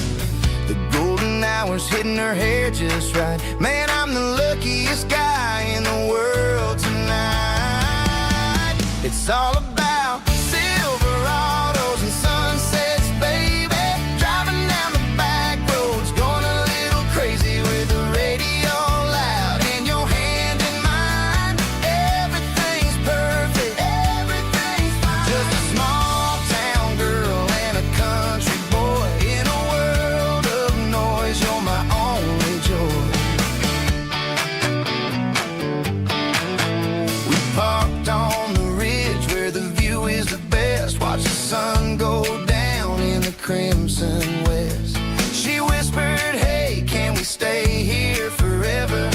The golden hours hitting her hair just right. Man, I'm the luckiest guy in the world tonight. It's all about Silverados and sunsets, baby. Driving down the back roads, going a little crazy with the radio loud and your hand in mine. Everything's perfect, everything's fine. Just a small town girl and a country boy in a world of noise. You're my only joy. We parked on the ridge where the view is the best. Watch the sun go down in the crimson west. She whispered, hey, can we stay here forever?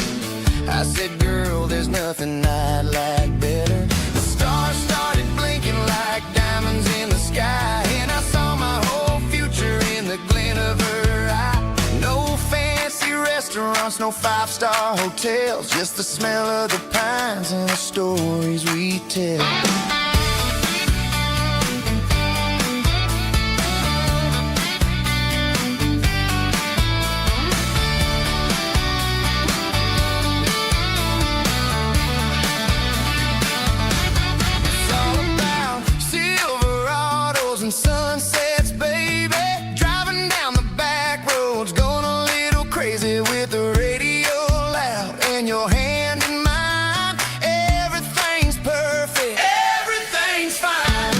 I said, girl, there's nothing I'd like better. The stars started blinking like diamonds in the sky, and I saw my whole future in the glint of her eye. No fancy restaurants, no five-star hotels, just the smell of the pines and the stories we tell. It's all about Silverados and sunsets, baby. Driving down the back roads, going a little crazy with the radio loud and your hand in mine. Everything's perfect, everything's fine.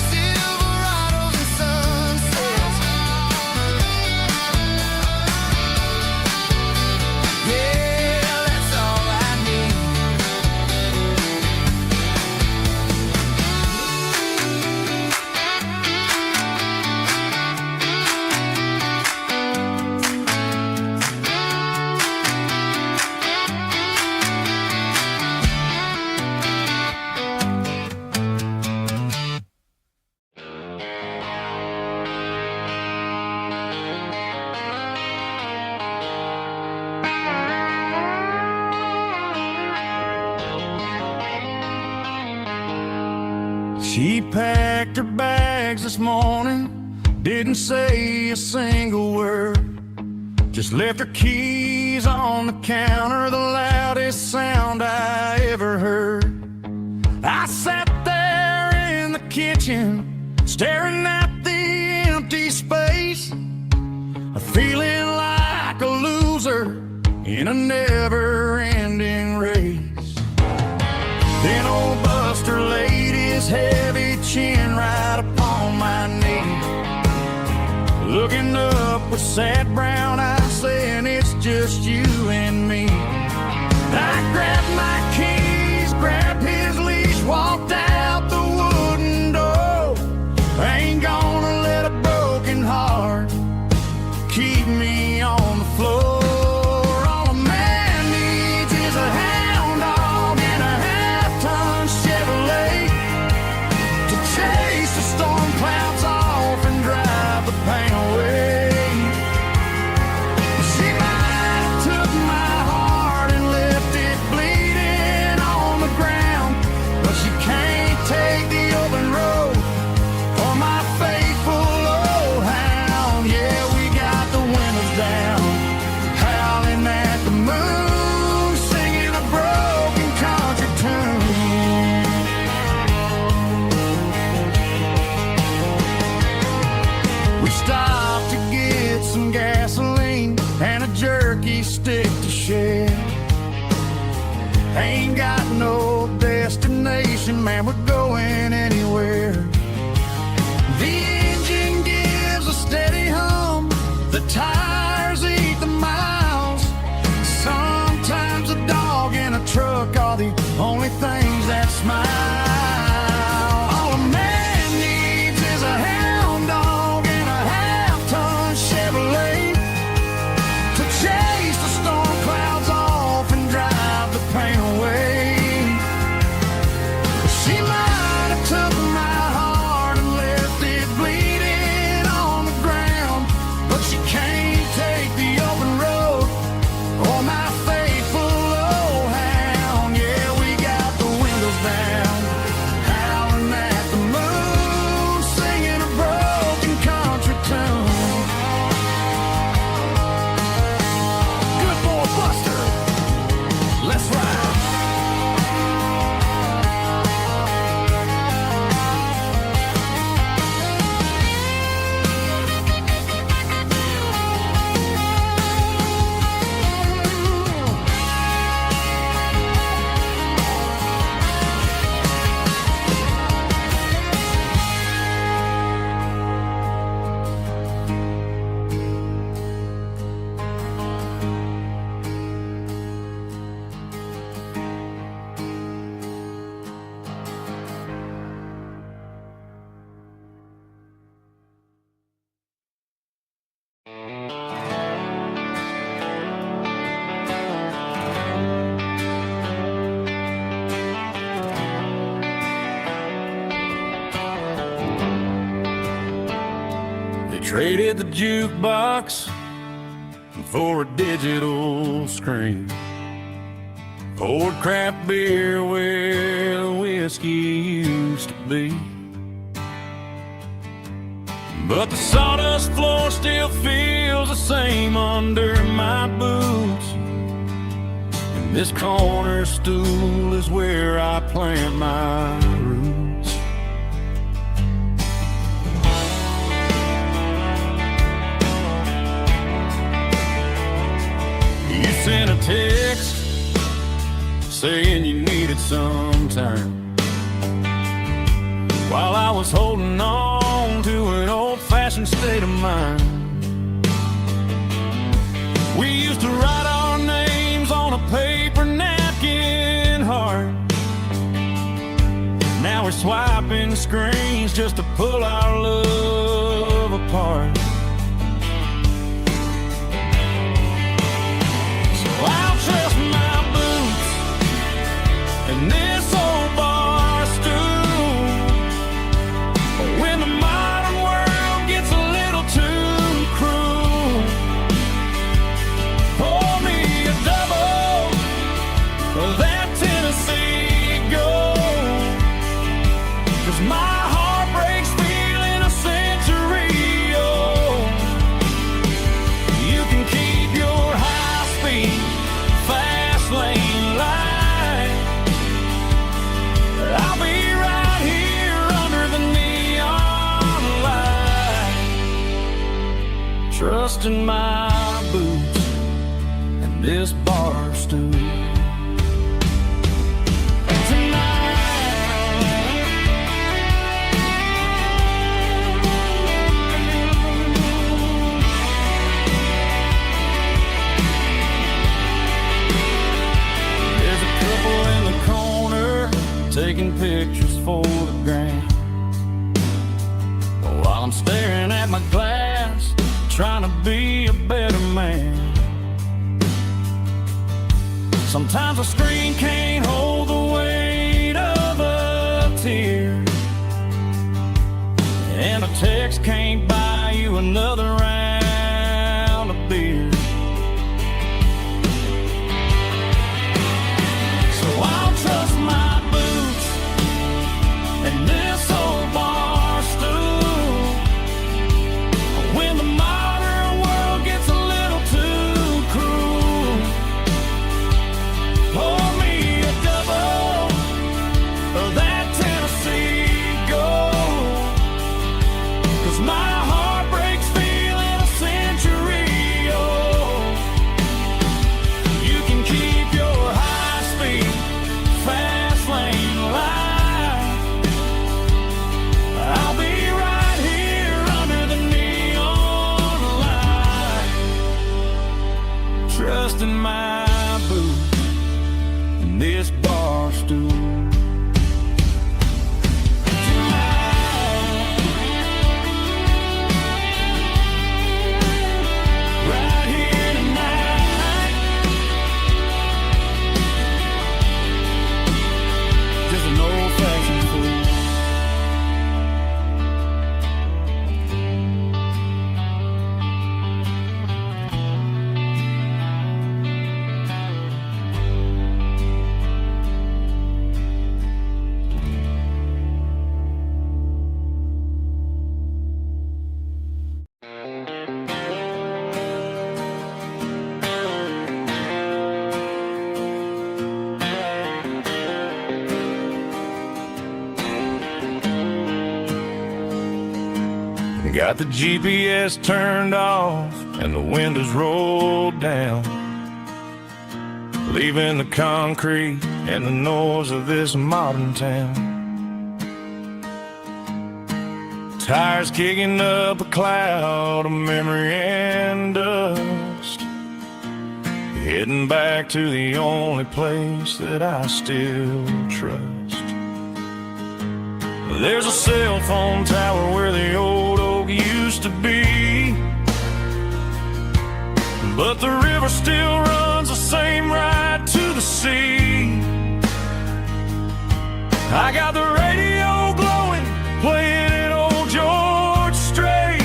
Silverados and sunsets. Yeah, that's all I need. She packed her bags this morning, didn't say a single word, just left her keys on the counter, the loudest sound I ever heard. I sat there in the kitchen, staring at the empty space, feeling like a loser in a never-ending race. Then old Buster laid his heavy chin right upon my knee, looking up with sad brown eyes, saying it's just you and me. I grabbed my keys, grabbed his leash, walked out the wooden door. I ain't gonna let a broken heart keep me on the floor. All a man needs is a hound dog and a half-ton Chevrolet to chase the storm clouds off and drive the pain away. She might have took my heart and left it bleeding on the ground, but she can't take the open road for my faithful old hound. Yeah, we got the windows down, howling at the moon, singing a broken country tune. We stopped to get some gasoline and a jerky stick to share. Ain't got no destination, man, we're going anywhere. The engine gives a steady hum, the tires eat the miles. Sometimes a dog and a truck are the only things that smile. All a man needs is a hound dog and a half-ton Chevrolet Traded the jukebox for a digital screen. Poured craft beer where the whiskey used to be. But the sawdust floor still feels the same under my boots. And this corner stool is where I plant my roots. You sent a text saying you needed some time, while I was holding on to an old-fashioned state of mind. We used to write our names on a paper napkin heart. Now we're swiping screens just to pull our love apart. So I'll trust my boots and this old bar stool. When the modern world gets a little too cruel, pour me a double of that Tennessee Gold. 'Cause my heart breaks feeling a century old. You can keep your high-speed, fast lane light. I'll be right here under the neon light, trusting my boots and this bar stool. There's a couple in the corner taking pictures for the gram, while I'm staring at my glass, trying to be a better man. Sometimes a screen can't hold the weight of a tear, and a text can't buy you another round of beer. So I'll trust my boots and this old bar stool. When the modern world gets a little too cruel, pour me a double of that Tennessee Gold. 'Cause my heart breaks feeling a century old. You can keep your high-speed, fast lane light. I'll be right here under the neon light, trusting my boots and this bar stool. Right here tonight, just an old-fashioned fool. Got the GPS turned off and the windows rolled down, leaving the concrete and the noise of this modern town. Tires kicking up a cloud of memory and dust, heading back to the only place that I still trust. There's a cell phone tower where the old oak used to be, but the river still runs the same right to the sea. I got the radio glowing, playing an old George Strait,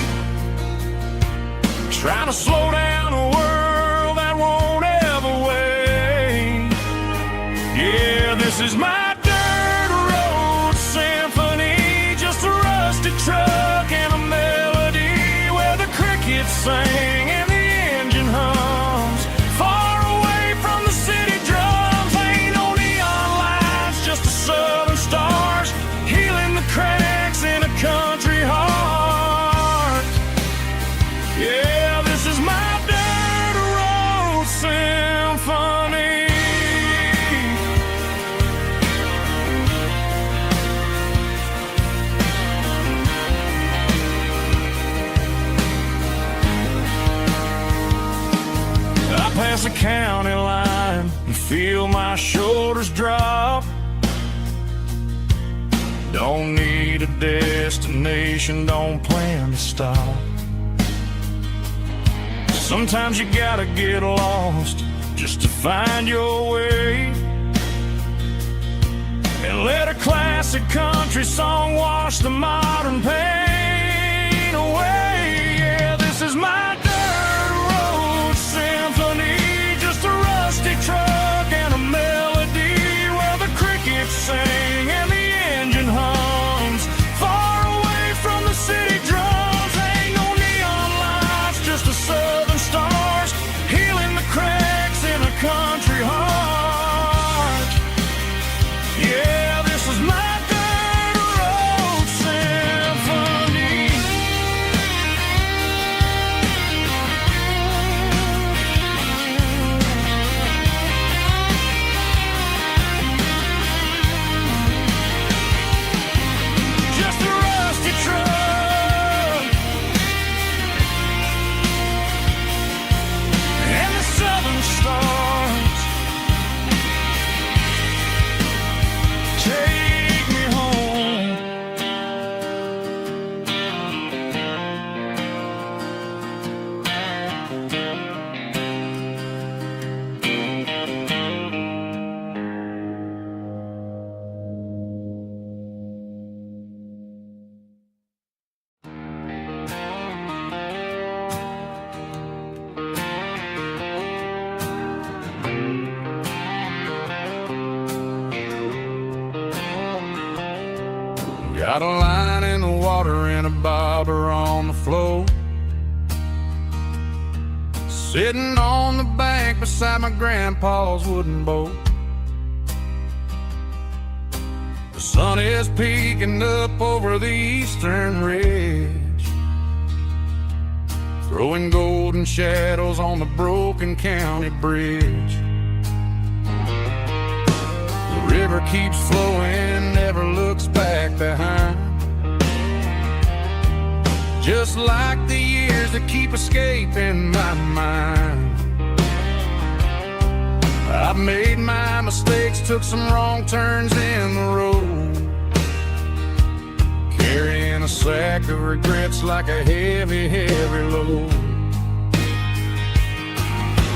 county line and feel my shoulders drop. Don't need a destination, don't plan to stop. Sometimes you gotta get lost just to find your way, and let a classic country song wash the modern pain away. Yeah, this is my dirt road symphony, just a rusty truck and a melody where the crickets sing and the engine hums far away from the city drums. Ain't no neon lights, just the southern stars healing the cracks in a country heart. Yeah, this is my dirt road symphony. Just a rusty truck and the southern stars take me home. Got a line in the water and a bobber on the floor, sitting on the bank beside my grandpa's wooden boat. The sun is peeking up over the eastern ridge, throwing golden shadows on the broken county bridge. The river keeps flowing, never looks back behind, just like the years that keep escaping my mind. I've made my mistakes, took some wrong turns in the road, carrying a sack of regrets like a heavy, heavy load.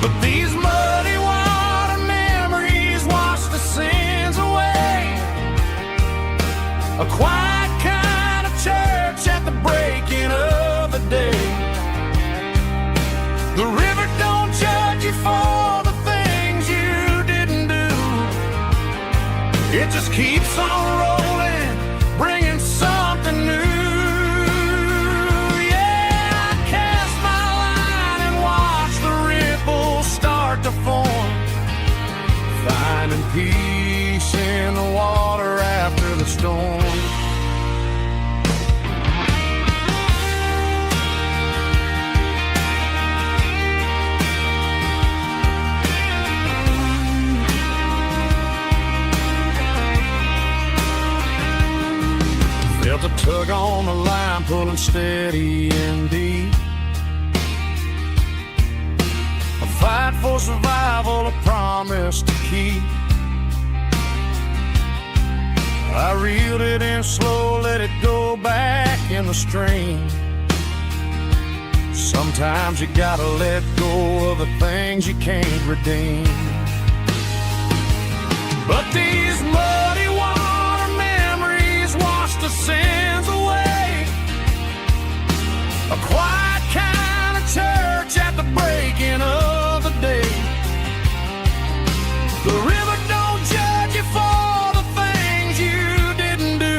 But these muddy water memories wash the sins away. A quiet kind of church at the breaking of the day. The river don't judge you for the things you didn't do. It just keeps on rolling, bringing something new. Yeah, I cast my line and watch the ripples start to form, finding peace in the water after the storm. Felt a tug on the line, pulling steady and deep. A fight for survival, a promise to keep. I reeled it in slow, let it go back in the stream. Sometimes you gotta let go of the things you can't redeem. But these muddy water memories wash the sins away. A quiet kind of church at the breaking of the day. The river don't judge you for the things you didn't do.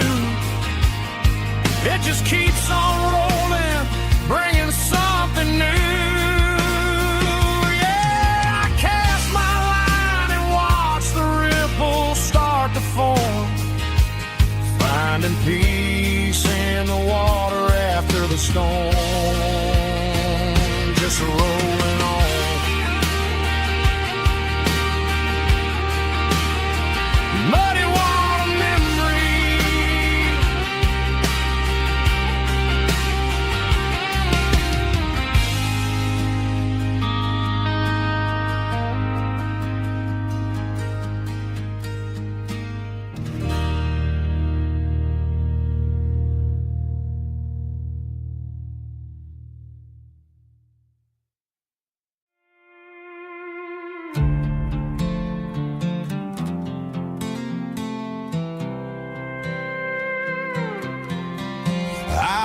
It just keeps on rolling, bringing something new. Yeah, I cast my line and watch the ripples start to form, finding peace in the water after the storm. Just rolling on. Muddy water memory.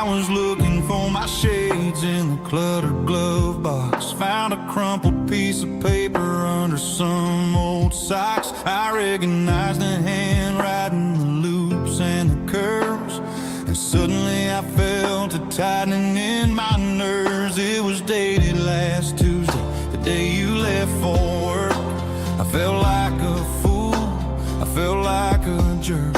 was looking for my shades in the cluttered glove box. Found a crumpled piece of paper under some old socks. I recognized the handwriting, the loops and the curves, and suddenly I felt a tightening in my nerves. It was dated last Tuesday, the day you left for work. I felt like a fool, I felt like a jerk.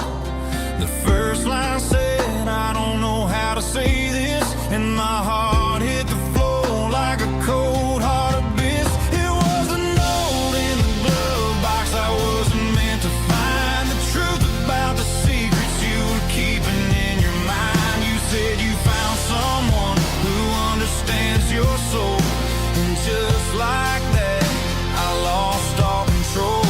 The first line said, I don't know how to say this, and my heart hit the floor like a cold hard abyss. It was a note in the glove box. I wasn't meant to find the truth about the secrets you were keeping in your mind. You said you found someone who understands your soul, and just like that, I lost all control.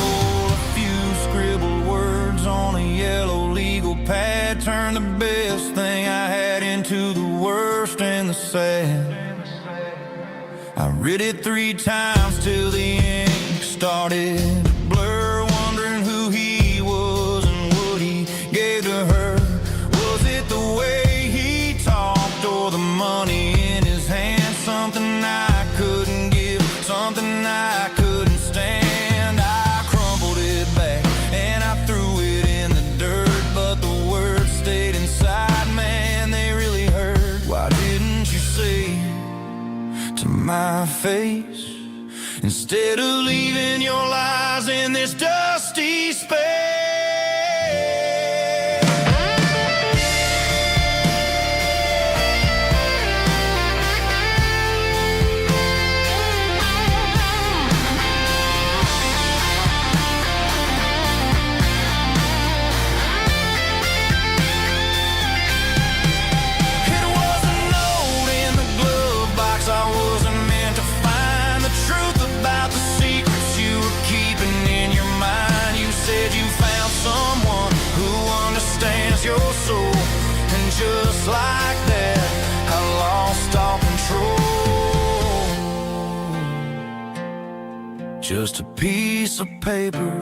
A few scribbled words on a yellow legal pad turned the best thing I had into the worst and the sad. I read it 3 times till the ink started to blur, wondering who he was and what he gave to her. Was it the way he talked or the money in his hand? Something I couldn't give, something I couldn't stand. I crumpled it back and I threw it in the dirt, but the words stayed inside, man, they really hurt. Why didn't you say to my face, instead of leaving your lies in this dusty space? Your soul, and just like that, I lost all control. Just a piece of paper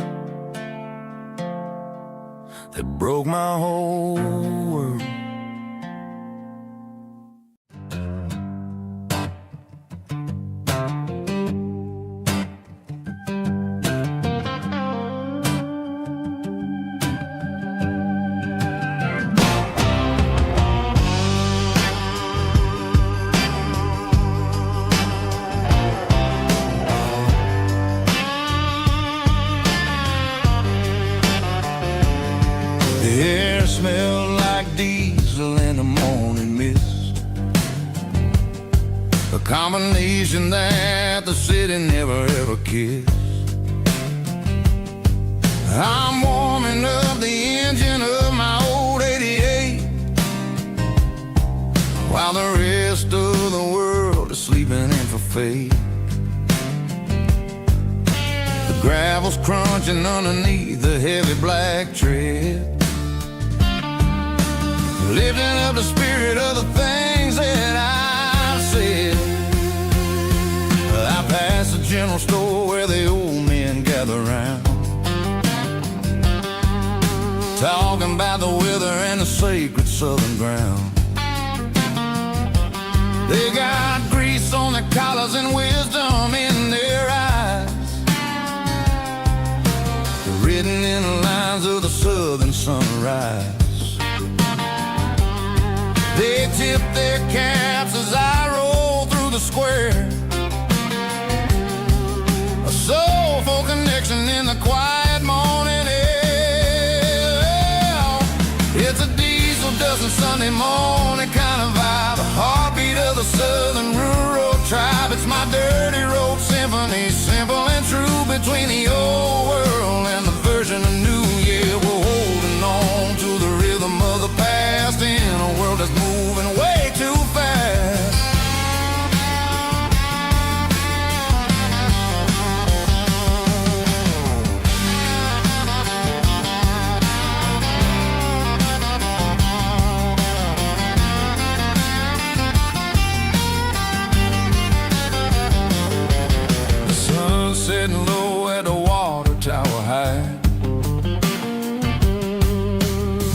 that broke my whole world. The air smelled like diesel in the morning mist, a combination that the city never ever kissed. I'm warming up the engine of my old 88, while the rest of the world is sleeping in for fate. The gravel's crunching underneath the heavy black tread, lifting up the spirit of the things that I've said. I passed the general store where the old men gather round, talking about the weather and the sacred southern ground. They got grease on their collars and wisdom in their eyes, written in the lines of the southern sunrise. They tip their caps as I roll through the square, a soulful connection in the quiet morning air. It's a diesel dusting Sunday morning kind of vibe, a heartbeat of the southern rural tribe. It's my dirty road symphony, simple and true, between the old world and the version of new. Yeah, we're holding on to the rhythm of the past in a world that's moving way too fast. The sun's setting low at the water tower high,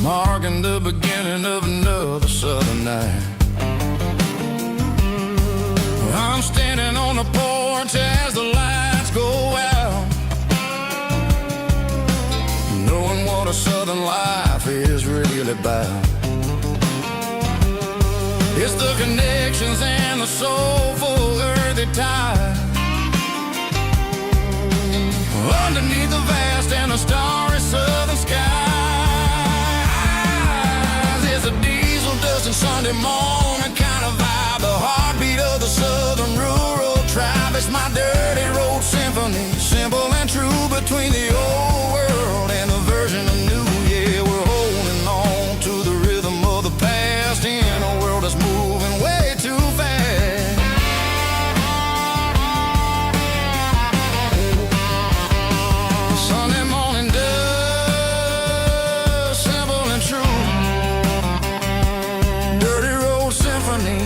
marking the beginning of another southern night. I'm standing on the porch as the lights go out, knowing what a southern life is really about. It's the connections and the soulful earthy tide underneath the vast and the starry southern skies. It's a diesel dusting Sunday morning kind of vibe, the heartbeat of the southern rural tribe. It's my dirty road symphony, simple and true between the old world and the version of new. Yeah, we're holding on to the rhythm of the past in a world that's moving way too fast. Sunday morning dust, simple and true, dirty road symphony.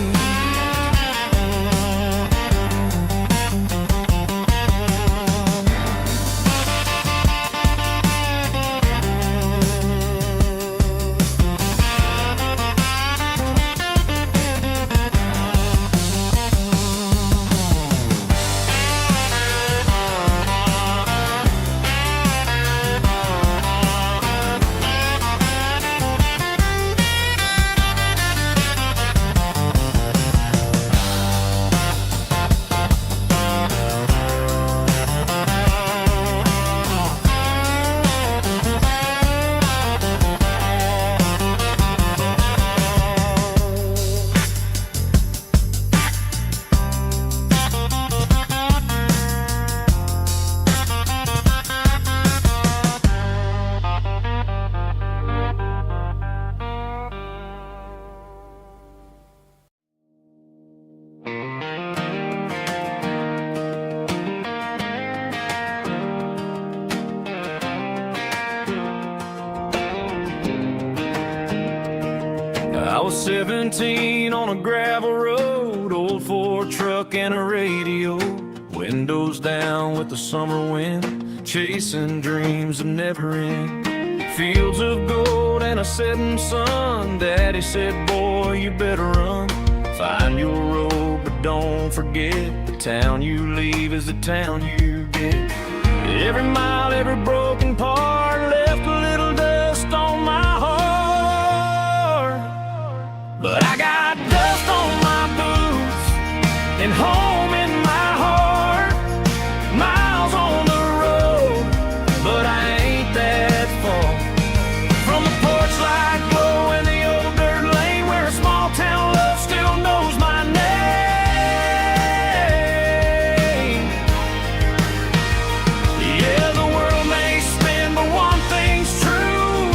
I was 17 on a gravel road, old Ford truck and a radio, windows down with the summer wind, chasing dreams that never end. Fields of gold and a setting sun. Daddy said, boy, you better run. Find your road, but don't forget, the town you leave is the town you get. Every mile, every broken part left a little dust on my heart. But I got dust on my boots and home in my heart. Miles on the road, but I ain't that far from the porch light glow in the old dirt lane where a small town love still knows my name. Yeah, the world may spin, but one thing's true.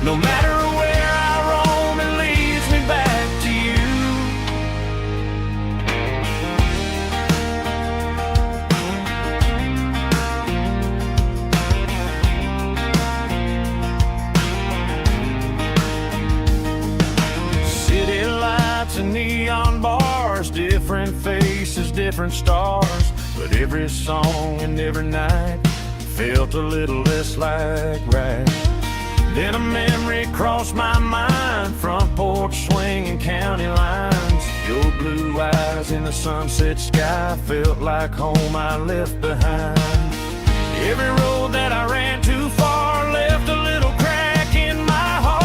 No matter where I roam, it leads me back to you. City lights and neon bars, different faces, different stars, but every song and every night felt a little less like right. Then a memory crossed my mind, front porch swinging county lines. Your blue eyes in the sunset sky felt like home I left behind. Every road that I ran too far left a little crack in my heart.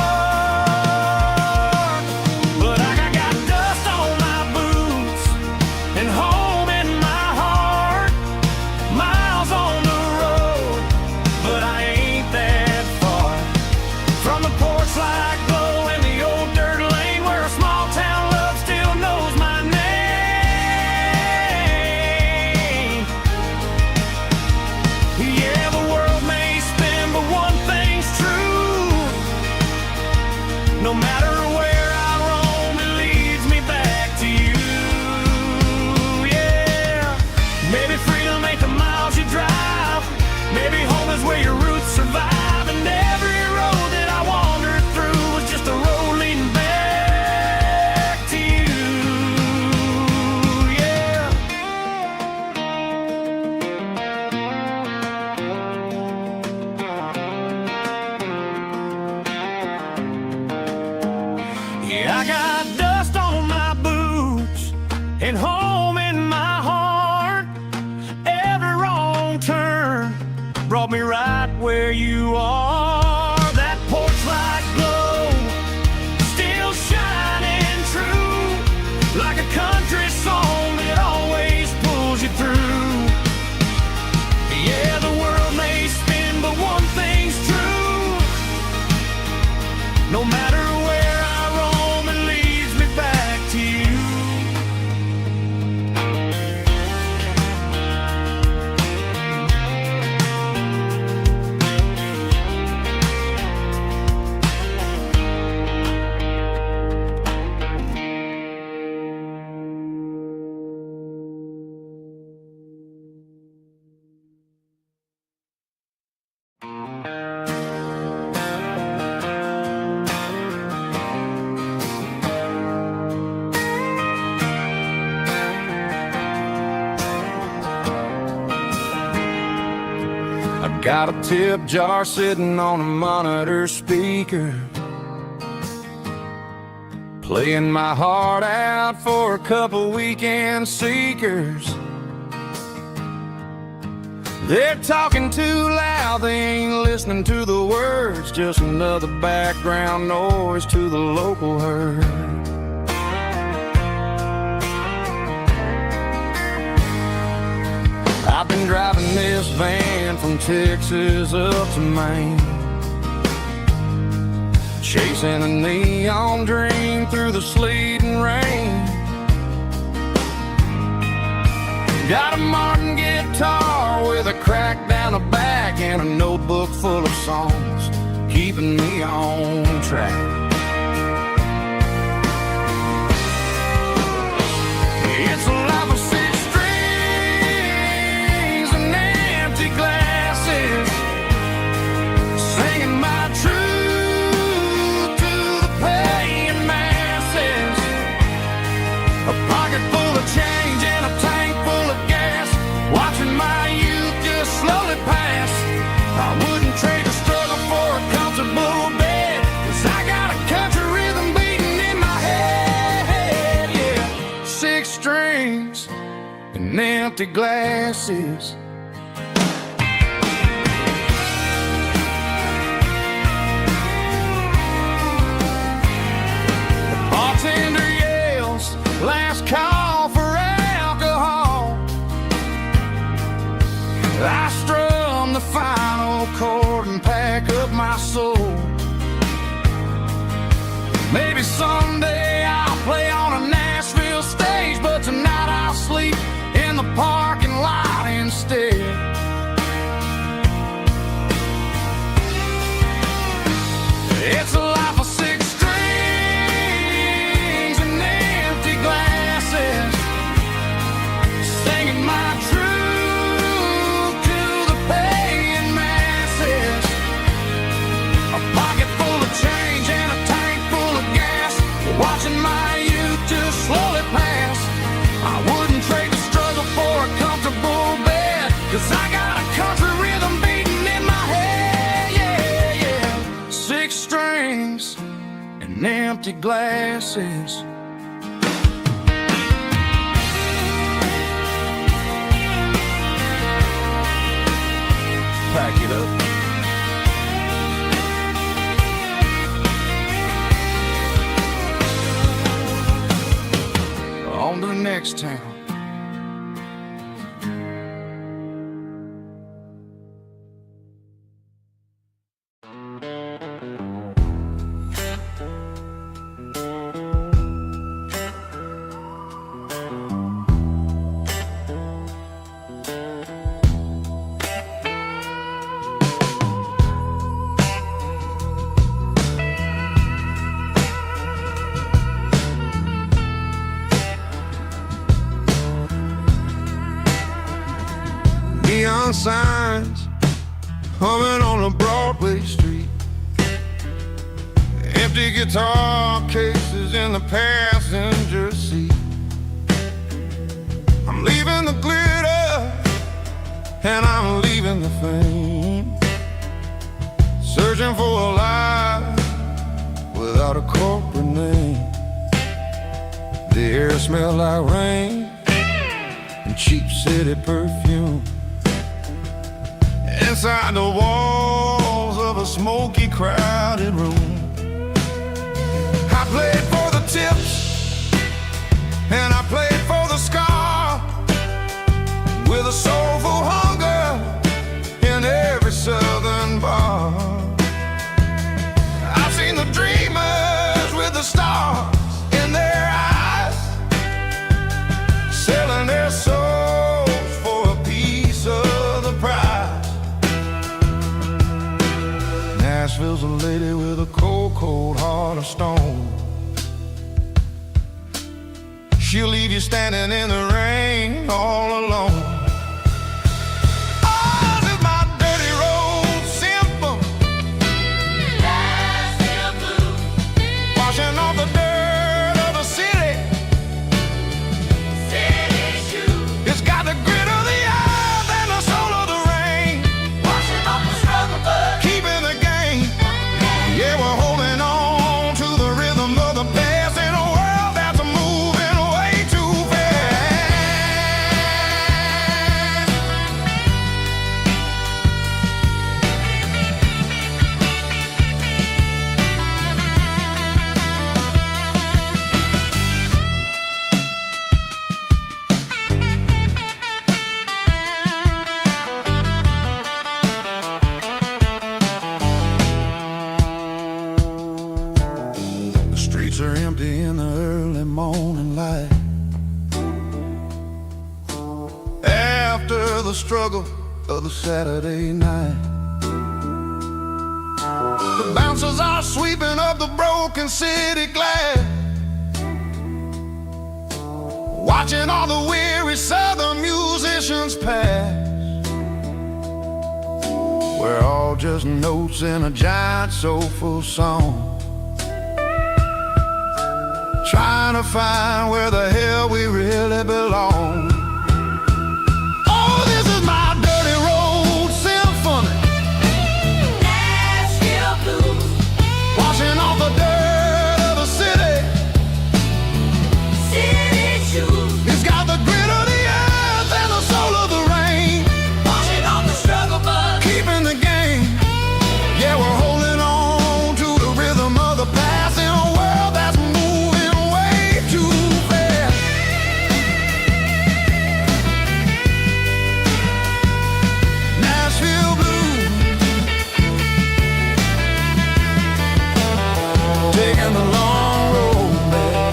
But I got dust on my boots and home in my heart. Miles on the road, but I ain't that far from the porch light glow in the old dirt lane where a small town love still knows my name. Yeah, the world may spin, but one thing's true. No matter where I roam, it leads me back to you. Yeah, maybe freedom ain't the miles you drive. Maybe home is where your roots survive. And every road that I wandered through was just a road leading back to you. Yeah. Yeah, I got dust on my boots where you are. That porch light glow, still shining true, like a country song that always pulls you through. Yeah, the world may spin, but one thing's true. No matter where I roam, it leads me back to you. Got a tip jar sitting on a monitor speaker, playing my heart out for a couple weekend seekers. They're talking too loud, they ain't listening to the words, just another background noise to the local herd. I've been driving this van from Texas up to Maine, chasing a neon dream through the sleet and rain. Got a Martin guitar with a crack down the back and a notebook full of songs, keeping me on track. It's a life of six strings and empty glasses, singing my truth to the paying masses. A pocket full of change and a tank full of gas, watching my youth just slowly pass. I wouldn't trade the struggle for a comfortable bed, 'cause I got a country rhythm beating in my head, yeah. Six strings and empty glasses. The bartender yells, last call for alcohol. I strum the final chord and pack up my soul. Maybe someday I'll play on a Nashville stage, but tonight I'll sleep in the parking lot instead. It's a life of six strings and empty glasses, singing my truth to the paying masses. A pocket full of change and a tank full of gas, watching my youth just slowly pass. I wouldn't trade the struggle for a comfortable bed, 'cause I got a country rhythm beating in my head, yeah, yeah. Six strings and empty glasses. Pack it up. On to the next town. Neon signs humming on a Broadway street, empty guitar cases in the passenger seat. I'm leaving the glitter and I'm leaving the fame, searching for a life without a corporate name. The air smells like rain and cheap city perfume. Inside the walls of a smoky, crowded room. I played for the tips, and I played for the scar, with a soulful hunger in every southern bar. I've seen the dreamers with the stars in their eyes, selling their souls for a piece of the prize. Nashville's a lady with a cold, cold heart of stone. She'll leave you standing in the rain all alone. Oh, this is my dirty road symphony. Nashville blues. Washing off the dirt of the city. City shoes. It's got the grit of the earth and the soul of the rain. Washing off the struggle, but keeping the game. Yeah, we're holding on to the rhythm of the past in a world that's moving way too fast. The streets are empty in the early morning light, after the struggle of the Saturday night. The bouncers are sweeping up the broken city glass, watching all the weary southern musicians pass. We're all just notes in a giant soulful song, trying to find where the hell we really belong. Oh, this is my dirty road symphony. Nashville blues. Washing off the dirt of the city. City shoes. It's got the grit of the earth and the soul of the rain. Washing off the struggle, but keeping the game. Yeah, we're holding on to the rhythm of the past in a world that's moving way too fast. Nashville blues, taking the long road back.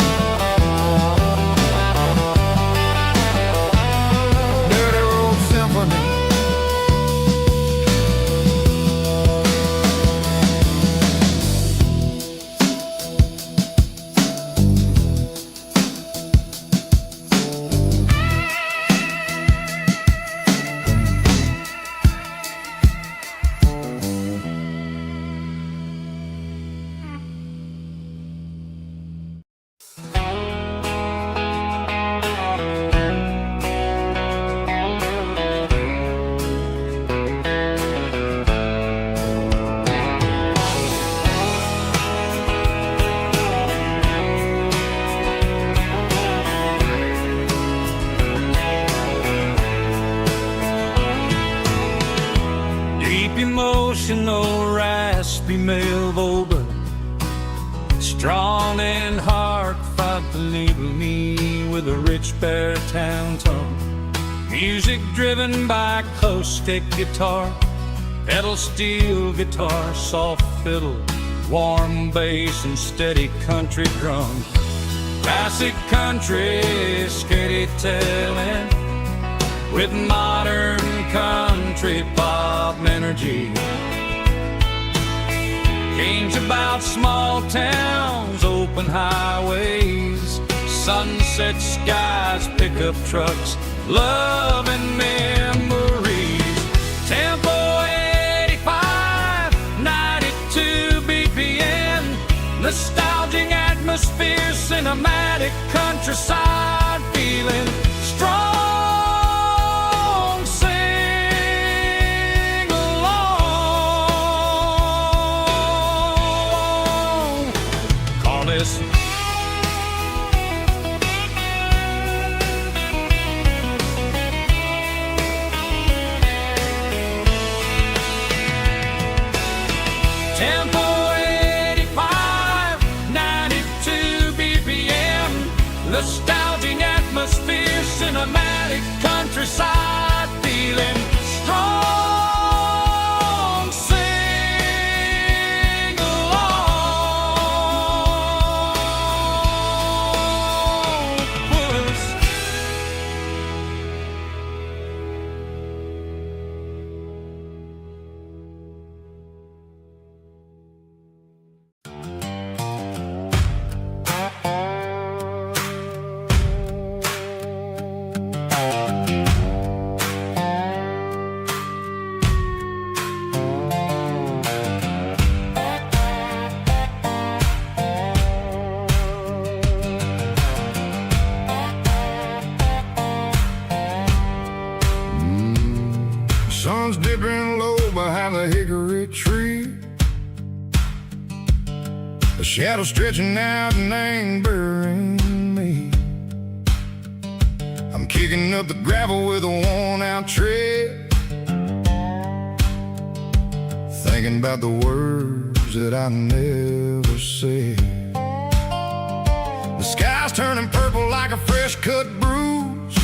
Dirty road symphony. Deep emotional, raspy male vocal, strong in heart, fight to label me with a rich baritone tone. Music driven by acoustic guitar, pedal steel guitar, soft fiddle, warm bass and steady country drum. Classic country storytelling with modern country pop energy. Games about small towns, open highways, sunset skies, pickup trucks, love and memories. Tempo 85, 92 BPM, nostalgic atmosphere, cinematic countryside feeling strong. Sing along. Call this every side, feeling strong. Sing along with us. Sun's dipping low behind the hickory tree. The shadow stretching out and angering me. I'm kicking up the gravel with a worn-out tread, thinking about the words that I never said. The sky's turning purple like a fresh-cut bruise.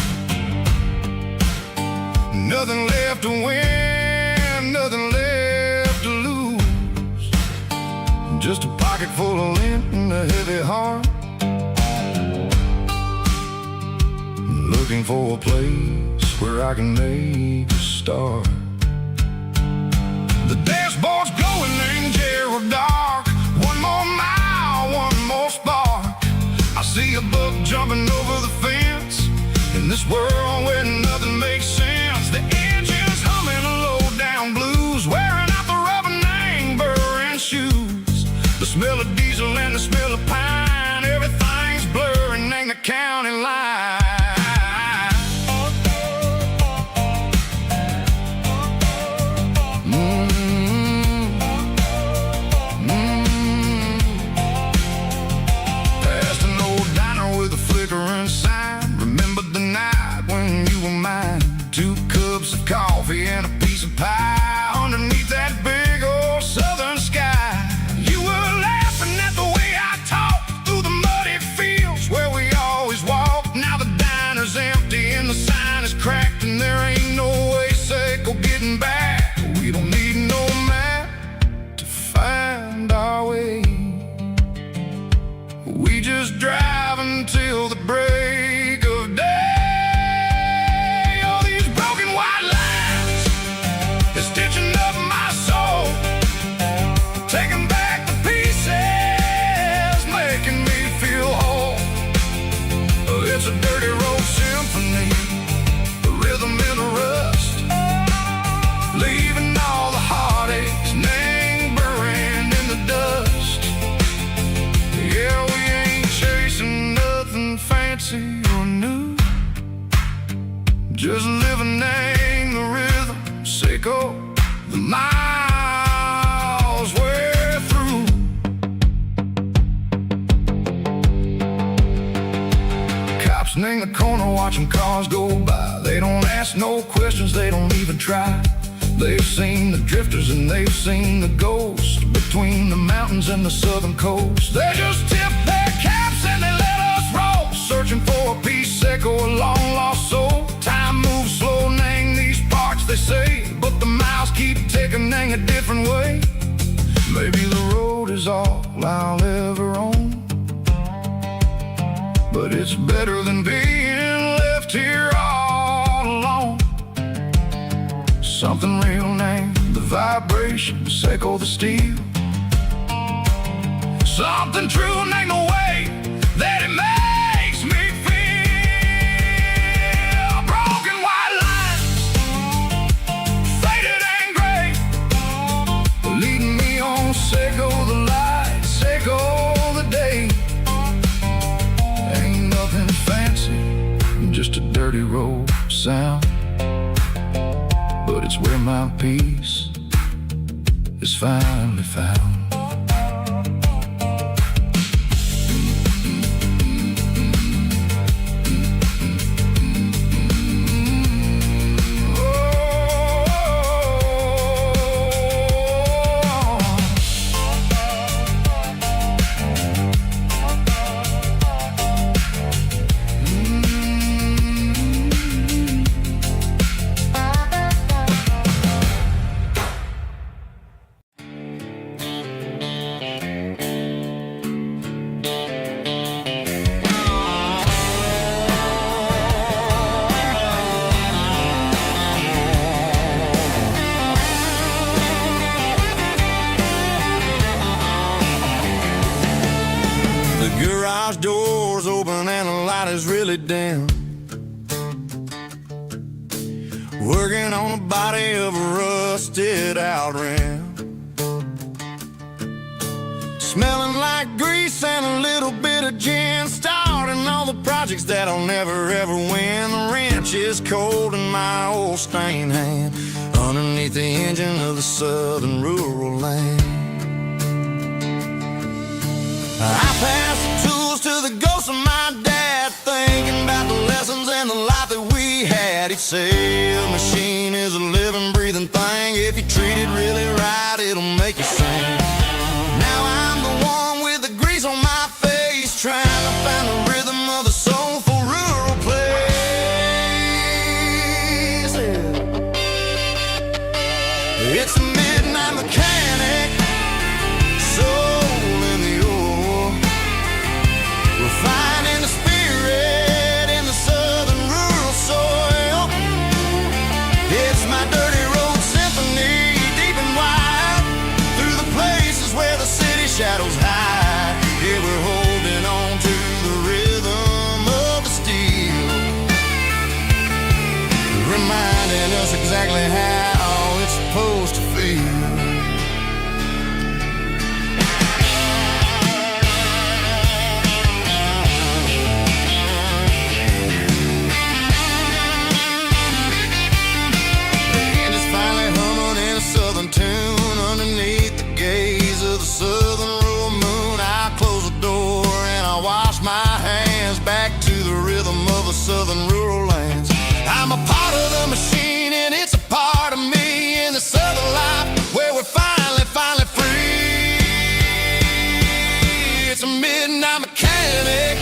Nothing left to win, nothing left to lose. Just a pocket full of lint and a heavy heart, looking for a place where I can make a start. The dashboard's glowing in Gerald dark. One more mile, one more spark. I see a buck jumping over the fence in this world where nothing makes sense. The engine's humming a low-down blues, wearing out the rubber-nang burring shoes. The smell of diesel and the smell of pine, everything's blurring in the county line. Past an old diner with a flickering sign. Remember the night when you were mine. 2 cups of coffee and a piece of pie underneath that big old southern sky. You were laughing at the way I talked through the muddy fields where we always walked. Now the diner's empty and the sign is cracked, and there ain't no way safe or getting back. We don't need no map to find our way. We just drive until the break of day. Stitching up my soul, taking back the pieces, making me feel whole. It's a dirty road symphony, a rhythm in a rust, leaving all the heartaches lingering in the dust. Yeah, we ain't chasing nothing fancy or new, just living in the rhythm. Sicko, the miles we're through. Cops in the corner watching cars go by. They don't ask no questions, they don't even try. They've seen the drifters and they've seen the ghosts between the mountains and the southern coast. They just tip their caps and they let us roll, searching for a piece, Sicko, a long lost soul. Time moves slow, nang these parts, they say, but the miles keep ticking a different way. Maybe the road is all I'll ever own, but it's better than being left here all alone. Something real named the vibration, Sicko the steel. Something true named the way that it makes me feel. Broken white lines, faded and gray, leading me on, Sicko the light, Sicko the day. Ain't nothing fancy, just a dirty road sound, but it's where my peace is finally found. garage door's open and the light is really dim. Working on the body of a rusted out rim. Smelling like grease and a little bit of gin. Starting all the projects that'll never ever win. The wrench is cold in my old stained hand underneath the engine of the southern rural land. I pass the tools to the ghost of my dad, thinking about the lessons and the life that we had. He'd say a machine is a living, breathing thing. If you treat it really right, it'll make you sing. Now I'm the one with the grease on my face, trying to find the rhythm of the soulful rural place. It's a midnight mechanic, soul in the ore, refining the spirit in the southern rural soil. It's my dirty road symphony, deep and wide, through the places where the city shadows hide. Yeah, we're holding on to the rhythm of the steel, reminding us exactly how it's supposed to feel. Tune underneath the gaze of the southern rural moon. I close the door and I wash my hands back to the rhythm of the southern rural lands. I'm a part of the machine and it's a part of me in this other life where we're finally free. It's a midnight mechanic,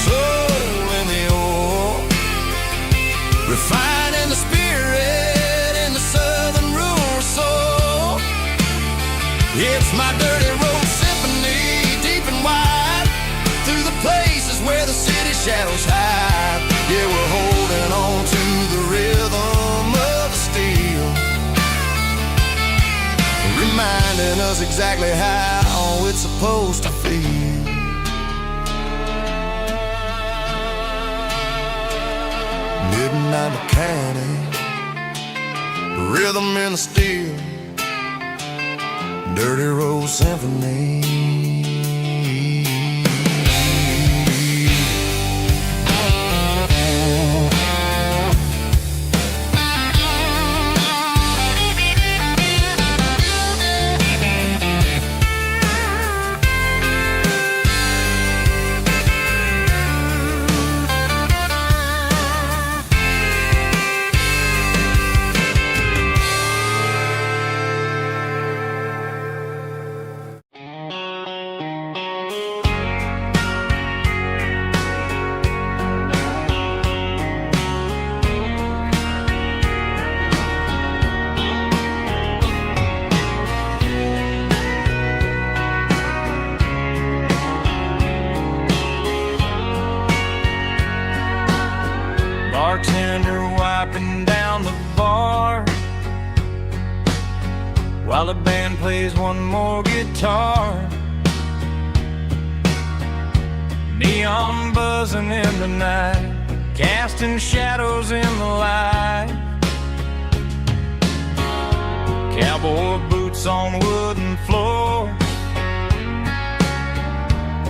soul in the ore, refining the spirit in the southern rural soul. It's my dirty road symphony, deep and wide, through the places where the city shadows hide. Yeah, we're holding on to the rhythm of the steel, reminding us exactly how it's supposed to feel. Midnight mechanic, rhythm in the steel, dirty road symphony. Bartender wiping down the bar while the band plays one more guitar. Neon buzzing in the night, casting shadows in the light. Cowboy boots on wooden floors,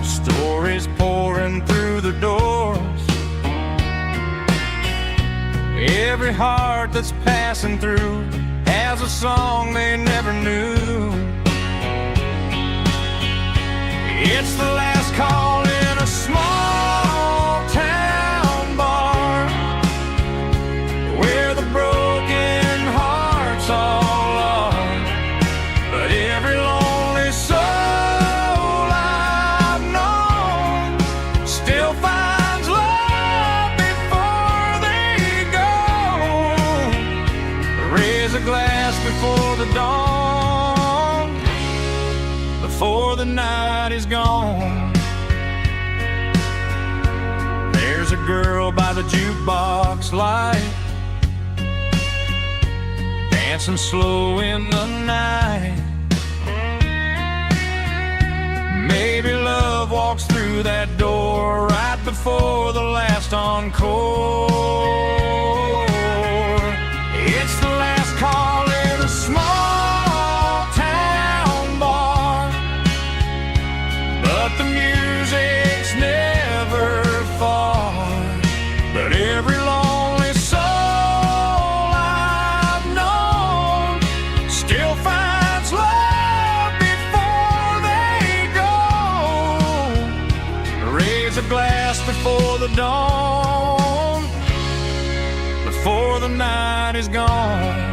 stories pouring through the doors. Every heart that's passing through has a song they never knew. It's the last call in a small town bar where the broken hearts all are. But every lonely soul I've known still finds love before they go. Raise a glass before the dawn, before the night is gone. There's a girl by the jukebox light, dancing slow in the night. Maybe love walks through through that door right before the last encore. It's the last call in a small town bar, but the music's never far. But every lonely soul I've known still finds love before they go. Raise a glass before the dawn, before the night is gone.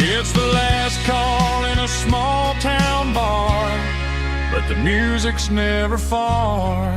It's the last call in a small town bar, but the music's never far.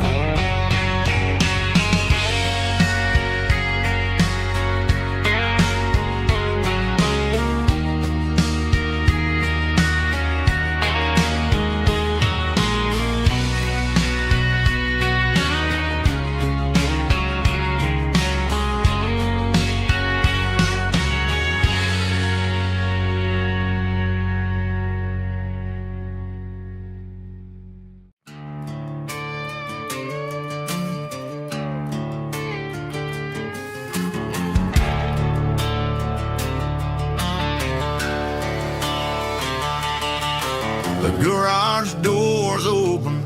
The garage door's open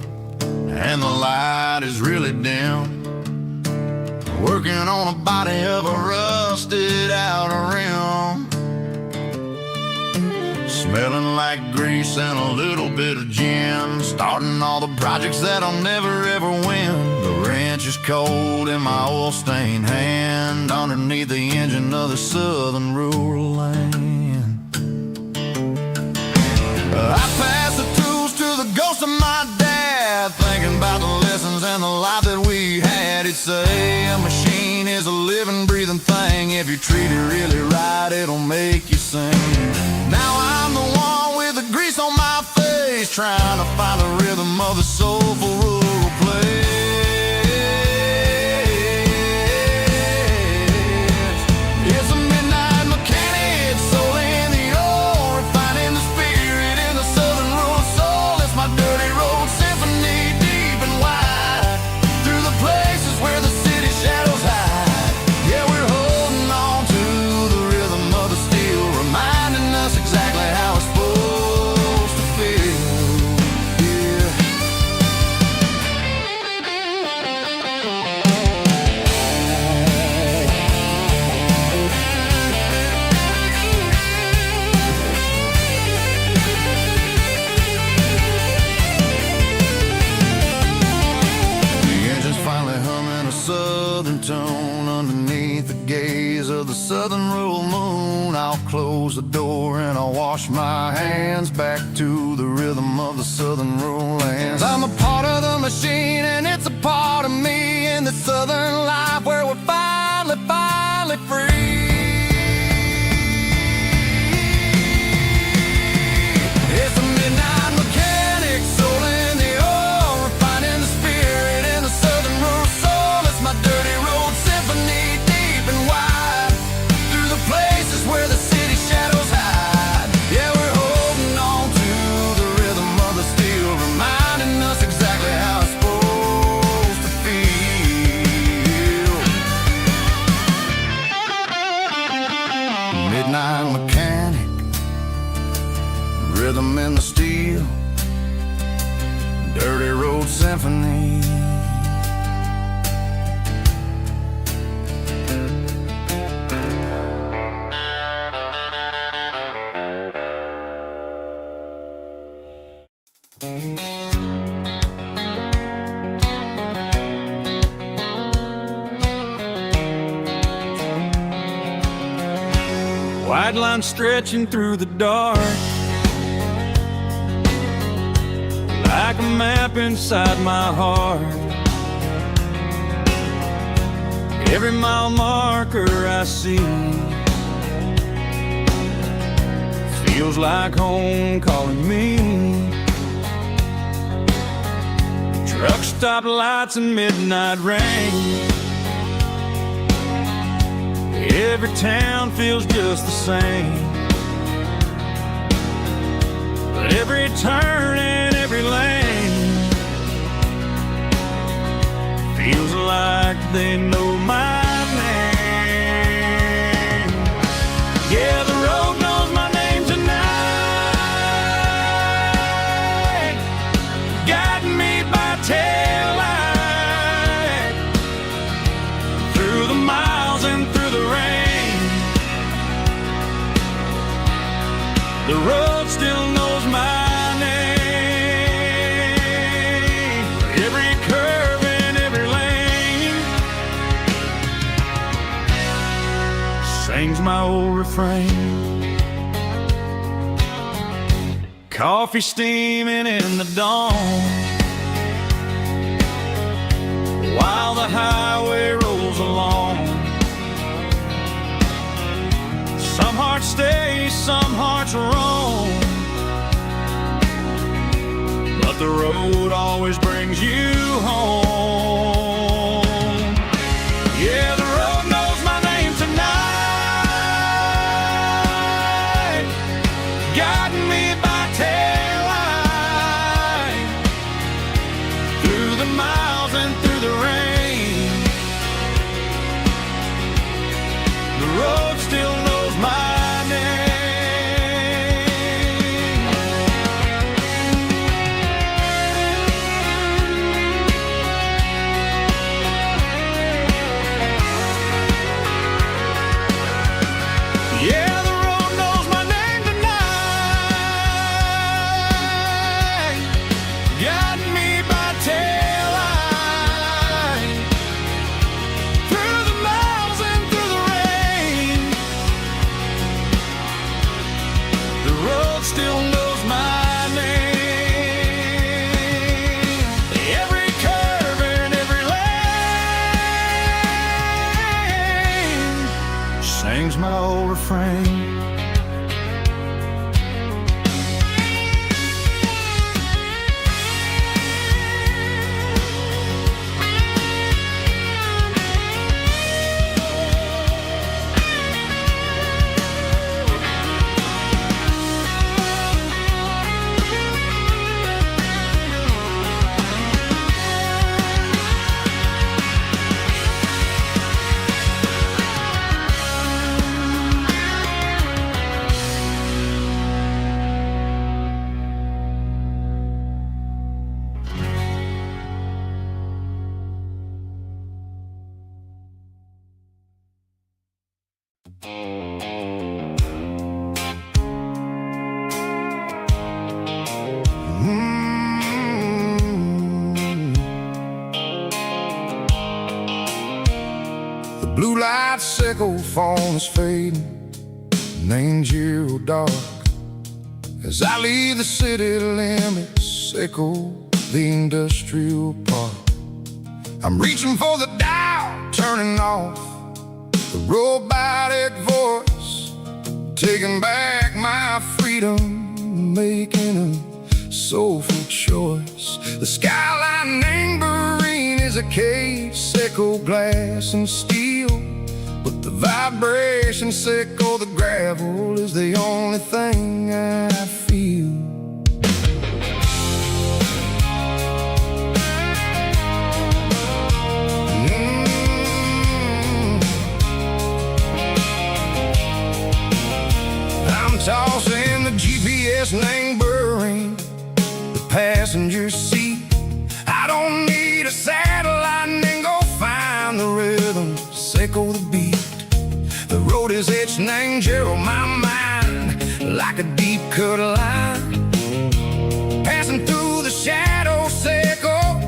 and the light is really dim. Working on a body of a rusted out rim, smelling like grease and a little bit of gin. Starting all the projects that I'll never ever win. The wrench is cold in my oil-stained hand, underneath the engine of the southern rural land. I pass the tools to the ghost of my dad, thinking about the lessons and the life that we had. He'd say a machine is a living, breathing thing. If you treat it really right, it'll make you sing. Now I'm the one with the grease on my face, trying to find the rhythm of the soulful rural place. It's a midnight mechanic, soul in the ore, refining the spirit in the southern rural soul. It's my dirty road symphony, deep and wide, through the places where the city shadows hide. Yeah, we're holding on to the rhythm of the steel, reminding us exactly how it's supposed to feel. Yeah. The engine's finally humming a southern tone underneath the gaze of the southern rural moon. I'll close the door and I'll wash my hands back to the rhythm of the southern rural lands. I'm a part of the machine and it's a part of me in the southern life where we're finally free. It's a midnight mechanic, soul in the ore, refining the spirit in the southern rural soul. It's my dirty road symphony, deep and wide, through the places where the city shadows hide. Yeah, we're holding on to the rhythm of the steel, reminding us exactly how it's supposed to feel. Midnight mechanic, rhythm in the steel, dirty road symphony. White line stretching through the dark, like a map inside my heart. Every mile marker I see feels like home calling me. Truck stop lights and midnight rain. Every town feels just the same, but every turn and every lane feels like they know my name. Yeah, the road knows my name tonight, guiding me by taillight through the miles and through the rain. The road still knows my name. Every curve and every lane sings my old refrain. Coffee steaming in the dawn, while the highway rolls along. Some hearts stay, some hearts roam, but the road always brings you home. Yeah, the road knows my name tonight, guiding me by taillight through the miles and through the rain. The road still knows my name. Yeah, the road knows my name tonight, guiding me by taillight through the miles and through the rain. The road still knows my name. Every curve and every lane sings my old refrain. The blue light sickle phone is fading, names you dark. As I leave the city limits, sickle the industrial park. I'm reaching for the dial, turning off the robotic voice, taking back my freedom, making a soulful choice. The skyline neighboring is a cage, sickle glass and steel, but the vibration sickle, the gravel is the only thing I feel. I'm tossing the GPS neighboring the passenger seat. I don't need a satellite and go find the rhythm, sickle the beat. The road is etched and angel my mind like a deep cut line, passing through the shadow sickle,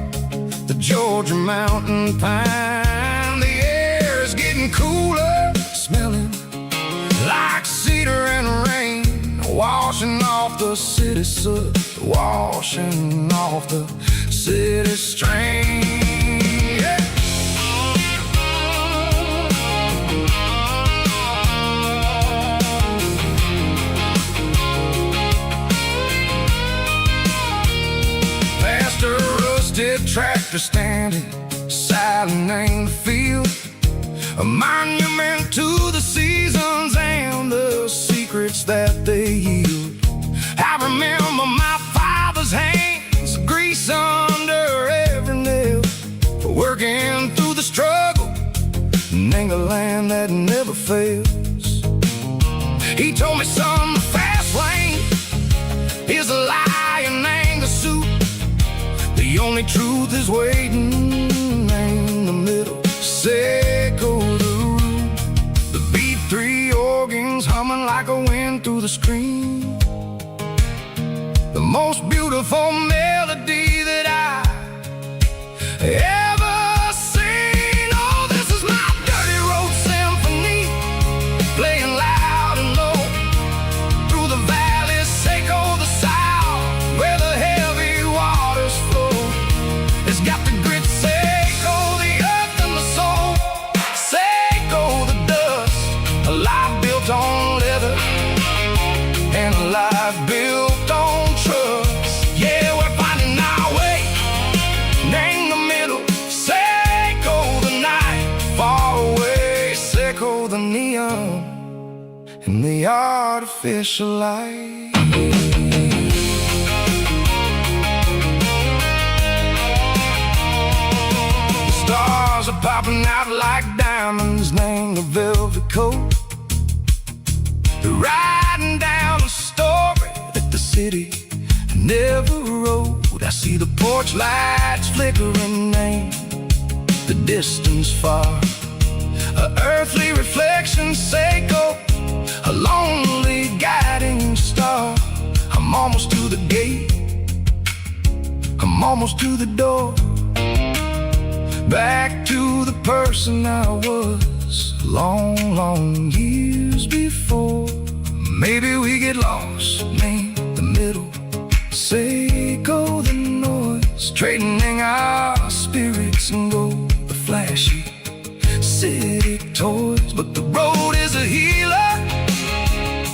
the Georgia mountain pine. The air is getting cooler, smelling like cedar and rain, washing off the city soot, washing off the city strain. Yeah. Past a rusted track left her standing, silent in the field, a monument to the seasons and the secrets that they yield. I remember my father's hands, grease under every nail, for working through the struggle and the land that never fails. He told me, son, the fast lane is a lie and ain't the suit. The only truth is waiting in the middle. Say go the root. The B3 organs humming like a wind through the screen. The most beautiful melody that I ever seen. Oh, this is my dirty road symphony, playing loud and low through the valleys, Seco the south, where the heavy waters flow. It's got the grit, Seco the earth and the soul, Seco the dust, a life built on leather and a life built on trust. Yeah, we're finding our way in the middle. Seco the night, far away. Seco the neon and the artificial light. The stars are popping out like diamonds, laying a velvet coat. They're riding down a story that the city never wrote. I see the porch lights flickering in the distance far, a earthly reflection, Seco, a lonely guiding star. I'm almost to the gate, I'm almost to the door, back to the person I was long, long years before. Maybe we get lost in the middle, Seco the noise, trading our spirits and go the flashy city toys. But the road is a healer,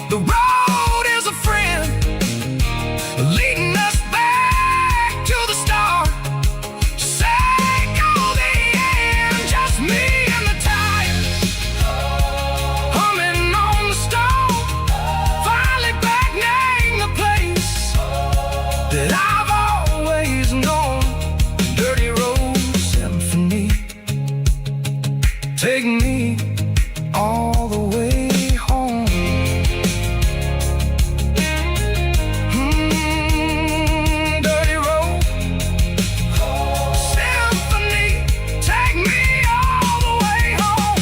the road is a friend, leading us back to the start. Seco the end, just me and the tires, humming on the stove, finally back name the place that I've always known. Dirty road symphony, take me all the way home. Dirty road symphony, take me all the way home.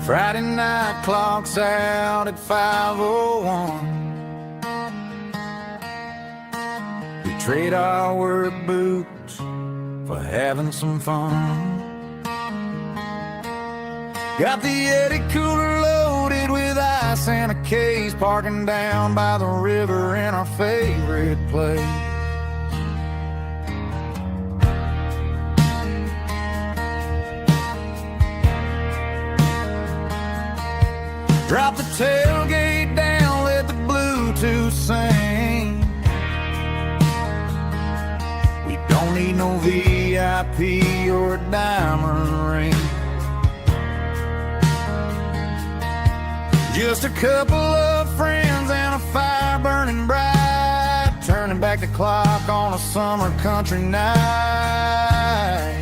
Friday night clock's out at 5:01. We trade our work boots for having some fun. Got the Yeti cooler loaded with ice and a case, parking down by the river in our favorite place. Drop the tailgate down, let the Bluetooth sing. We don't need no VIP or a diamond ring. Just a couple of friends and a fire burning bright, turning back the clock on a summer country night.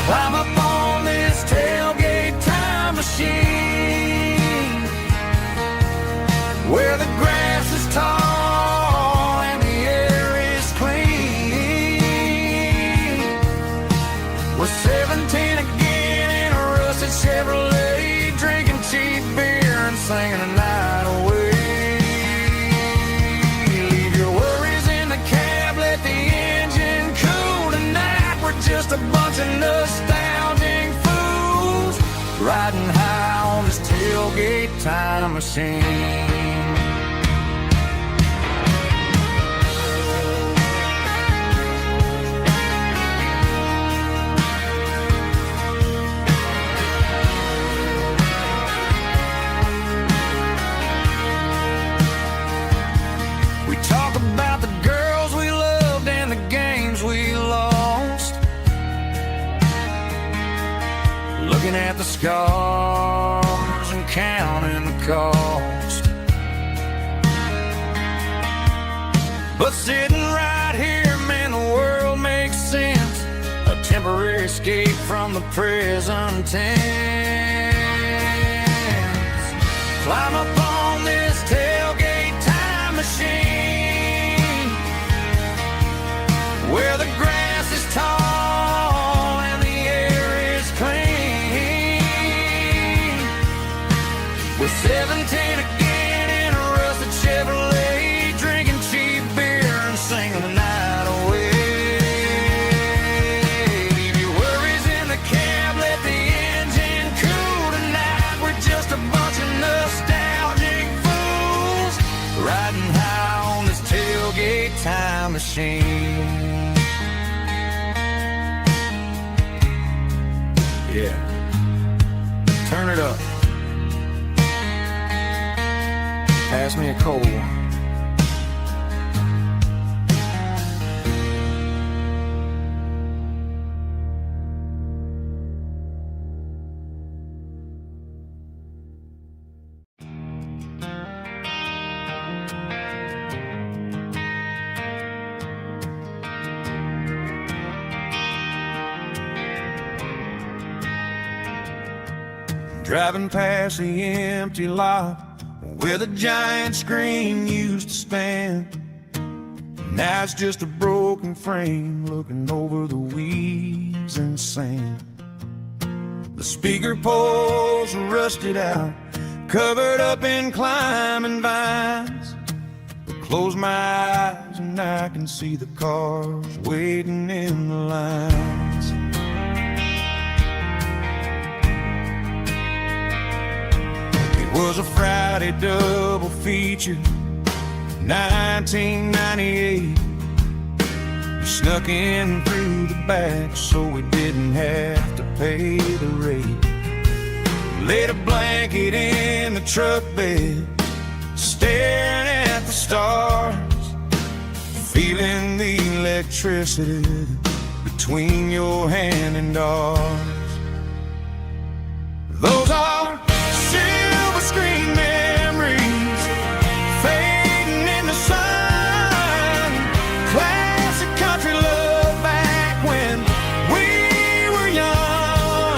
Climb up on this tailgate time machine, where the grass is tall and the air is clean. We're 17 again in a rusted Chevrolet, drinking cheap beer and singing the night away. Leave your worries in the car. of nostalgic fools riding high on this tailgate time machine. Talk about the girls we loved and the games we lost, looking at the scars and counting the cost. But sitting right here, man, the world makes sense. A temporary escape from the present tense. Climb up on this tailgate time machine, where the grass is tall and the air is clean. We're 17 again in a rusted Chevrolet, drinking cheap beer and singing the night away. Leave your worries in the cab, let the engine cool tonight. We're just a bunch of nostalgic fools riding high on this tailgate time machine. Yeah, turn it up. Pass me a cold one. Driving past the empty lot where the giant screen used to stand. Now it's just a broken frame looking over the weeds and sand. The speaker poles are rusted out, covered up in climbing vines. But close my eyes and I can see the cars waiting in the lines. It was a Friday double feature, 1998. We snuck in through the back so we didn't have to pay the rate. Laid a blanket in the truck bed, staring at the stars, feeling the electricity between your hand and ours. Those are silver screen memories fading in the sun. Classic country love back when we were young.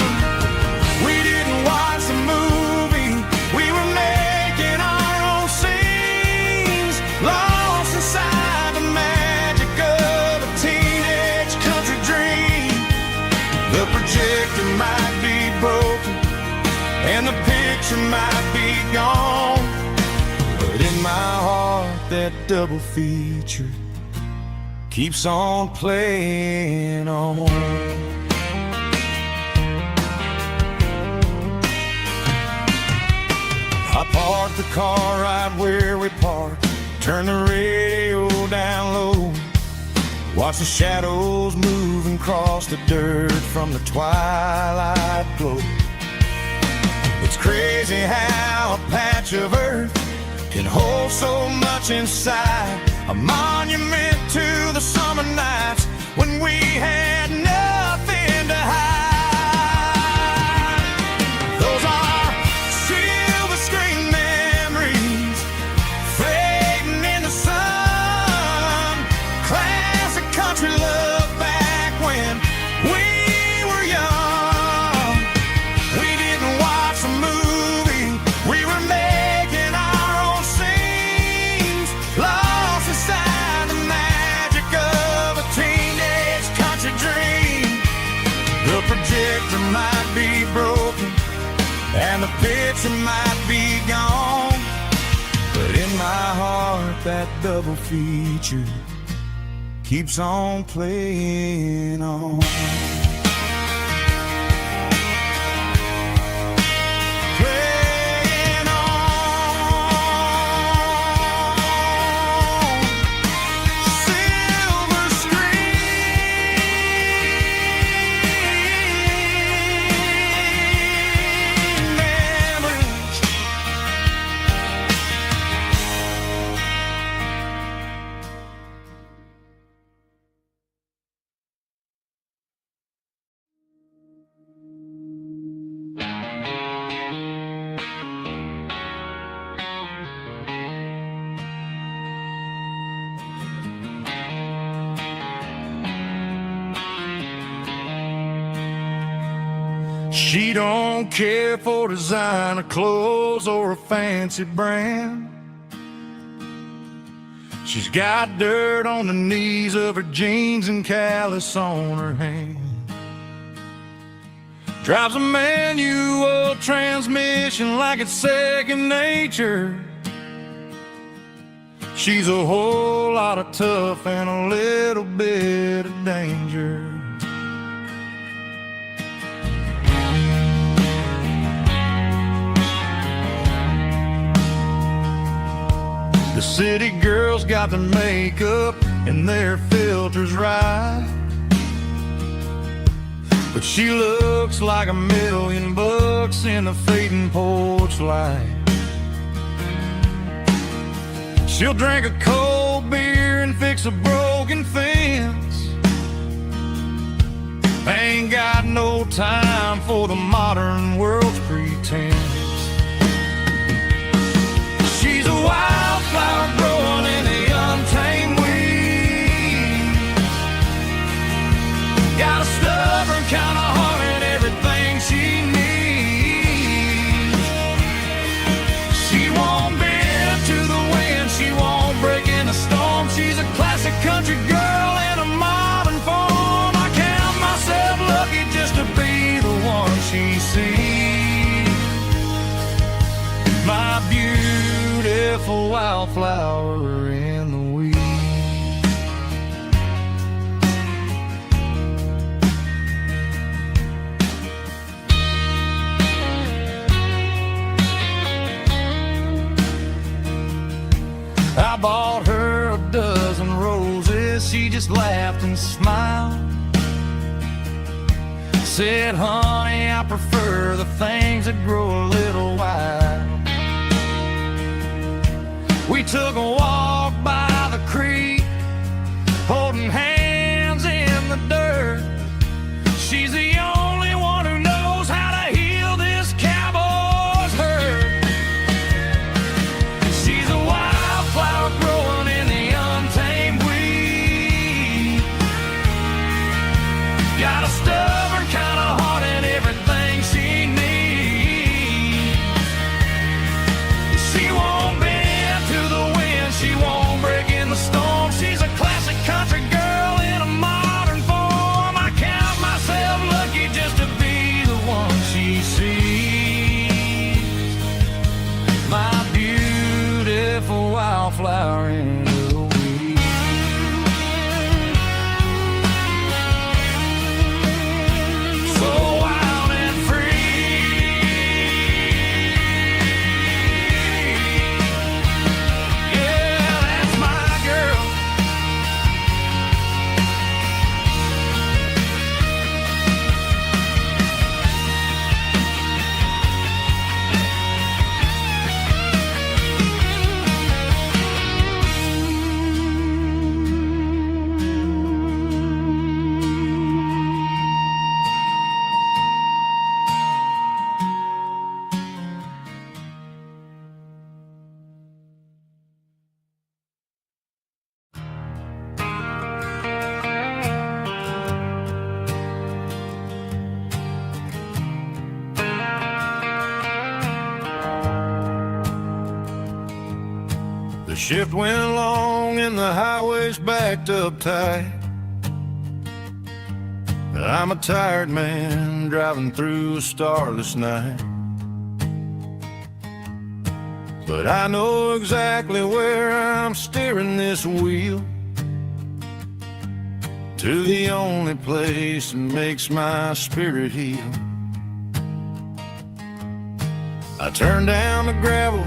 We didn't watch the movie, we were making our own scenes, lost inside the magic of a teenage country dream. The projector might be broken and the picture might be gone, but in my heart that double feature keeps on playing on. I parked the car right where we parked, turned the radio down low, watched the shadows move and cross the dirt from the twilight glow. It's crazy how a patch of earth can hold so much inside, a monument to the summer nights when we had nothing to hide. Those are silver screen memories fading in the sun. Classic country love back when we were young. We didn't watch the movie, we were making our own scenes, lost inside the magic of a teenage country dream. The projector might be broken and the picture might be gone, but in my heart that double feature keeps on playing on. She don't care for designer clothes or a fancy brand. She's got dirt on the knees of her jeans and callus on her hand. Drives a manual transmission like it's second nature. She's a whole lot of tough and a little bit of danger. The city girls got their makeup and their filters right, but she looks like $1,000,000 in the fading porch light. She'll drink a cold beer and fix a broken fence. Ain't got no time for the modern world's pretense. She's a wildflower growing in the untamed weed. Got a stubborn kind of heart and everything she needs. She won't bend to the wind, she won't break in a storm. She's a classic country girl in a modern form. I count myself lucky just to be the one she sees. My beautiful wildflower in the weeds. I bought her a dozen roses, she just laughed and smiled. Said, honey, I prefer the things that grow a little wild. We took a walk by the creek, holding hands in the dirt. She's the only one who knows how to heal this cowboy's hurt. She's a wildflower growing in the untamed weed. Got a stubborn kind of heart and everything she needs. She won't bend to the wind, she won't break in the storm. She's a classic country girl in a modern form. I count myself lucky just to be the one she sees. My beautiful wildflower in the weeds. So wild and free. Yeah, that's my girl. The shift went long and the highway's backed up tight. I'm a tired man driving through a starless night, but I know exactly where I'm steering this wheel, to the only place that makes my spirit heal. I turn down the gravel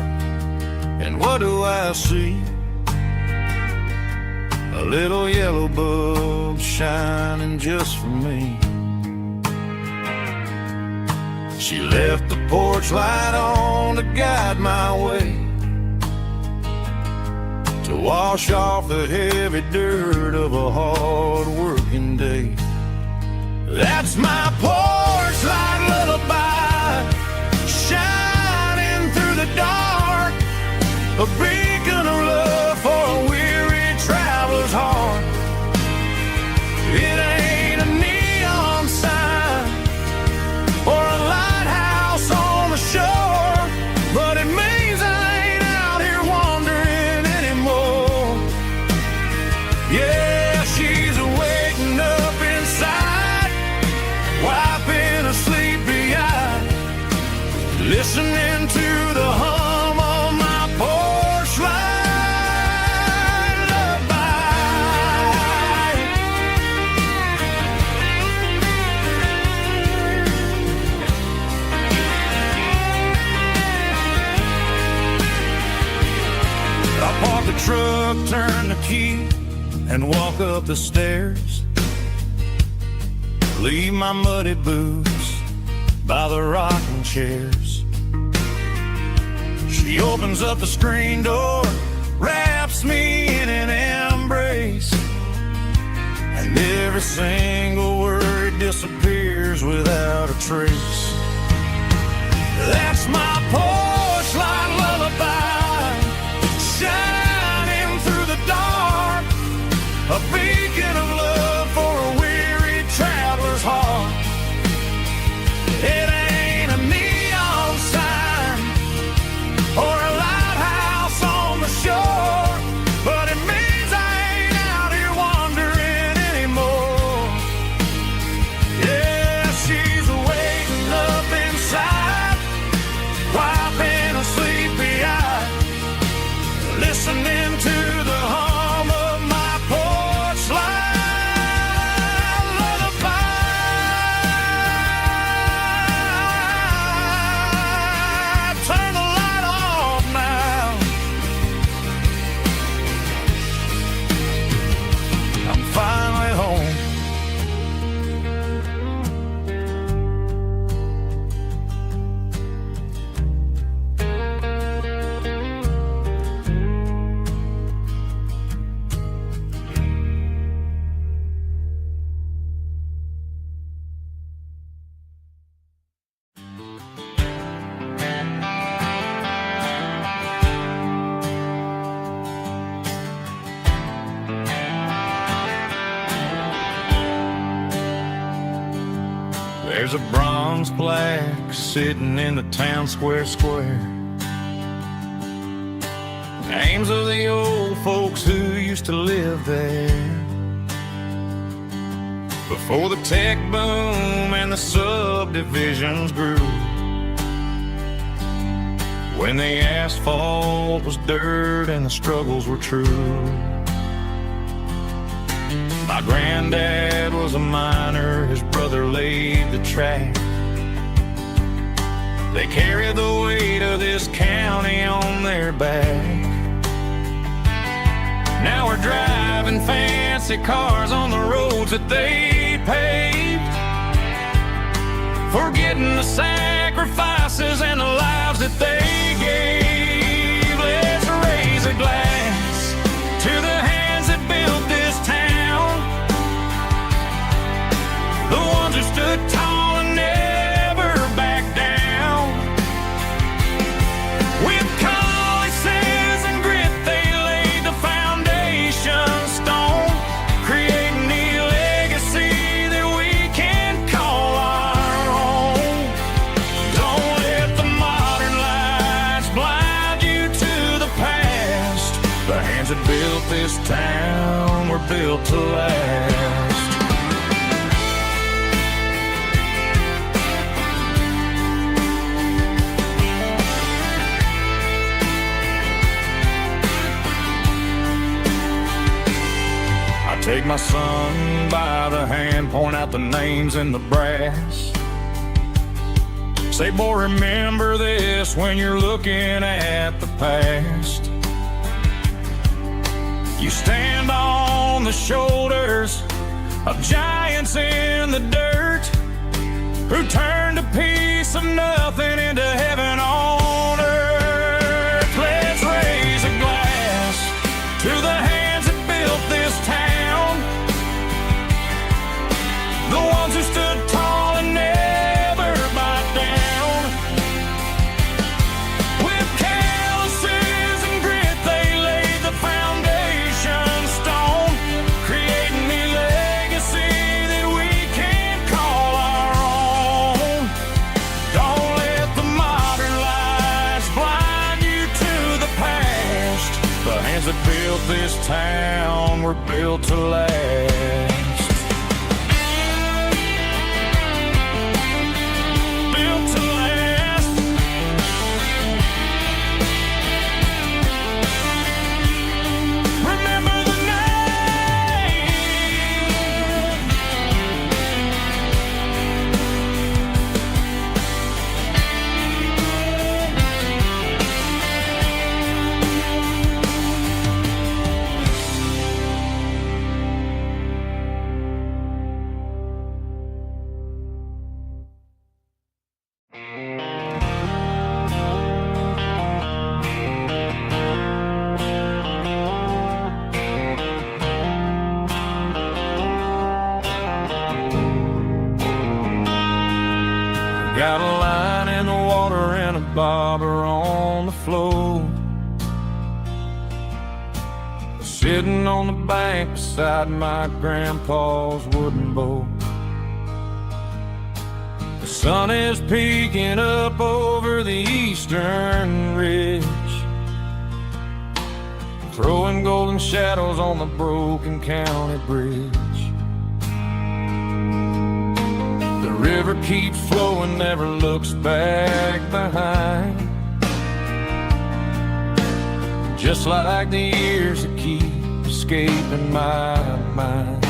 and what do I see? A little yellow bulb shining just for me. She left the porch light on to guide my way, to wash off the heavy dirt of a hard working day. That's my porch light lullaby, shining through the dark, a beacon of love for a weary traveler's heart. It ain't a neon sign or a light turn the key and walk up the stairs. Leave my muddy boots by the rocking chairs. She opens up the screen door, wraps me in an embrace, and every single word disappears without a trace. That's my porch light lullaby, shining through the dark, a beacon of love for a weary traveler's heart. It ain't a neon sign or a lighthouse on the shore, but it means I ain't out here wandering anymore. Yeah, she's waiting up inside, wiping a sleepy eye, listening to the hum of my porch light lullaby. Turn the light off now. I'm finally home. There's a bronze plaque sitting in the town square. Names of the old folks who used to live there before the tech boom and the subdivisions grew, when the asphalt was dirt and the struggles were true. My granddad was a miner, his brother laid the track. They carried the weight of this county on their back. Now we're driving fancy cars on the roads that they paved, forgetting the sacrifices and the lives that they gave. Let's raise a glass to the hands that built this town, the ones who stood tall and never backed down. With calluses and grit they laid the foundation stone, creating the legacy that we can call our own. Don't let the modern lights blind you to the past. The hands that built this town were built to last. Take my son by the hand, point out the names in the brass. Say, boy, remember this when you're looking at the past. You stand on the shoulders of giants in the dirt, who turned a piece of nothing into heaven on earth. Let's raise a glass to the hands that built this town, the ones who stood tall and never backed down. With calluses and grit they laid the foundation stone, creating the legacy that we can call our own. Don't let the modern lights blind you to the past. The hands that built this town were built to last. Got a line in the water and a bobber on the floor. Sitting on the bank beside my grandpa's wooden boat. The sun is peeking up over the eastern ridge, throwing golden shadows on the broken county bridge. The river keeps flowing, never looks back behind, just like the years that keep escaping my mind.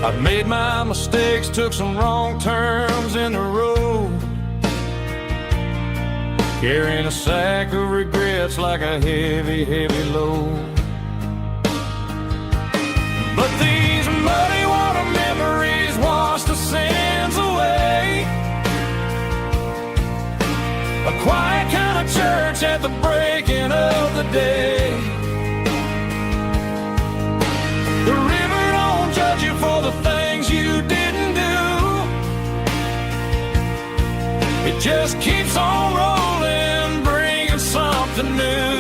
I've made my mistakes, took some wrong turns in the road, carrying a sack of regrets like a heavy, heavy load. But these muddy water memories wash the sins away. A quiet kind of church at the breaking of the day. The river don't judge you for the things you didn't do. It just keeps on rolling, bringing something new.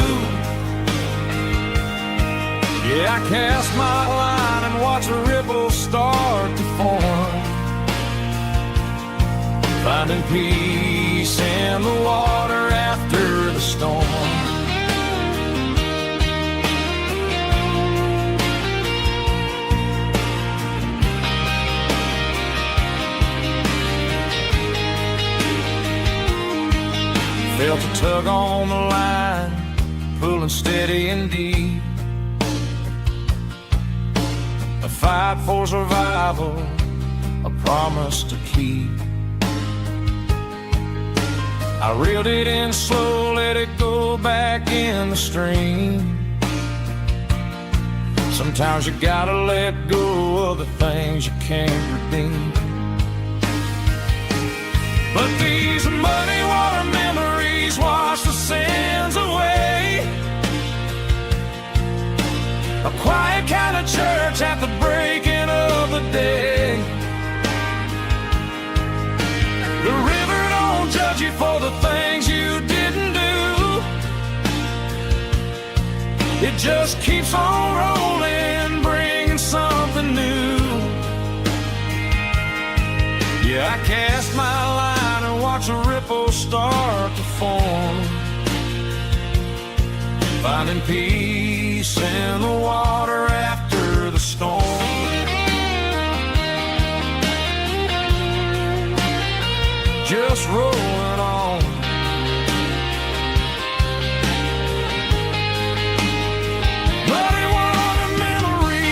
Yeah, I cast my line and watch the ripples start to form, finding peace in the water after the storm. Felt a tug on the line, pulling steady and deep. A fight for survival, a promise to keep. I reeled it in slow, let it go back in the stream. Sometimes you gotta let go of the things you can't redeem. But these muddy water memories wash the sins away. A quiet kind of church at the breaking of the day. The river don't judge you for the things you didn't do. It just keeps on rolling, bringing something new. Yeah, I cast my line and watch the ripples start to form, finding peace in the water after the storm. Just rolling on. Muddy water memory.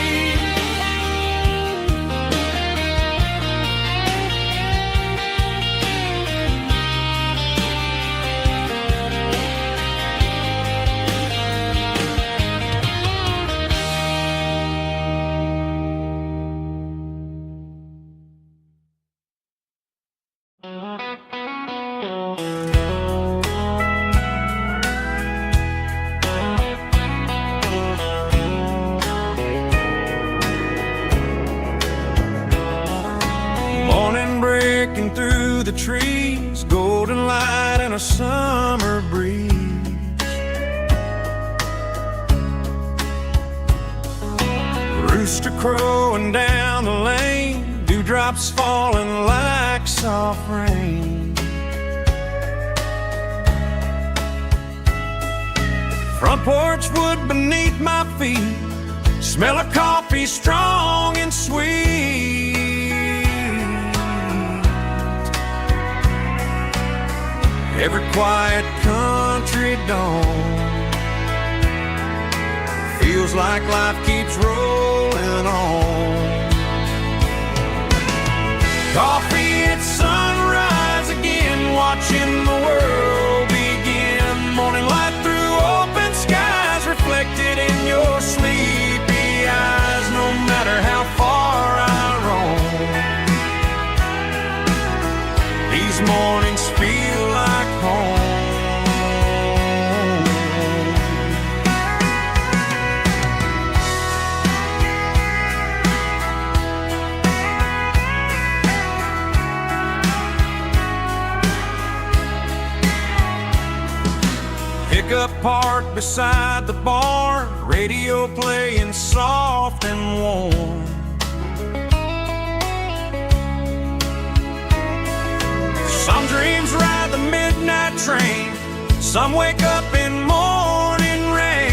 Through the trees, golden light and a summer breeze. Rooster crowing down the lane, dewdrops falling like soft rain. Front porch wood beneath my feet, smell of coffee strong and sweet. Every quiet country dawn feels like life keeps rolling on. Coffee at sunrise again, watching the world begin. Morning light through open skies, reflected in your sleepy eyes. No matter how far I roam, these mornings feel like home. truck parked beside the bar, radio playing soft and warm. Some dreams ride the midnight train, some wake up in morning rain.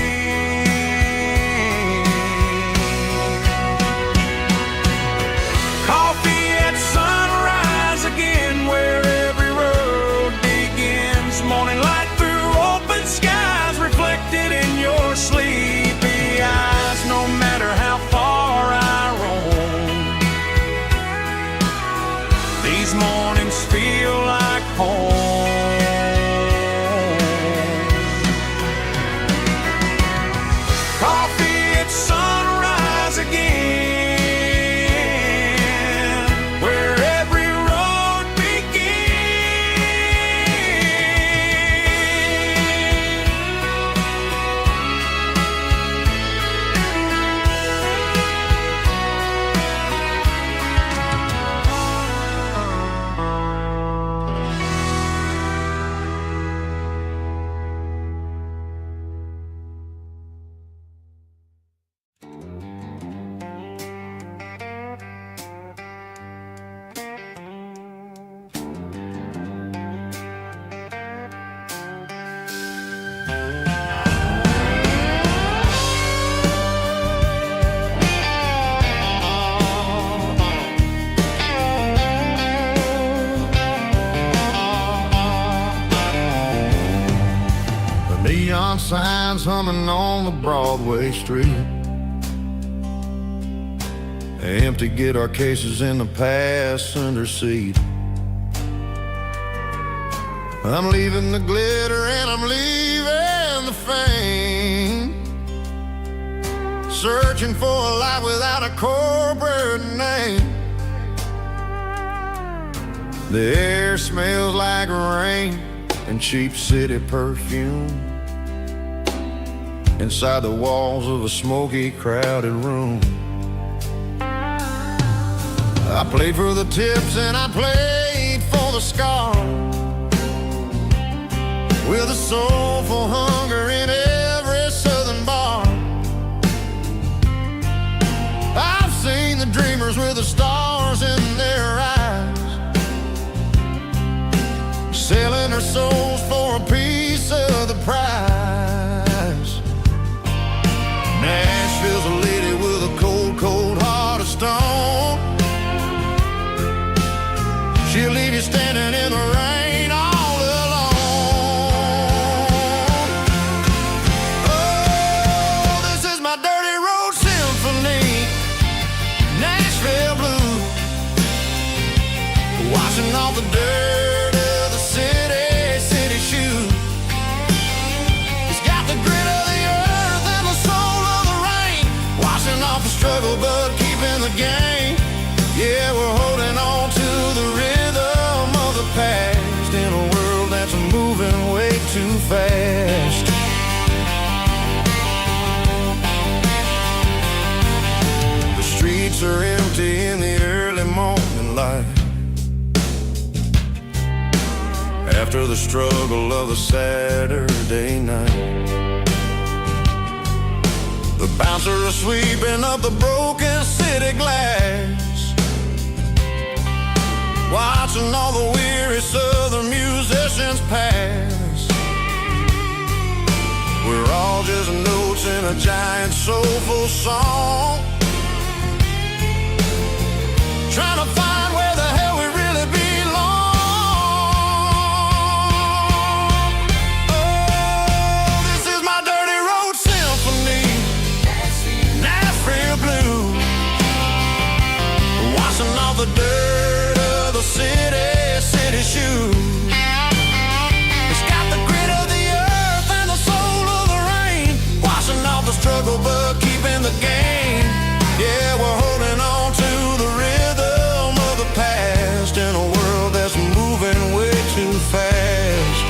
Coffee at sunrise again, where every road begins. Morning light through open skies, reflected in your sleepy eyes. No matter how far I roam, these mornings feel like home. Coffee at sunrise again, where every road Neon signs humming on the Broadway street. Empty guitar cases in the passenger seat. I'm leaving the glitter and I'm leaving the fame, searching for a life without a corporate name. The air smells like rain and cheap city perfume inside the walls of a smoky, crowded room. I played for the tips and I played for the scar, with a soulful hunger in every southern bar. I've seen the dreamers with the stars in their eyes, selling their souls for a piece of the prize. Nashville's a lady with a cold, cold heart of stone. She'll leave you standing in the rain all alone. Oh, this is my dirty road symphony, Nashville blues, washing off the dirt of the city shoes. It's got the grit of the earth and the soul of the rain, washing off the struggle but keeping the game. Yeah, we're holding on to the rhythm of the past in a world that's moving way too fast. The streets are empty in the early morning light, after the struggle of the Saturday night. The bouncer is sweeping up the broken city glass, watching all the weary southern musicians pass. We're all just notes in a giant soulful song, trying to find where the hell we really belong. Oh, this is my dirty road symphony, Nashville blues, washing off the dirt of the city shoes. It's got the grit of the earth and the soul of the rain, washing off the struggle but keeping the game. Yeah, we're holding on to the rhythm of the past in a world that's moving way too fast.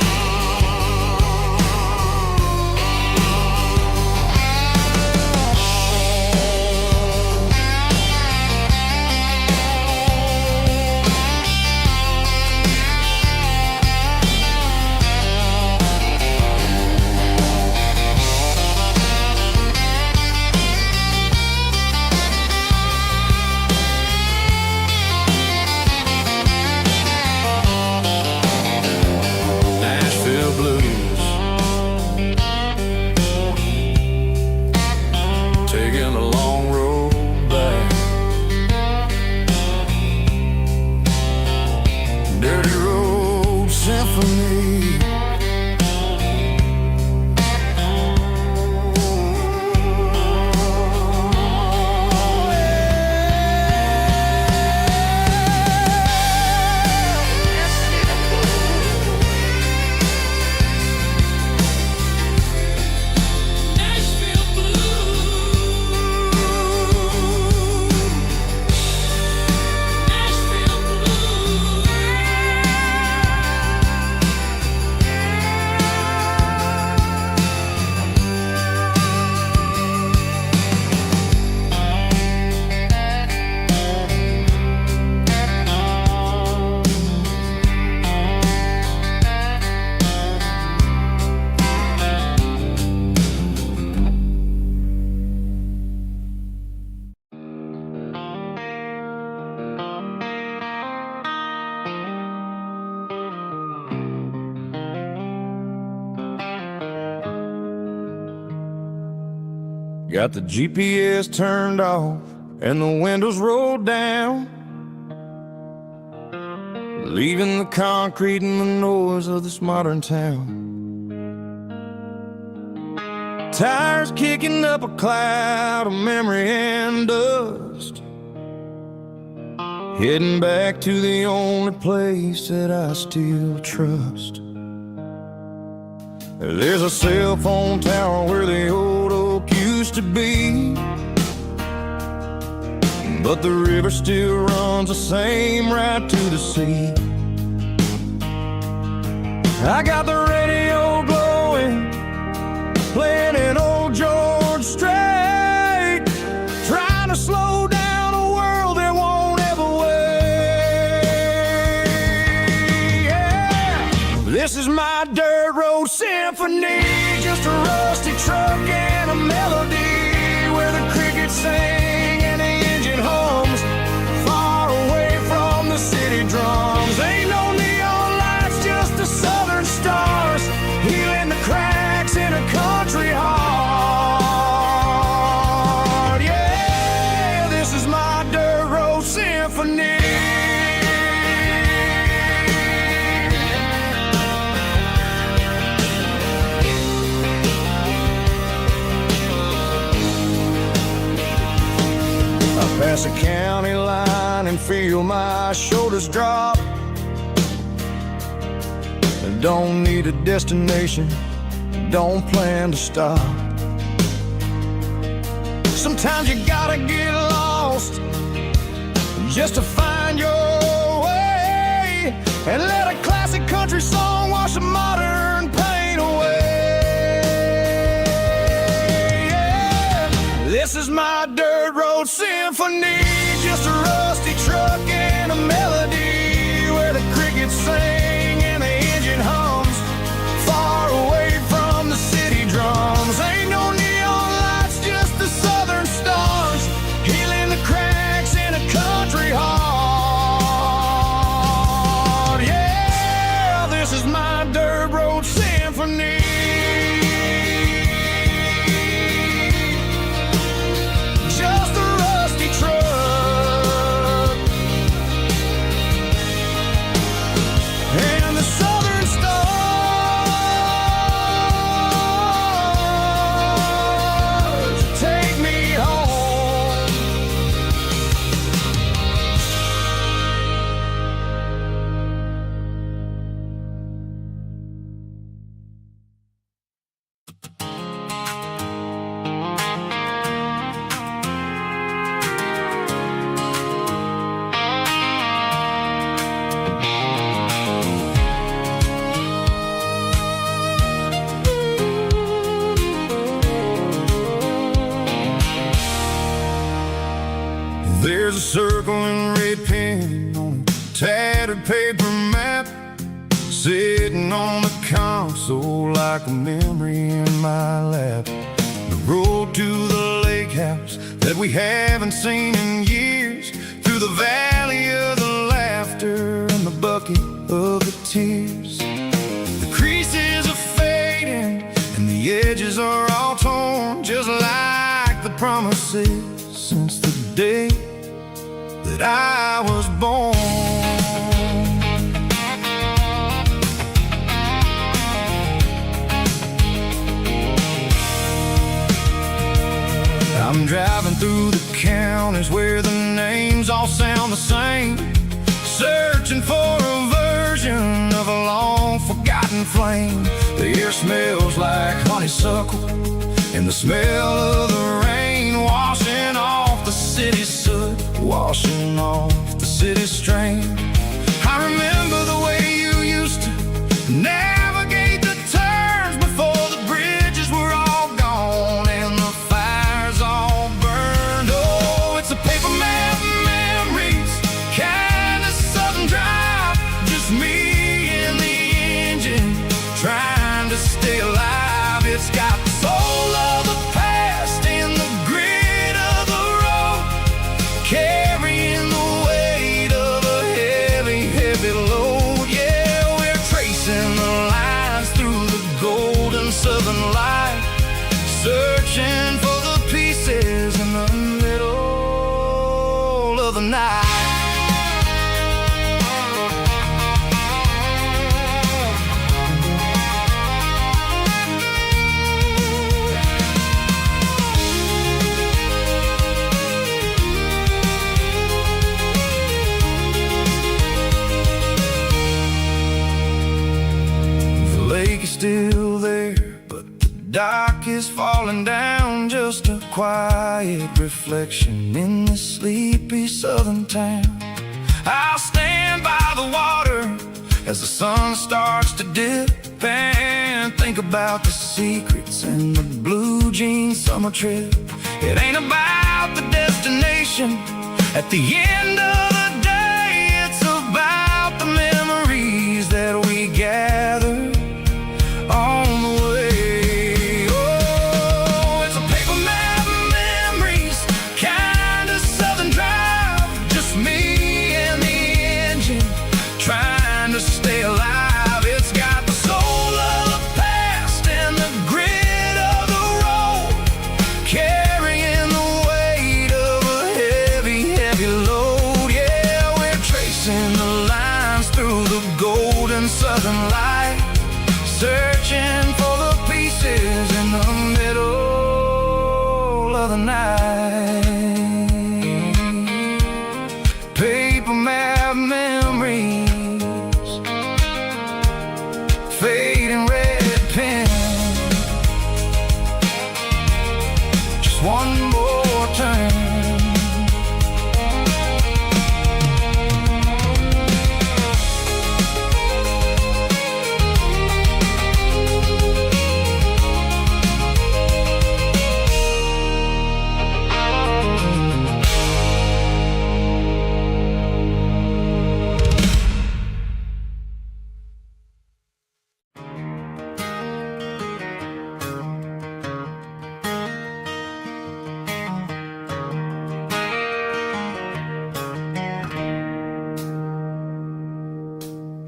Got the GPS turned off and the windows rolled down, leaving the concrete and the noise of this modern town. Tires kicking up a cloud of memory and dust, heading back to the only place that I still trust. There's a cell phone tower where the old oak used to be, but the river still runs the same right to the sea. I got the radio glowing, playing an old George Strait, trying to slow down a world that won't ever wait. Yeah. This is my dirt road symphony, just a rusty truck and a melody where the crickets sing and the engine hums, far away from the city drums. Ain't no neon lights, just the southern stars, healing the cracks in a country heart. Yeah, this is my dirt road symphony. Pass a county line and feel my shoulders drop. Don't need a destination, don't plan to stop. Sometimes you gotta get lost just to find your way, and let a classic country song wash a modern pain away. Yeah. This is my dirt road symphony, just a rusty truck and a melody where the crickets sing and the engine hums, far away from the city drums. Ain't no neon lights, just the southern stars, healing the cracks in a country heart. Yeah, this is my dirt road symphony. Just a rusty truck and the southern stars take me home. There's a circle in red pen on a tattered paper map, sitting on the console like a memory in my lap. The road to the lake house that we haven't seen in years, through the valley of the laughter and the bucket of the tears. The creases are fading and the edges are all torn, just like the promises since the day that I was born. I'm driving through the counties where the names all sound the same, searching for a version of a long forgotten flame. The air smells like honeysuckle and the smell of the rain washing off the city soot, washing off the city strain. I remember the way you used to navigate the turns before the bridges were all gone and the fires all burned. Oh, it's a paper map memories, kind of southern drive, just me and the engine trying to stay alive. It's got the soul of the past and the grit of the road, carrying the weight of a heavy, heavy load. dock is falling down, just a quiet reflection in this sleepy southern town. I'll stand by the water as the sun starts to dip and think about the secrets and the blue jean summer trip. It ain't about the destination at the end of the day, it's about the memories that we gather on the way. Oh, it's a paper map of memories, kind of southern drive, just me and the engine trying to stay alive. It's got the soul of the past and the grit of the road, carrying the weight of a heavy, heavy load. Yeah, we're tracing the lines through the golden southern light, searching for the pieces in the middle of the night. Paper map memories, fading red pen, just one more turn.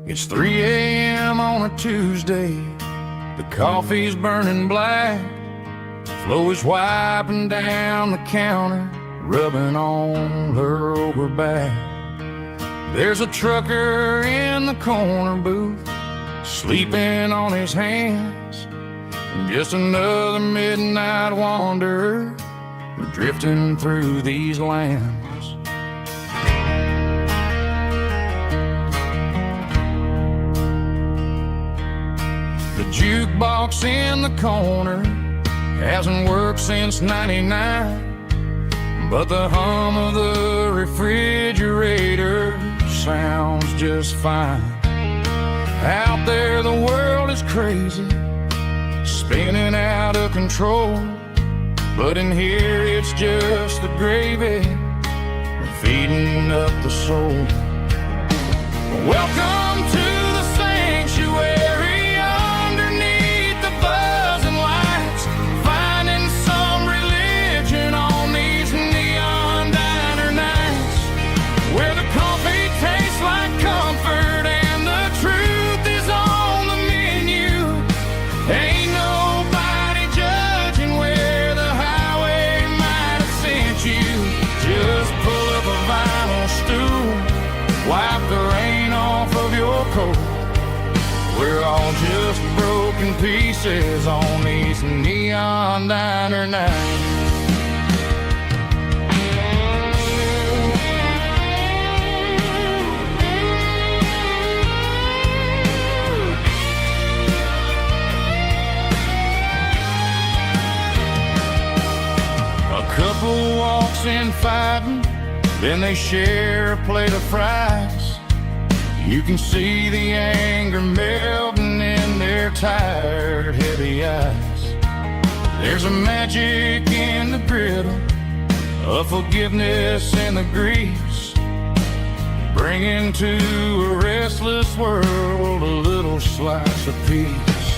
It's 3 a.m. on a Tuesday, the coffee's burning black, Flo is wiping down the counter, rubbing on her over back. There's a trucker in the corner booth, sleeping on his hands, just another midnight wanderer, drifting through these lands. The jukebox in the corner hasn't worked since '99, but the hum of the refrigerator sounds just fine. Out there the world is crazy, spinning out of control, but in here it's just the gravy feeding up the soul. Welcome to the sanctuary underneath the buzzing lights, finding some religion on these neon diner nights, where the coffee tastes like comfort and the truth is on the menu. Ain't nobody judging where the highway might have sent you. Just pull up a vinyl stool, wipe the rain off of your coat. We're all just broken pieces on these neon diner nights. A couple walks in fighting, then they share a plate of fries. You can see the anger melting in their tired, heavy eyes. There's a magic in the griddle, a forgiveness in the grease, bringing to a restless world a little slice of peace.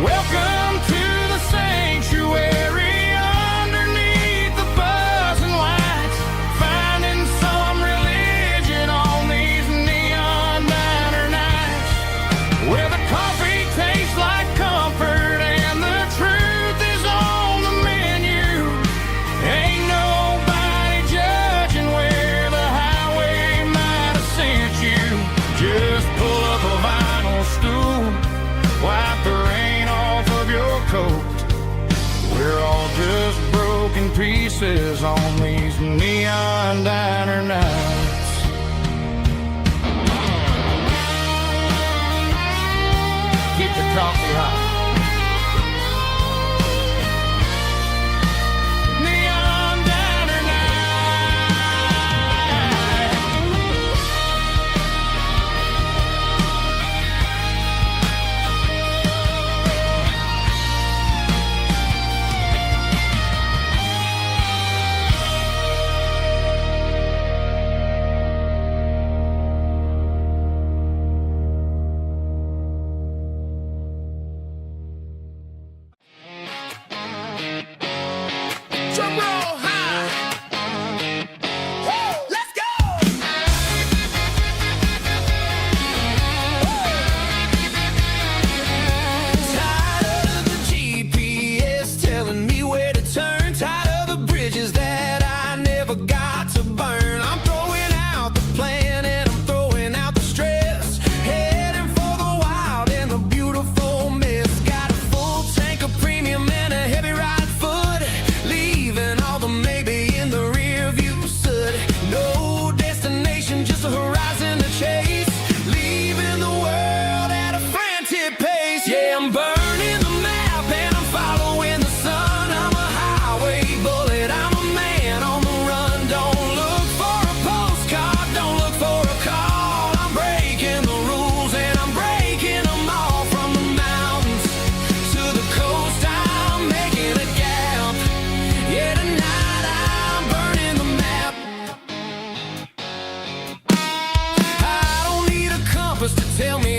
Welcome to the sanctuary underneath the buzzing lights, finding some religion on these neon diner nights, where the coffee tastes like comfort and the truth is on the menu. Ain't nobody judging where the highway might have sent you. Just pull up a vinyl stool, wipe the rain off of your coat. We're all just broken pieces on these neon diner nights. Keep the coffee hot. Tell me